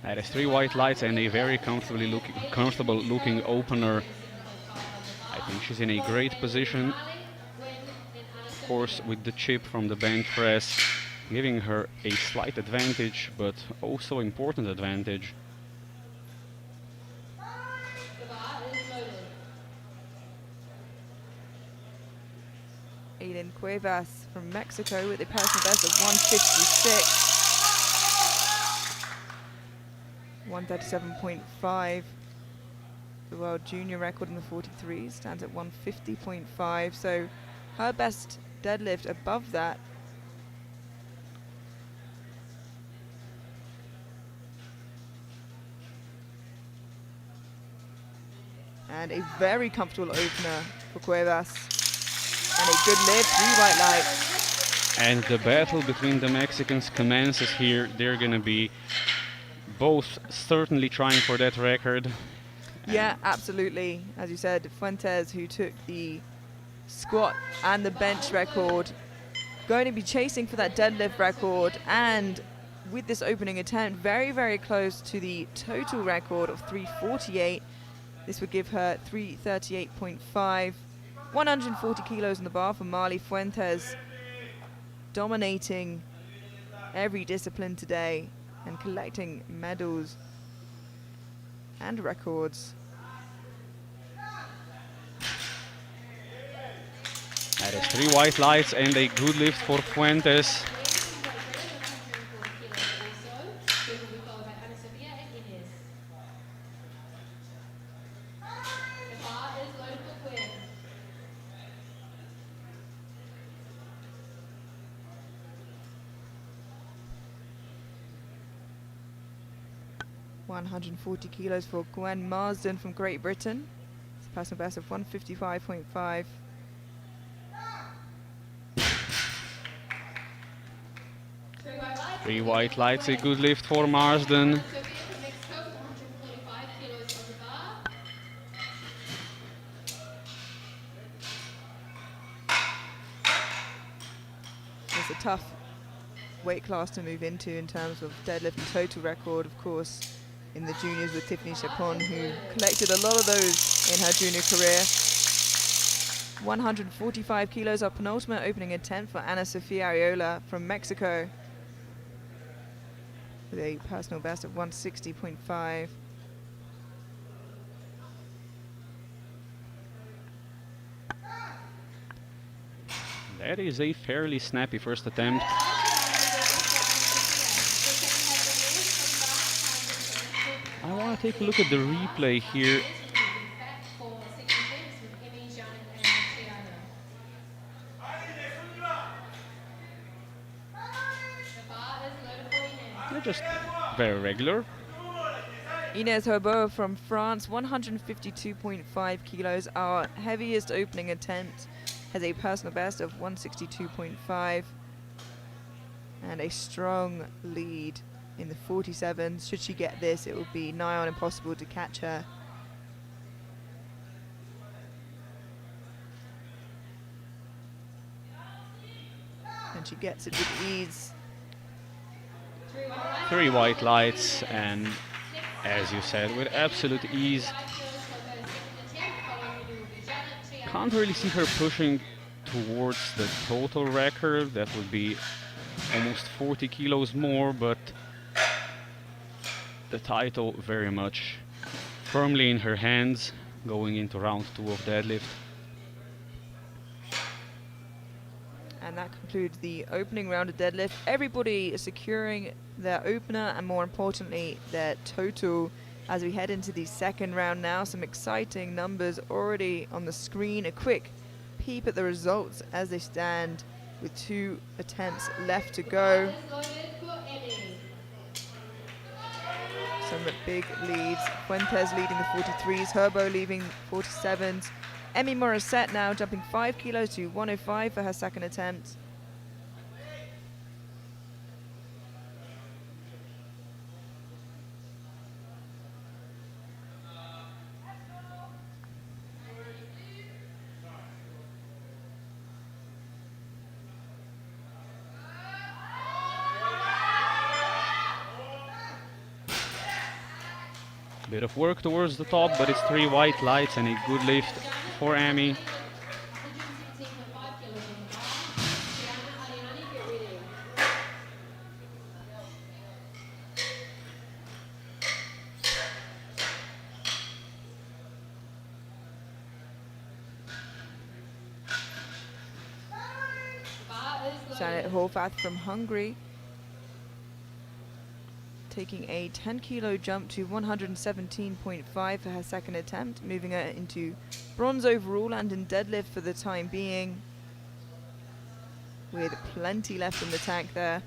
That is 3 white lights and a very comfortable looking opener. I think she's in a great position. Of course, with the chip from the bench press, giving her a slight advantage, but also important advantage. The bar is loaded. Aiden Cuevas from Mexico with a personal best of 156. 137.5. The world junior record in the 43 stands at 150.5. So her best deadlift above that. And a very comfortable opener for Cuevas. And a good lift, 3 white lights. And the battle between the Mexicans commences here. They're gonna be both certainly trying for that record. Yeah, absolutely. As you said, Fuentes, who took the squat and the bench record, going to be chasing for that deadlift record, and with this opening attempt, very, very close to the total record of 348. This would give her 338.5. 140 kilos in the bar for Marley Fuentes, dominating every discipline today and collecting medals and records. That is 3 white lights and a good lift for Fuentes. The bar is loaded for Quinn. 140 kilos for Gwen Marsden from Great Britain. It's a personal best of 155.5. Three white lights, a good lift for Marsden. Sophia from Mexico with 145 kilos on the bar. It's a tough weight class to move into in terms of deadlift and total record, of course, in the juniors with Tiffany Chapon, who collected a lot of those in her junior career. 145 kilos, our penultimate opening attempt for Ana Sofia Areola from Mexico, with a personal best of 160.5. That is a fairly snappy first attempt. take a look at the replay here. Back for 66 with Emmy, Janet, and Tiana. The bar is loaded for Inez. They're just very regular. Inez Herbeau from France, 152.5 kilos. Our heaviest opening attempt has a personal best of 162.5 and a strong lead in the 47s. Should she get this, it will be nigh on impossible to catch her. And she gets it with ease. 3 white lights, and as you said, with absolute ease. Can't really see her pushing towards the total record. That would be almost 40 kilos more, but the title very much firmly in her hands going into round 2 of deadlift. And that concludes the opening round of deadlift. Everybody is securing their opener and, more importantly, their total as we head into the second round now. Some exciting numbers already on the screen. A quick peep at the results as they stand with 2 attempts left to go. Some big leads. Fuentes leading the 43s, Herbeau leading 47s. Emmy Morissette now jumping 5 kilos to 105 for her second attempt. Bit of work towards the top, but it's 3 white lights and a good lift for Amy. Janet Horvath from Hungary taking a 10 kilo jump to 117.5 for her second attempt, moving her into bronze overall and in deadlift for the time being, with plenty left in the tank there.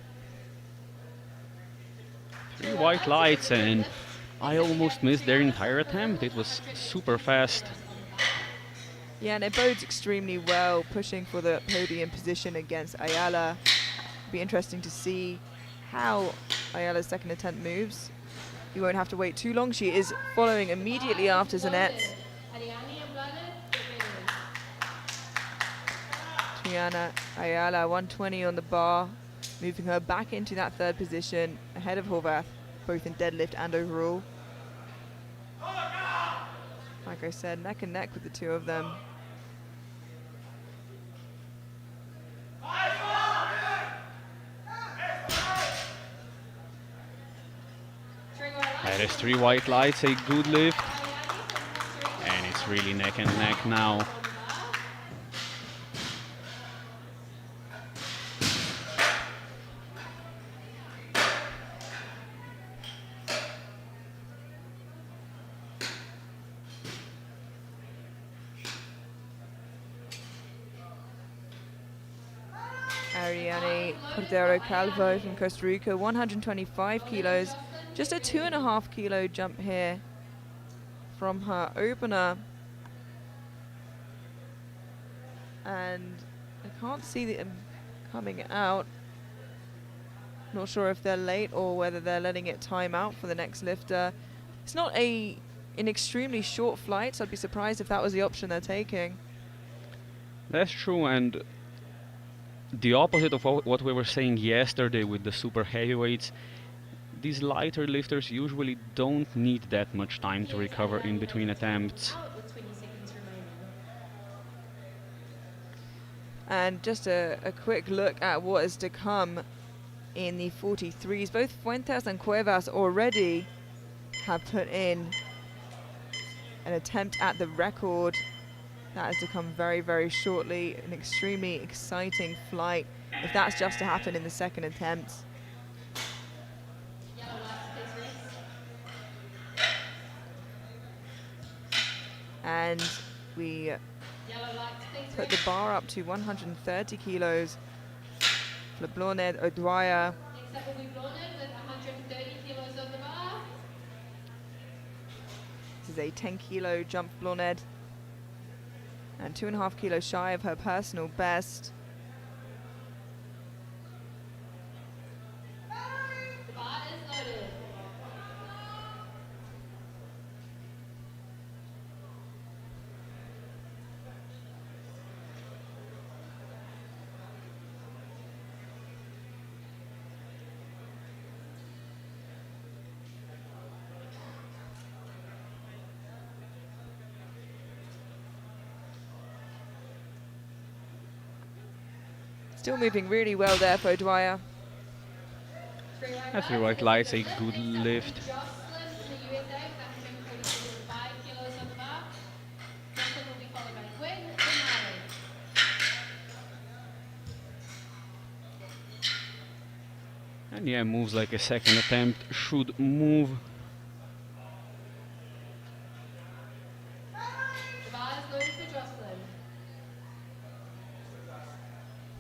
3 white lights, and I almost missed their entire attempt. It was super fast. Yeah, and it bodes extremely well, pushing for the podium position against Ayala. Be interesting to see how Ayala's second attempt moves. You won't have to wait too long. She is following immediately after Zanette. Triana Ayala, 120 on the bar, moving her back into that third position, ahead of Horvath, both in deadlift and overall. Like I said, neck and neck with the two of them. That is 3 white lights, a good lift. And it's really neck and neck now. Ariane Cordero Calvo from Costa Rica, 125 kilos. Just a 2.5 kilo jump here from her opener. And I can't see them coming out. Not sure if they're late or whether they're letting it time out for the next lifter. It's not an extremely short flight, so I'd be surprised if that was the option they're taking. That's true, and the opposite of what we were saying yesterday with the super heavyweights, these lighter lifters usually don't need that much time to recover in between attempts. And just a quick look at what is to come in the 43s. Both Fuentes and Cuevas already have put in an attempt at the record. That is to come very, very shortly. An extremely exciting flight, if that's just to happen in the second attempt. we Yellow lights, please. put the bar up to 130 kilos for Bloned O'Dwyer. Next up will be Blonde with 130 kilos on the bar. This is a 10 kilo jump Bloned and 2.5 kilos shy of her personal best. The bar is loaded. Still moving really well there for O'Dwyer. That's the white lights, a good lift. Jocelyn from the USA with 145 kilos on the bar. Jocelyn will be followed by Gwen and Harley. And yeah, moves like a second attempt should move. The bar is loaded for Jocelyn.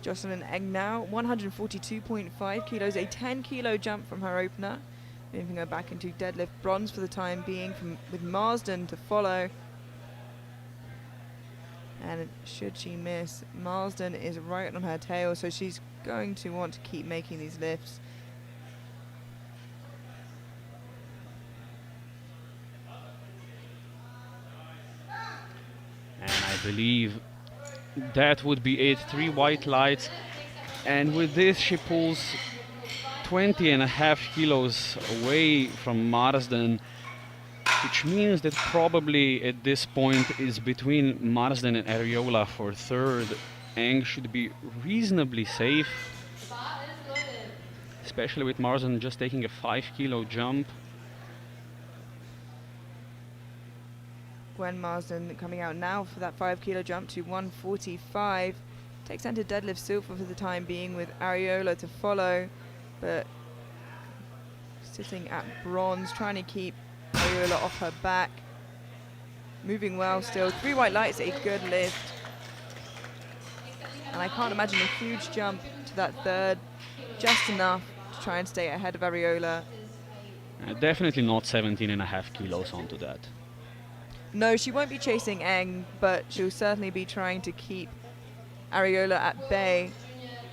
Jocelyn Egg now 142.5 kilos, a 10 kilo jump from her opener, moving her back into deadlift bronze for the time being, with Marsden to follow. And should she miss, Marsden is right on her tail, so she's going to want to keep making these lifts. And I believe that would be it. 3 white lights. And with this, she pulls 20.5 kilos away from Marsden, which means that probably at this point is between Marsden and Areola for third. Eng should be reasonably safe, The bar is loaded. especially with Marsden just taking a 5 kilo jump. Gwen Marsden coming out now for that 5 kilo jump to 145. Takes down to deadlift silver for the time being, with Areola to follow, but sitting at bronze, trying to keep Areola off her back. Moving well still. 3 white lights, a good lift. And I can't imagine a huge jump to that third, just enough to try and stay ahead of Areola. Definitely not 17.5 kilos onto that. No, she won't be chasing Eng, but she'll certainly be trying to keep Areola at bay.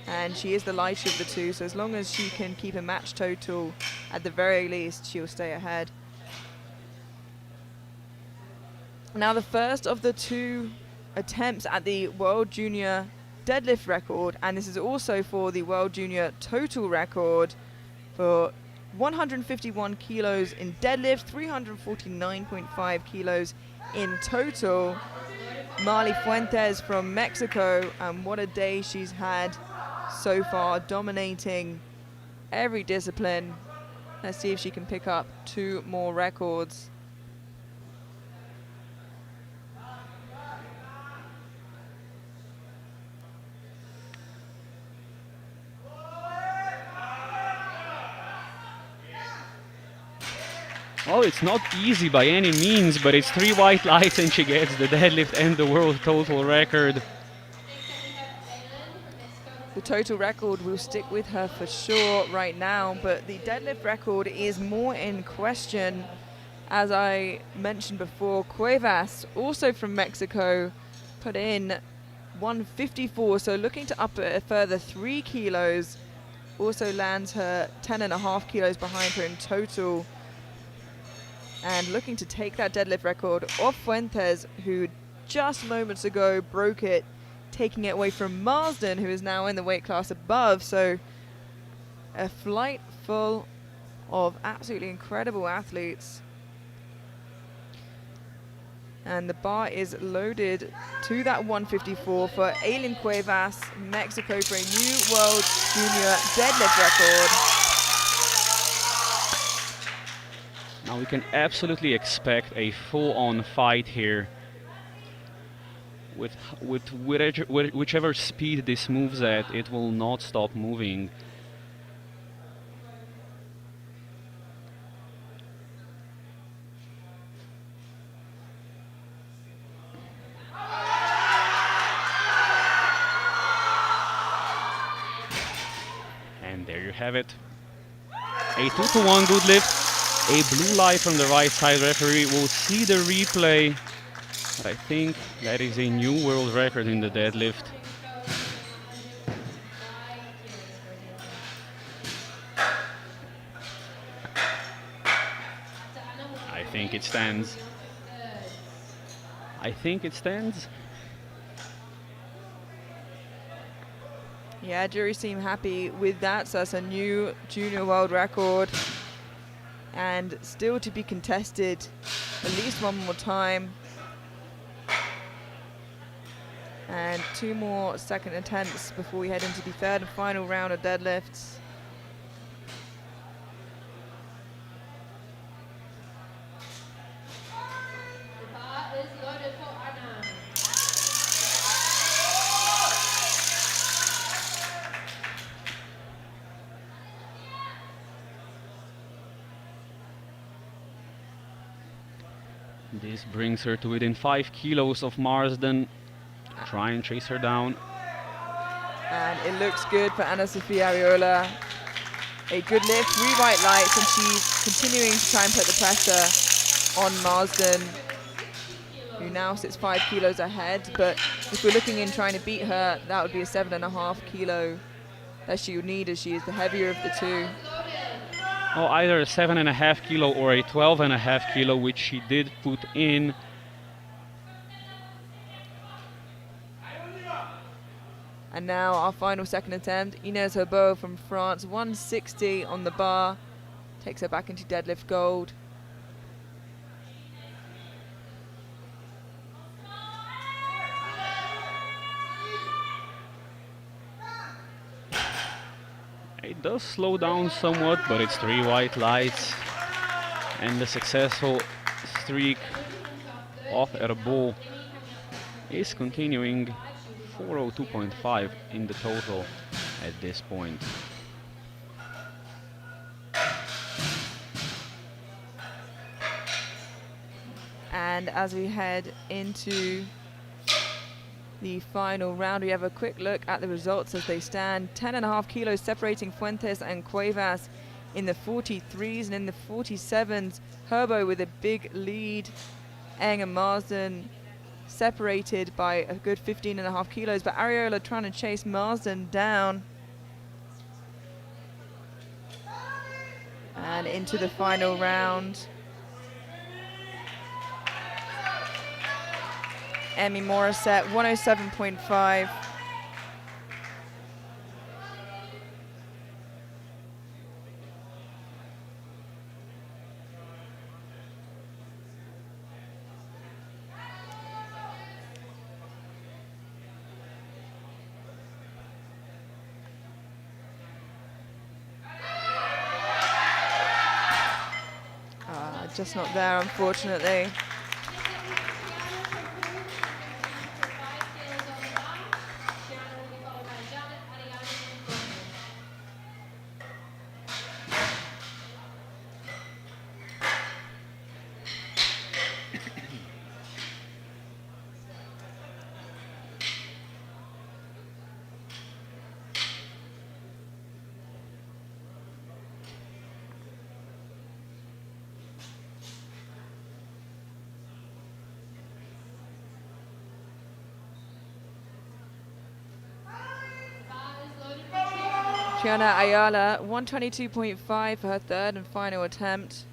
And she is the lighter of the two, so as long as she can keep a match total, at the very least, she'll stay ahead. Now the first of the 2 attempts at the World Junior deadlift record, and this is also for the World Junior total record for 151 kilos in deadlift, 349.5 kilos in total. Marley Fuentes from Mexico, and what a day she's had so far, dominating every discipline. Let's see if she can pick up 2 more records. Well, it's not easy by any means, but it's 3 white lights and she gets the deadlift and the world total record. The total record will stick with her for sure right now, but the deadlift record is more in question. As I mentioned before, Cuevas, also from Mexico, put in 154, so looking to up it a further 3 kilos. Also lands her 10.5 kilos behind her in total. And looking to take that deadlift record off Fuentes, who just moments ago broke it, taking it away from Marsden, who is now in the weight class above. So a flight full of absolutely incredible athletes. And the bar is loaded to that 154 for Aileen Cuevas, Mexico, for a new World Junior deadlift record. Now we can absolutely expect a full-on fight here. With whichever speed this moves at, it will not stop moving. have it. A 2-to-1 good lift. A blue light from the right side. Referee will see the replay. But I think that is a new world record in the deadlift. I think it stands. I think it stands. Yeah, jury seem happy with that, so that's a new junior world record. And still to be contested at least one more time. And 2 more second attempts before we head into the third and final round of deadlifts. The bar is loaded for Anna. This brings her to within 5 kilos of Marsden. Try and chase her down. And it looks good for Anna Sofia Ariola. A good lift, 3 white lights, and she's continuing to try and put the pressure on Marsden, who now sits 5 kilos ahead. But if we're looking in trying to beat her, that would be a 7.5 kilo that she would need, as she is the heavier of the two. Oh, either a 7.5 kilo or a 12.5 kilo, which she did put in. And now our final second attempt, Inez Herbeau from France, 160 on the bar, takes her back into deadlift gold. It does slow down somewhat, but it's 3 white lights. And the successful streak of Herbeau is continuing. 402.5 in the total at this point. And as we head into the final round, we have a quick look at the results as they stand. 10.5 kilos separating Fuentes and Cuevas in the 43s, and in the 47s, Herbeau with a big lead. Eng and Marsden separated by a good 15.5 kilos, but Ariola trying to chase Marsden down. And into the final round. Emmy Morissette, 107.5. Just not there, unfortunately. Triana Ayala, 122.5 for her third and final attempt.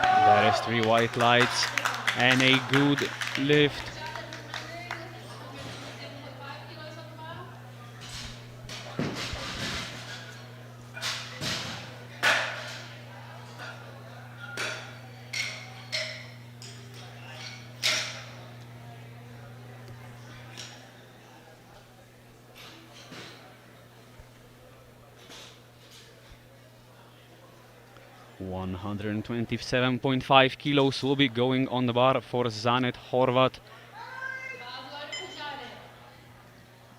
That is 3 white lights and a good lift. $127.5 kilos will be going on the bar for Zanet Horvat.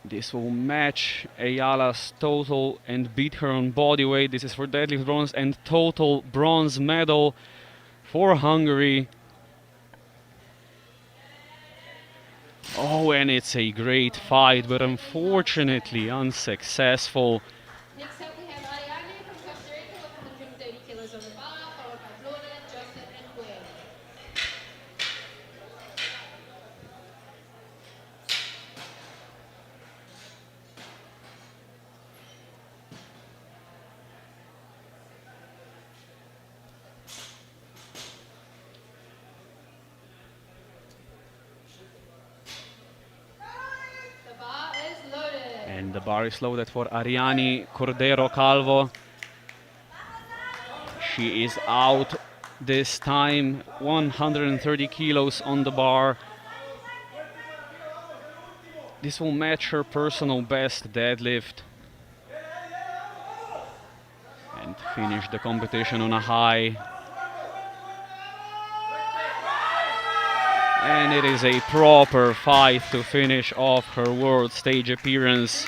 This will match Ayala's total and beat her on body weight. This is for deadlift bronze and total bronze medal for Hungary. Oh, and it's a great fight, but unfortunately unsuccessful. Next up we have Ariane from Costa Rica with 130 kilos on the bar, followed by Florida, Jocelyn, and Gwen. The bar is loaded. And the bar is loaded for Ariane Cordero Calvo. She is out this time, 130 kilos on the bar. This will match her personal best deadlift and finish the competition on a high. And it is a proper fight to finish off her world stage appearance.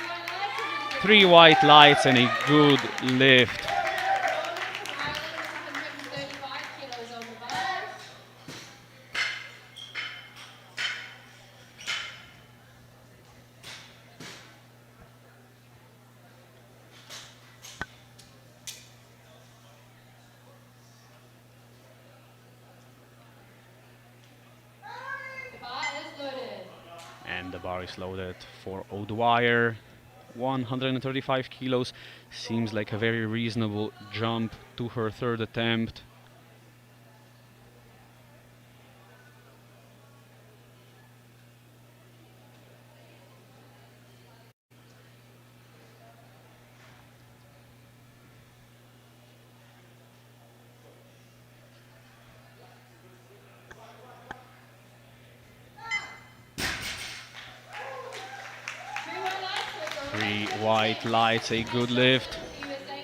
3 white lights and a good lift. Ireland with 135 kilos on the bar. The bar is loaded. And the bar is loaded for O'Dwyer. 135 kilos seems like a very reasonable jump to her third attempt. Three 3 white lights. white lights, a good lift. USA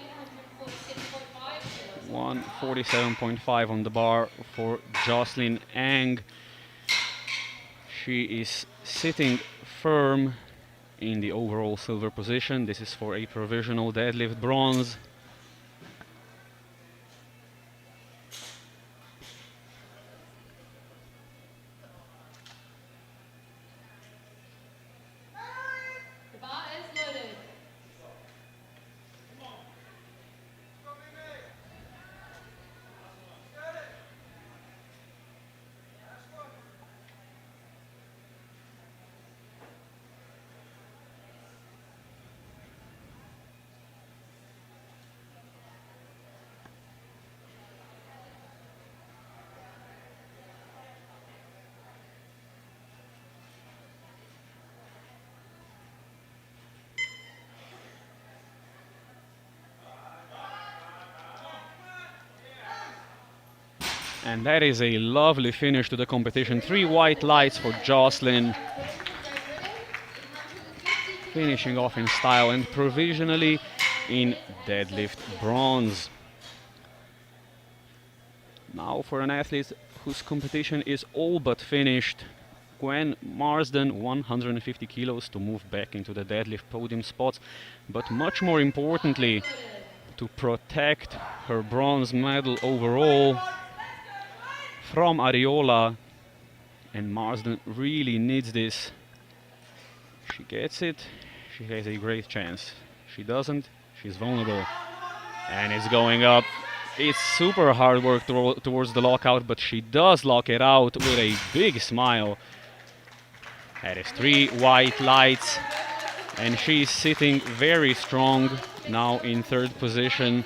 147.5 kilos. 147.5 on the bar for Jocelyn Ang. She is sitting firm in the overall silver position. This is for a provisional deadlift bronze. The bar is loaded. And that is a lovely finish to the competition. 3 white lights for Jocelyn. Finishing off in style and provisionally in deadlift bronze. Now for an athlete whose competition is all but finished, Gwen Marsden, 150 kilos to move back into the deadlift podium spots, but much more importantly, to protect her bronze medal overall from Ariola, and Marsden really needs this. She gets it, she has a great chance. She doesn't, she's vulnerable. And it's going up. It's super hard work towards the lockout, but she does lock it out with a big smile. That is 3 white lights, and she's sitting very strong now in third position.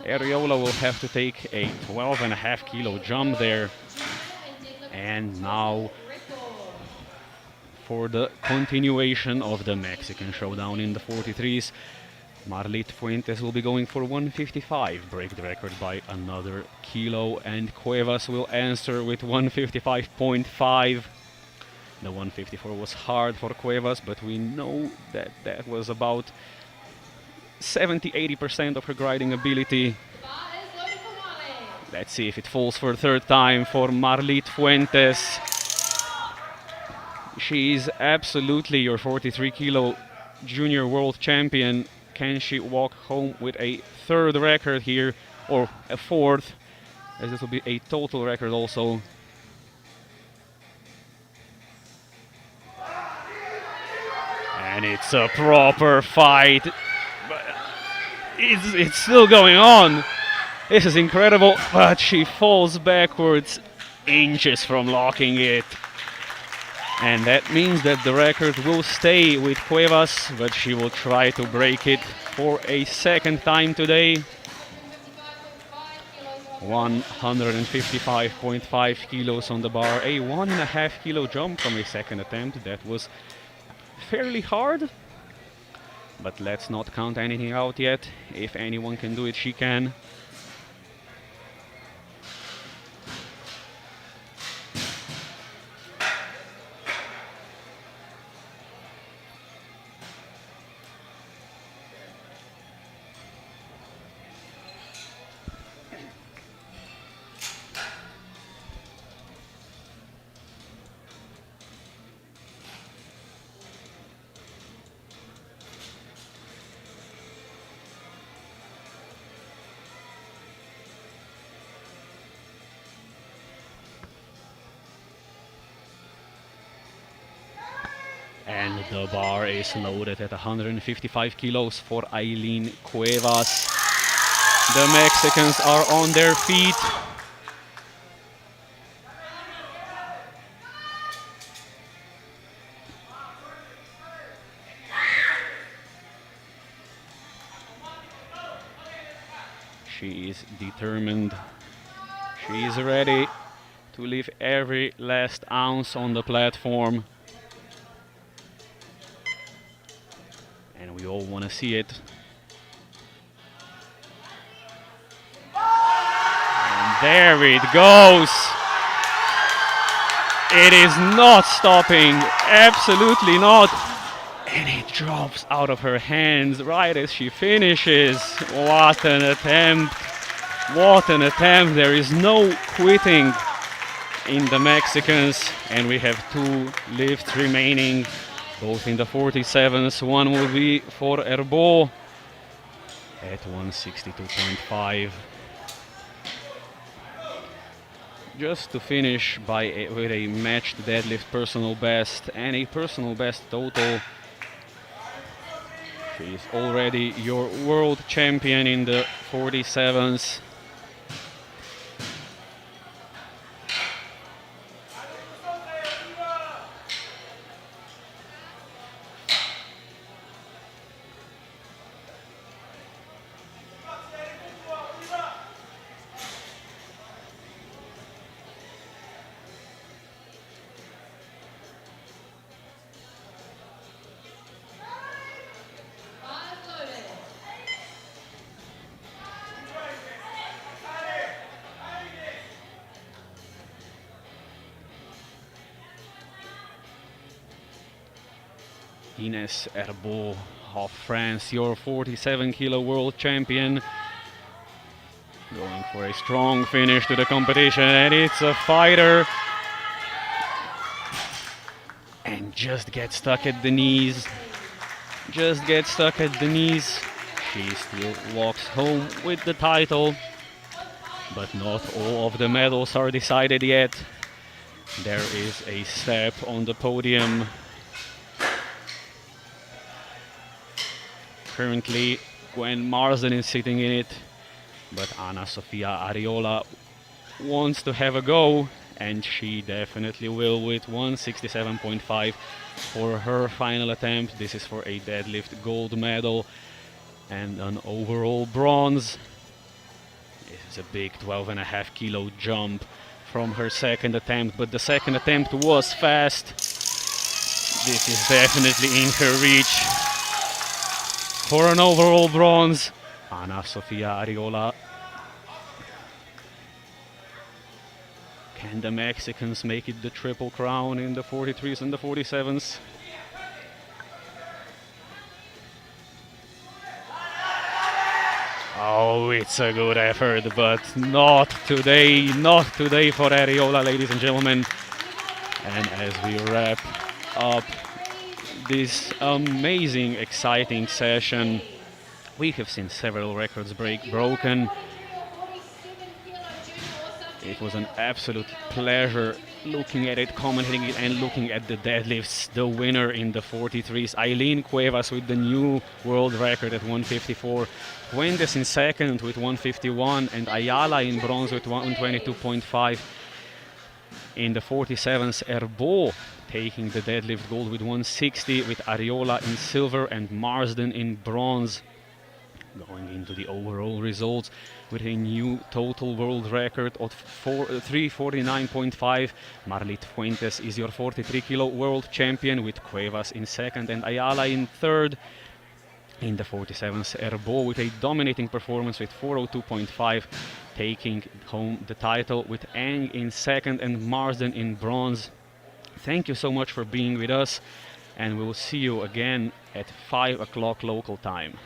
Ariola will have to take a 12.5 kilo jump there. And now for the continuation of the Mexican showdown in the 43s, Marlit Fuentes will be going for 155, break the record by another kilo, and Cuevas will answer with 155.5. The 154 was hard for Cuevas, but we know that that was about 70-80% of her grinding ability. Let's see if it falls for a third time for Marlit Fuentes. She is absolutely your 43 kilo junior world champion. Can she walk home with a third record here, or a fourth, as this will be a total record also. And it's a proper fight. But it's still going on. This is incredible, but she falls backwards inches from locking it. And that means that the record will stay with Cuevas, but she will try to break it for a second time today. 155.5 kilos on the bar, a 1.5 kilo jump from a second attempt. That was fairly hard, but let's not count anything out yet. If anyone can do it, she can. And the bar is loaded at 155 kilos for Aileen Cuevas. The Mexicans are on their feet. She is determined. She is ready to leave every last ounce on the platform. And we all want to see it. And there it goes. It is not stopping, absolutely not. And it drops out of her hands right as she finishes. What an attempt. What an attempt. There is no quitting in the Mexicans. And we have 2 lifts remaining, both in the 47s. One will be for Herbeau at 162.5. Just to finish with a matched deadlift personal best and a personal best total. She is already your world champion in the 47s. Ines Herbeau of France, your 47 kilo world champion, going for a strong finish to the competition, and it's a fighter, and just gets stuck at the knees, She still walks home with the title, but not all of the medals are decided yet. There is a step on the podium. Currently, Gwen Marsden is sitting in it, but Ana Sofia Ariola wants to have a go, and she definitely will with 167.5 for her final attempt. This is for a deadlift gold medal and an overall bronze. This is a big 12.5 kilo jump from her second attempt, but the second attempt was fast. This is definitely in her reach. For an overall bronze, Ana Sofia Ariola. Can the Mexicans make it the triple crown in the 43s and the 47s? Oh, it's a good effort, but not today for Ariola, ladies and gentlemen. And as we wrap up this amazing, exciting session. We have seen several records broken. It was an absolute pleasure looking at it, commentating it, and looking at the deadlifts. The winner in the 43s, Eileen Cuevas, with the new world record at 154. Fuentes in second with 151, and Ayala in bronze with 122.5. In the 47s, Erbo taking the deadlift gold with 160, with Ariola in silver and Marsden in bronze. Going into the overall results with a new total world record of 349.5. Marlit Fuentes is your 43 kilo world champion, with Cuevas in second and Ayala in third. In the 47s, Erbo with a dominating performance with 402.5, taking home the title, with Ang in second and Marsden in bronze. Thank you so much for being with us, and we will see you again at 5 o'clock local time.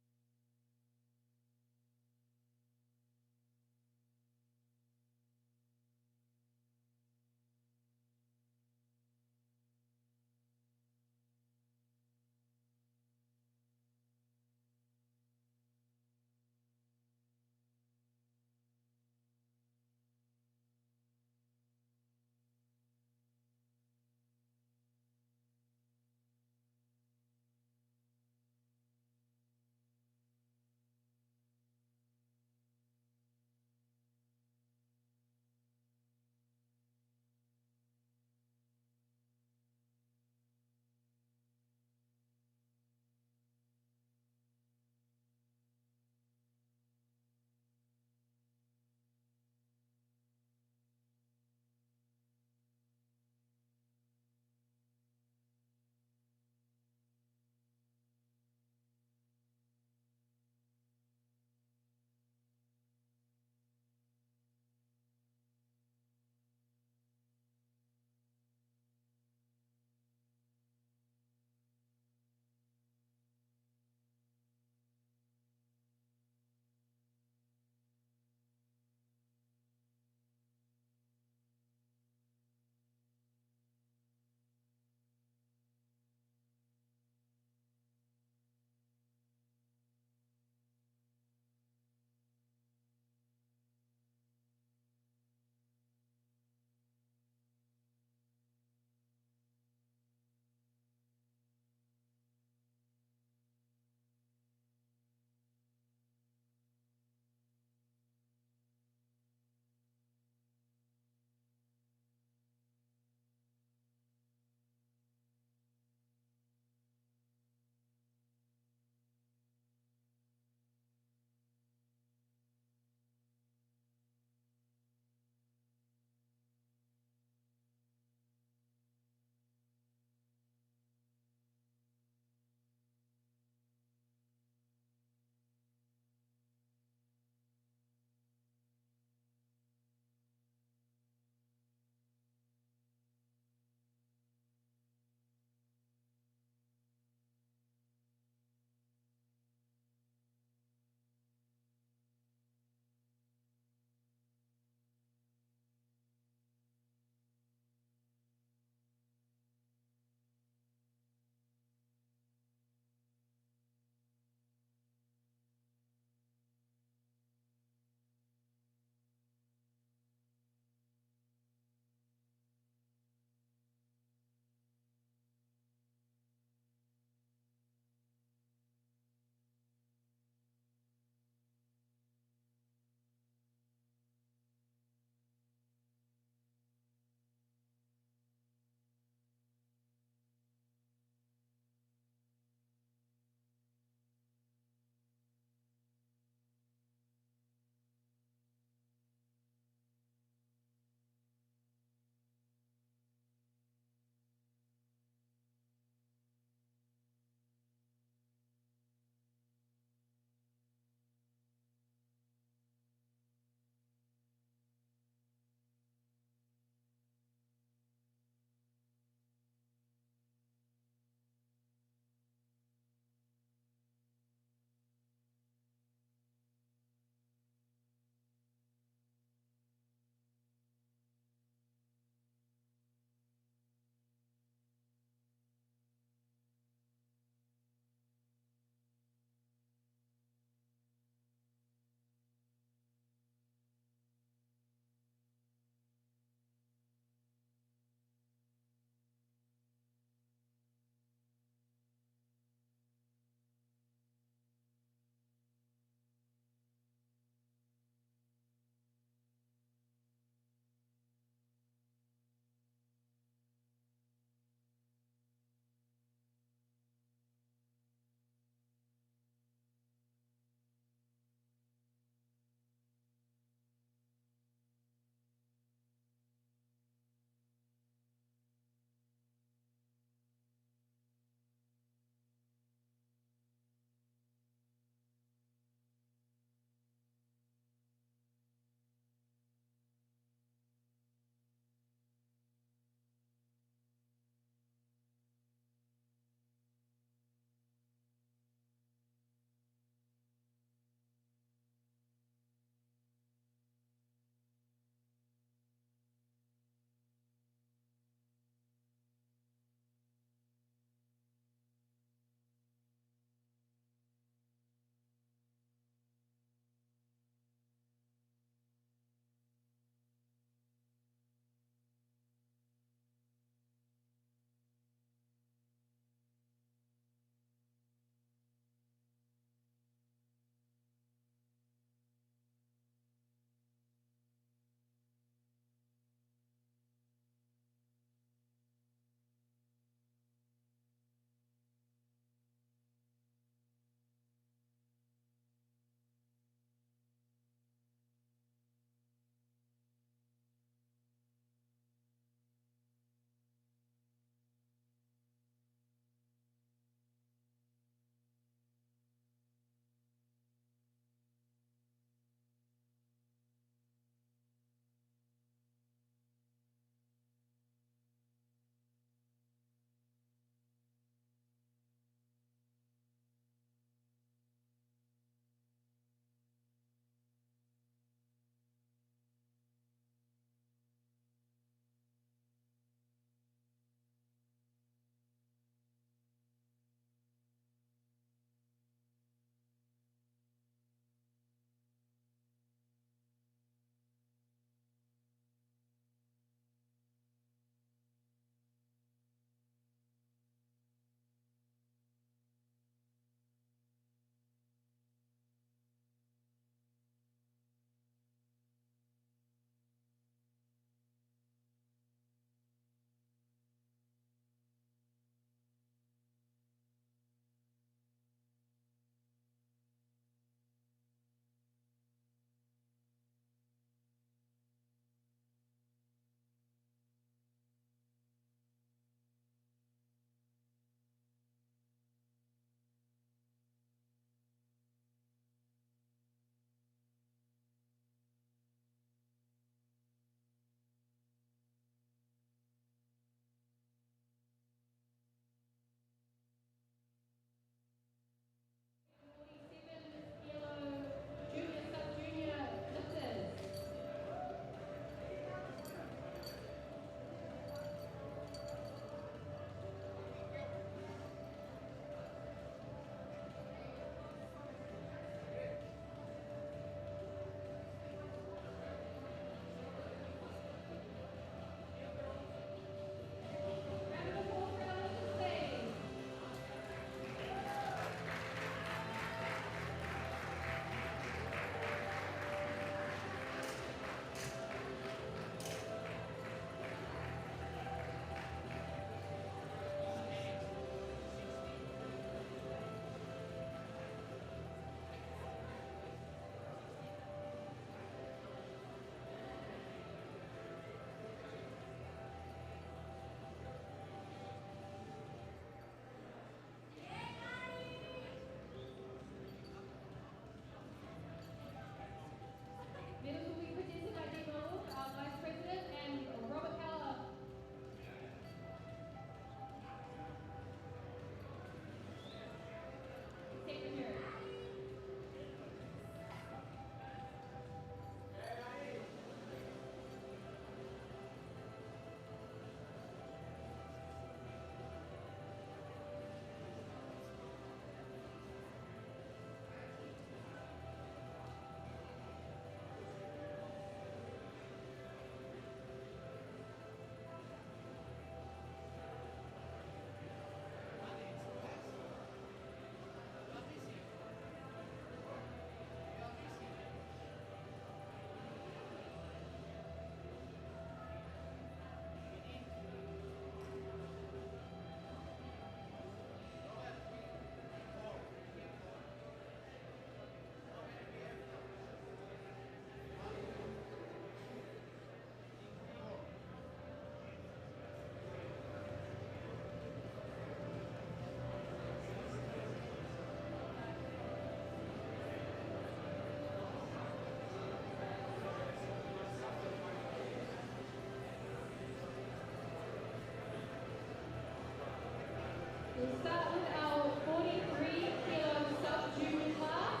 We'll start with our 43 kilo sub-junior class.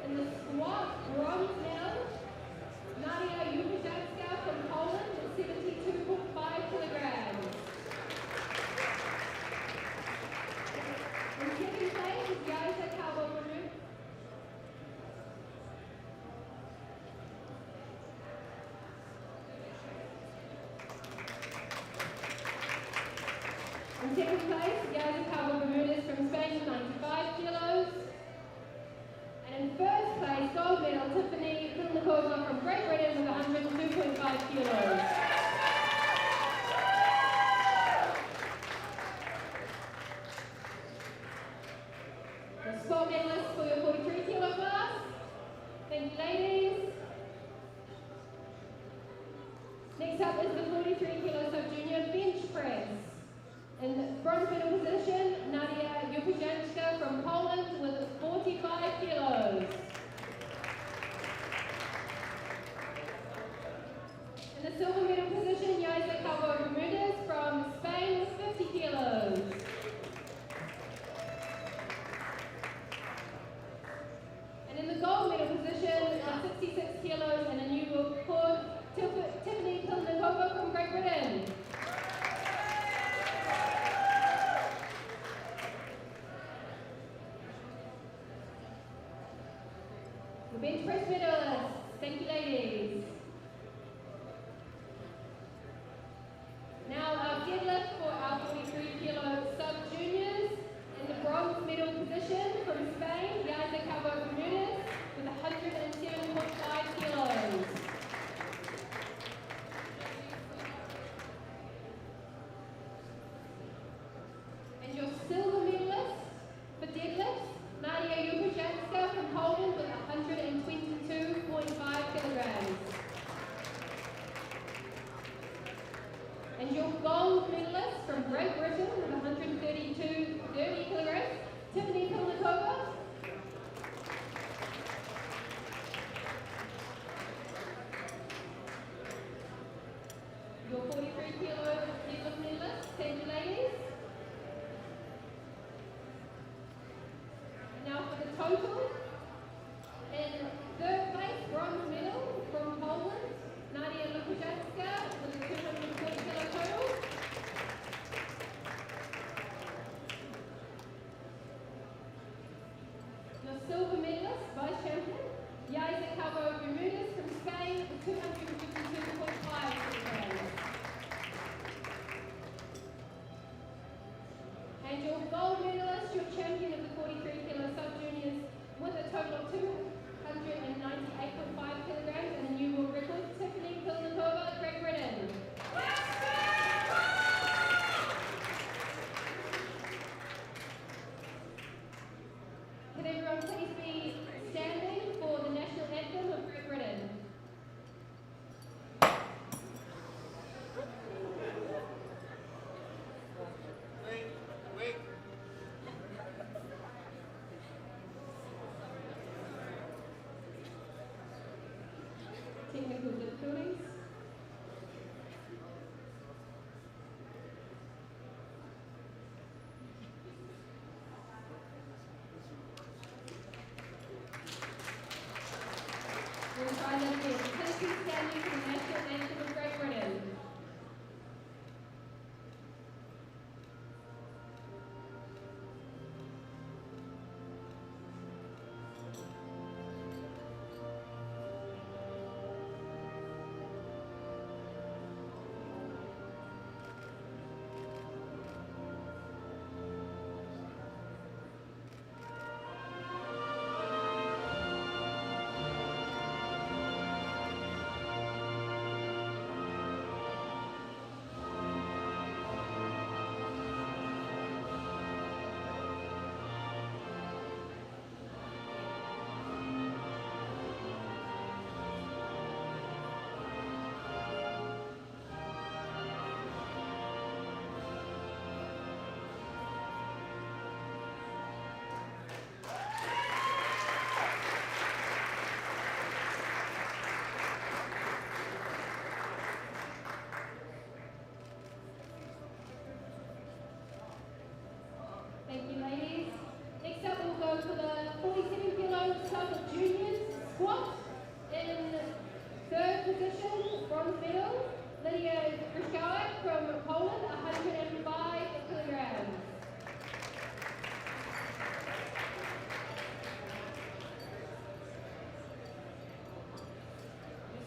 In the squat, bronze medal, Nadia Jupajewska from Poland with 72.5 kilograms. In second place is Yaisa Kalbomaru. In second place, Yaisa Kalbomaru from Spain with 95 kilos. And in first place, gold medal, Tiffany Pilnikova from Great Britain with 102.5 kilos. The sport medalists for your 43 kilo class. Thank you, ladies. Next up is the 43 kilo sub-junior bench press. In bronze medal position, Nadia Jupajewska from Poland with 45 kilos. In the silver medal position, Yaisa Calvo Bermudez from Spain with 50 kilos. And in the gold medal position, 66 kilos and a new world record, Tiffany Pilnikova from Great Britain. The bench press medalists. Thank you, ladies. Now our deadlift for our 43 kilo sub-juniors. In the bronze medal position from Spain, Yaisa Calvo Bermudez with 107.5 kilos. And your silver medalist for deadlifts, Nadia Jupajewska from Poland with 122.5 kilograms. And your gold medalist from Great Britain with 132.30 kilograms, Tiffany Pilnikova. Your 43 kilo deadlift medalist, thank you, ladies. Now for the total, in third place, bronze medal from Poland, Nadia Jupajewska with a 240 kilo total. Your silver medalist, vice champion, Yaisa Calvo Bermudez from Spain with 252.5 kilograms. And your gold medalist, your champion of the 43 kilo sub-juniors with a total of 298.5 kilograms and a new world record, Tiffany Pilnikova, Great Britain. Can everyone please be standing for the national anthem of Great Britain? Technical difficulties.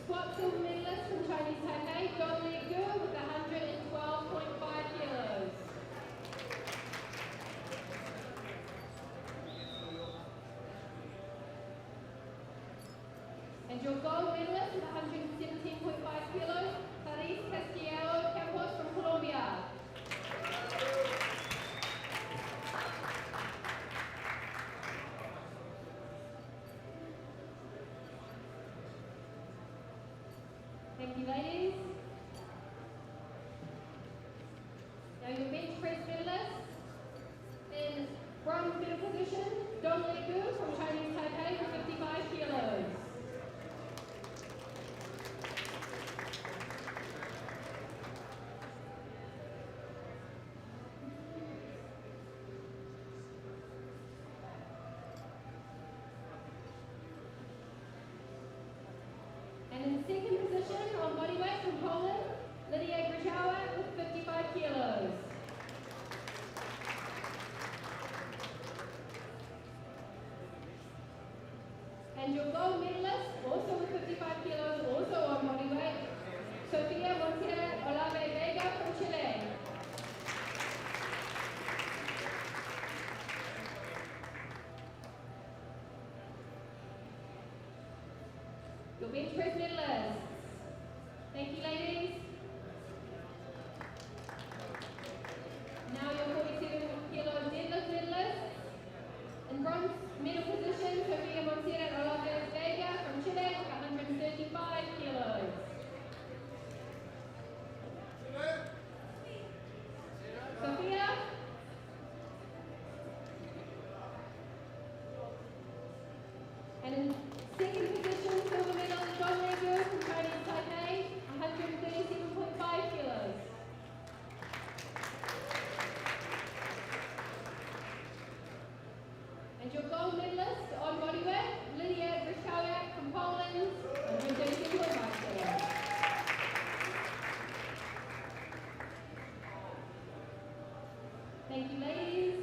Squat silver medalist from Chinese Taipei, Dong Li Gu with 112.5 kilos. And your gold medalist with 117.5 kilos, Clarice Castillo Campos from Colombia. Thank you, ladies. Now your bench press medalist in bronze medal position, Dong Li Gu from Chinese Taipei with 55 kilos. And in second position on bodyweight from Poland, Lydia Gryczała with 55 kilos. And your gold medalist, also with 55 kilos, also on bodyweight, Sofia Montera Olave Vega from Chile. Your bench press medalists. Thank you, ladies. Now your 47 kilo deadlift medalists. In bronze medal position, Sofia Montserrat Olave Vega from Chile with 135 kilos. Sofia. And in second position, silver medal, Dong Li Gu from Chinese Taipei, 137.5 kilos. And your gold medalist on bodyweight, Lydia Gryczała from Poland, 137.5 kilos. Thank you, ladies.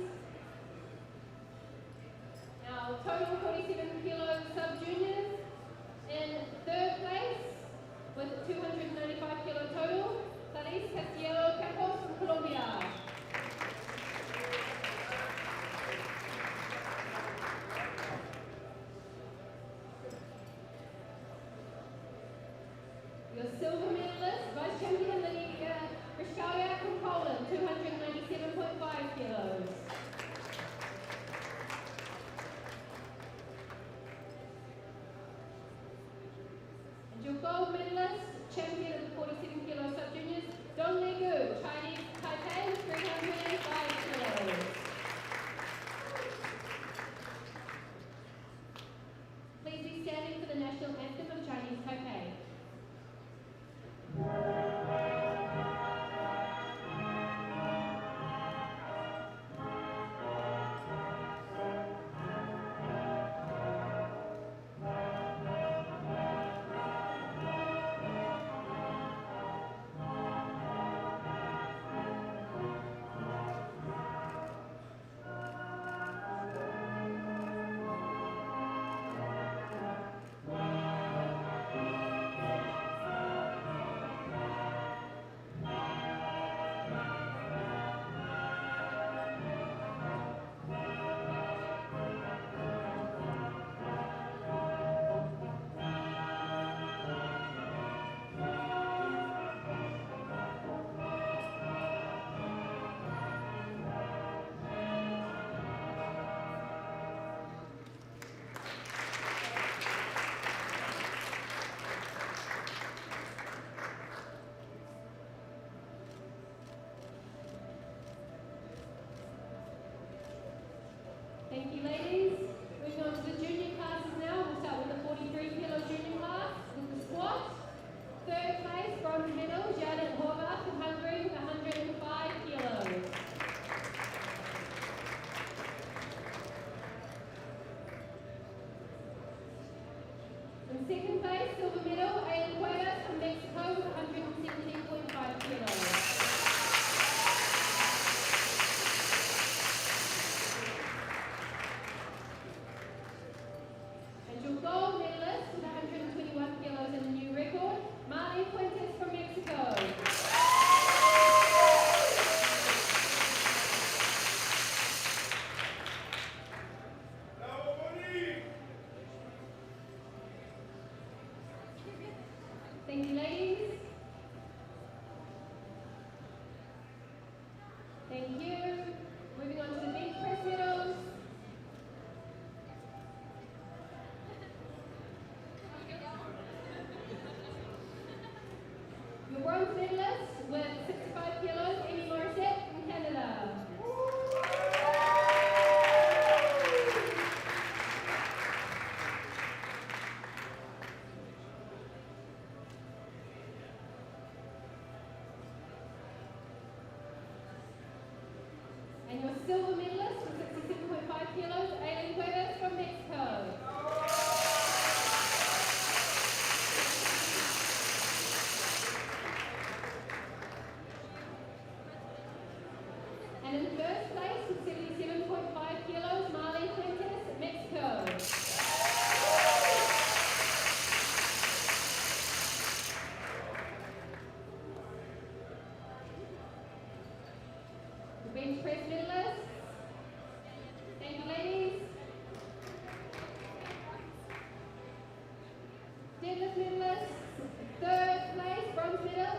Now, total 47 kilo sub-juniors. In third place, with 295 kilo total, Clarice Castillo Campos from Colombia. Your silver medalist, vice champion Lydia Gryczała from Poland, 297.5 kilos. And your gold medalist, champion of the 47 kilo sub-juniors, Dong Li Gu, Chinese Taipei, 305 kilos. Please be standing for the national anthem of Chinese Taipei. Thank you, ladies. Moving on to the junior classes now. We'll start with the 43 kilo junior class with the squat. Third place, bronze medal, Janet Horvath from Hungary with 105 kilos. In second place, silver medal, Ayan Cuevas from Mexico with 117.5 kilos. bronze medalist with 65 kilos, Amy Morissette from Canada. And your silver medalist with 67.5 kilos, Aileen Cuevas from Mexico. And in first place with 77.5 kilos, Marlene Fuentes, Mexico. The bench press medalist. Thank you, ladies. Deadlift medalist, third place, bronze medal,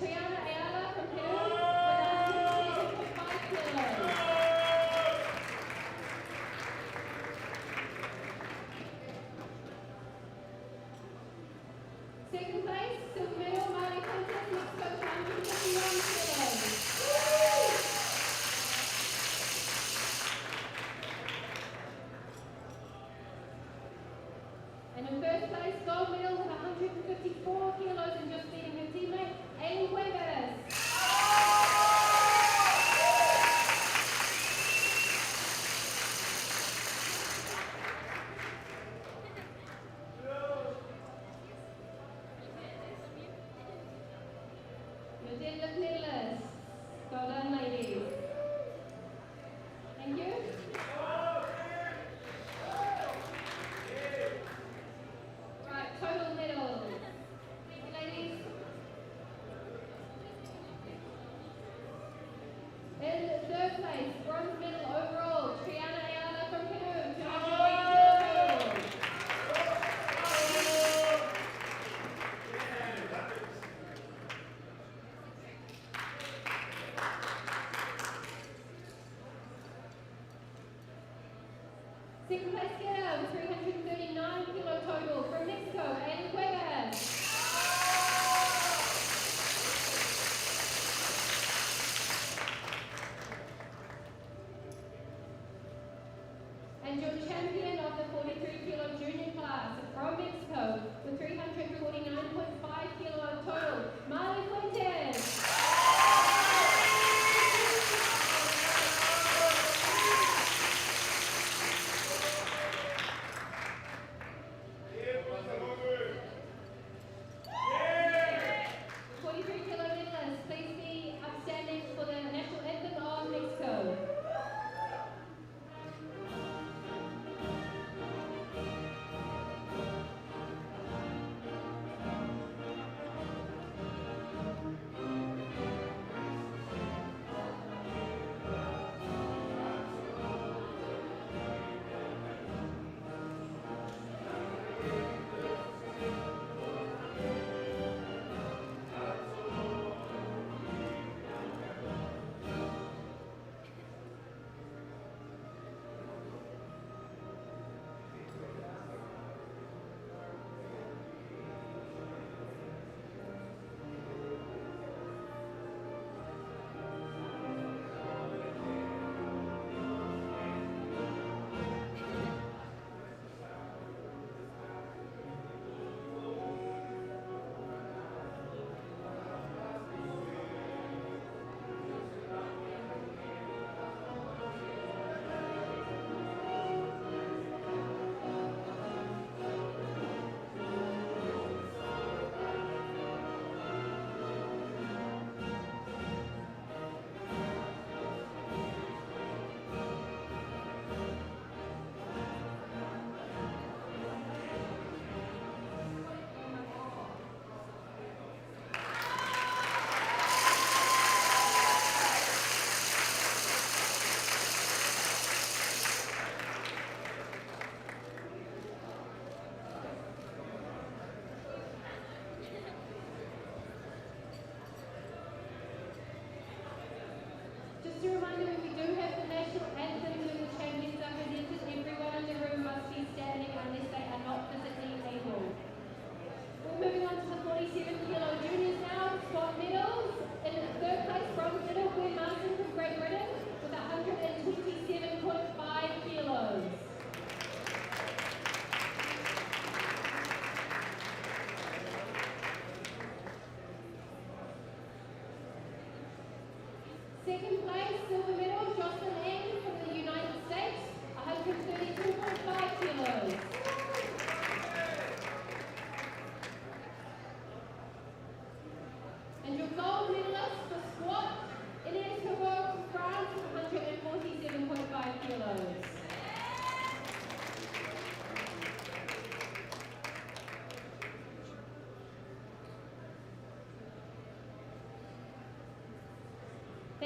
Triana Ayala from Peru with 162.5 kilos. Second place, silver medal, Mari Fuentes, Mexico with 151 kilos. And in first place, gold medal with 154 kilos and just beating her teammate, Aileen Cuevas. Your deadlift medalist. Well done, ladies. Thank you. Right, total medals. Thank you, ladies. In third place, bronze medal overall, Triana Ayala from Peru, 280 kilos. Second place getter with 339 kilo total from Mexico, Aileen Cuevas. And your champion of the 43 kilo junior class from Mexico with 349.5 kilo total, Marley Fuentes. The 43 kilo medalist, please be upstanding for the national anthem of Mexico.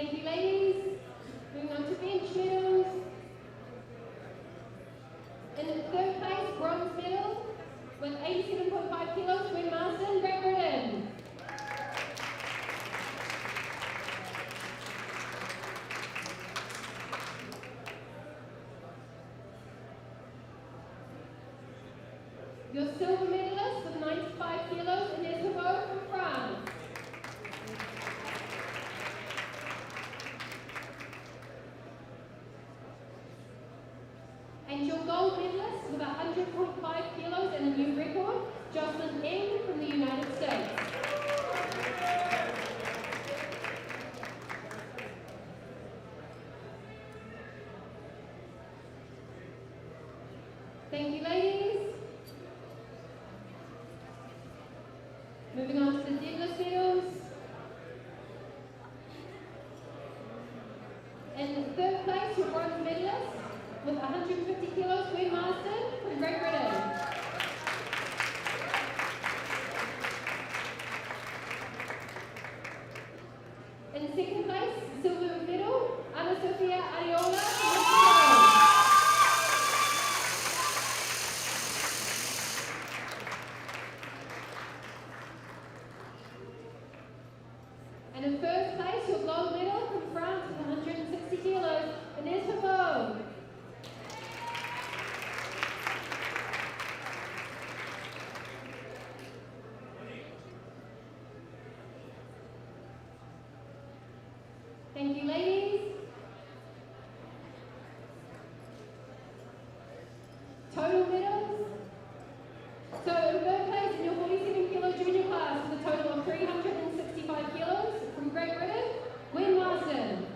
Thank you, ladies. Moving on to bench medals. In the third place, bronze medal with 87.5 kilos, Gwen Marsden, Great Britain. Your silver medalist with 95 kilos, Ines Hubot from France. And your gold medalist with 100.5 kilos and a new record, Jocelyn M from the United States. Thank you, ladies. Moving on to the deadlift medals. In third place, your bronze medalist with 150 kilos, Gwen Marsden from Great Britain. In second place, silver medal, Ana Sofia Ariola from Mexico. And in first place, your gold medal from France with 160 kilos, Ines Hubot. Thank you, ladies. Total medals. So in third place in your 47 kilo junior class with a total of 365 kilos from Great Britain, Gwen Marsden.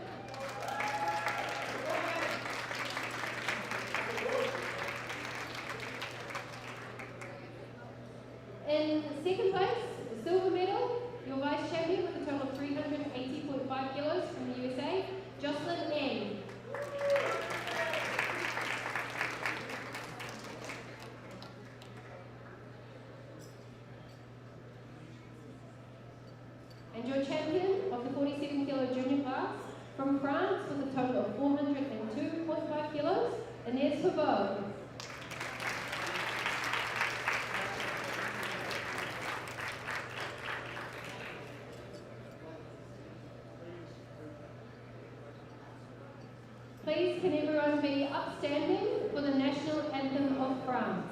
In second place, silver medal, your vice champion with a total of 380.5 kilos from the USA, Jocelyn M. And your champion of the 47 kilo junior class from France with a total of 402.5 kilos, Ines Hubot. Please can everyone be upstanding for the national anthem of France.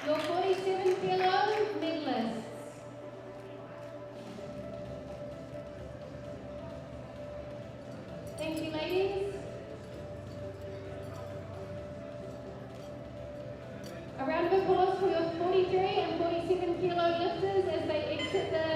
Your 47 kilo medalists. Thank you, ladies. A round of applause for your 43 and 47 kilo lifters as they exit the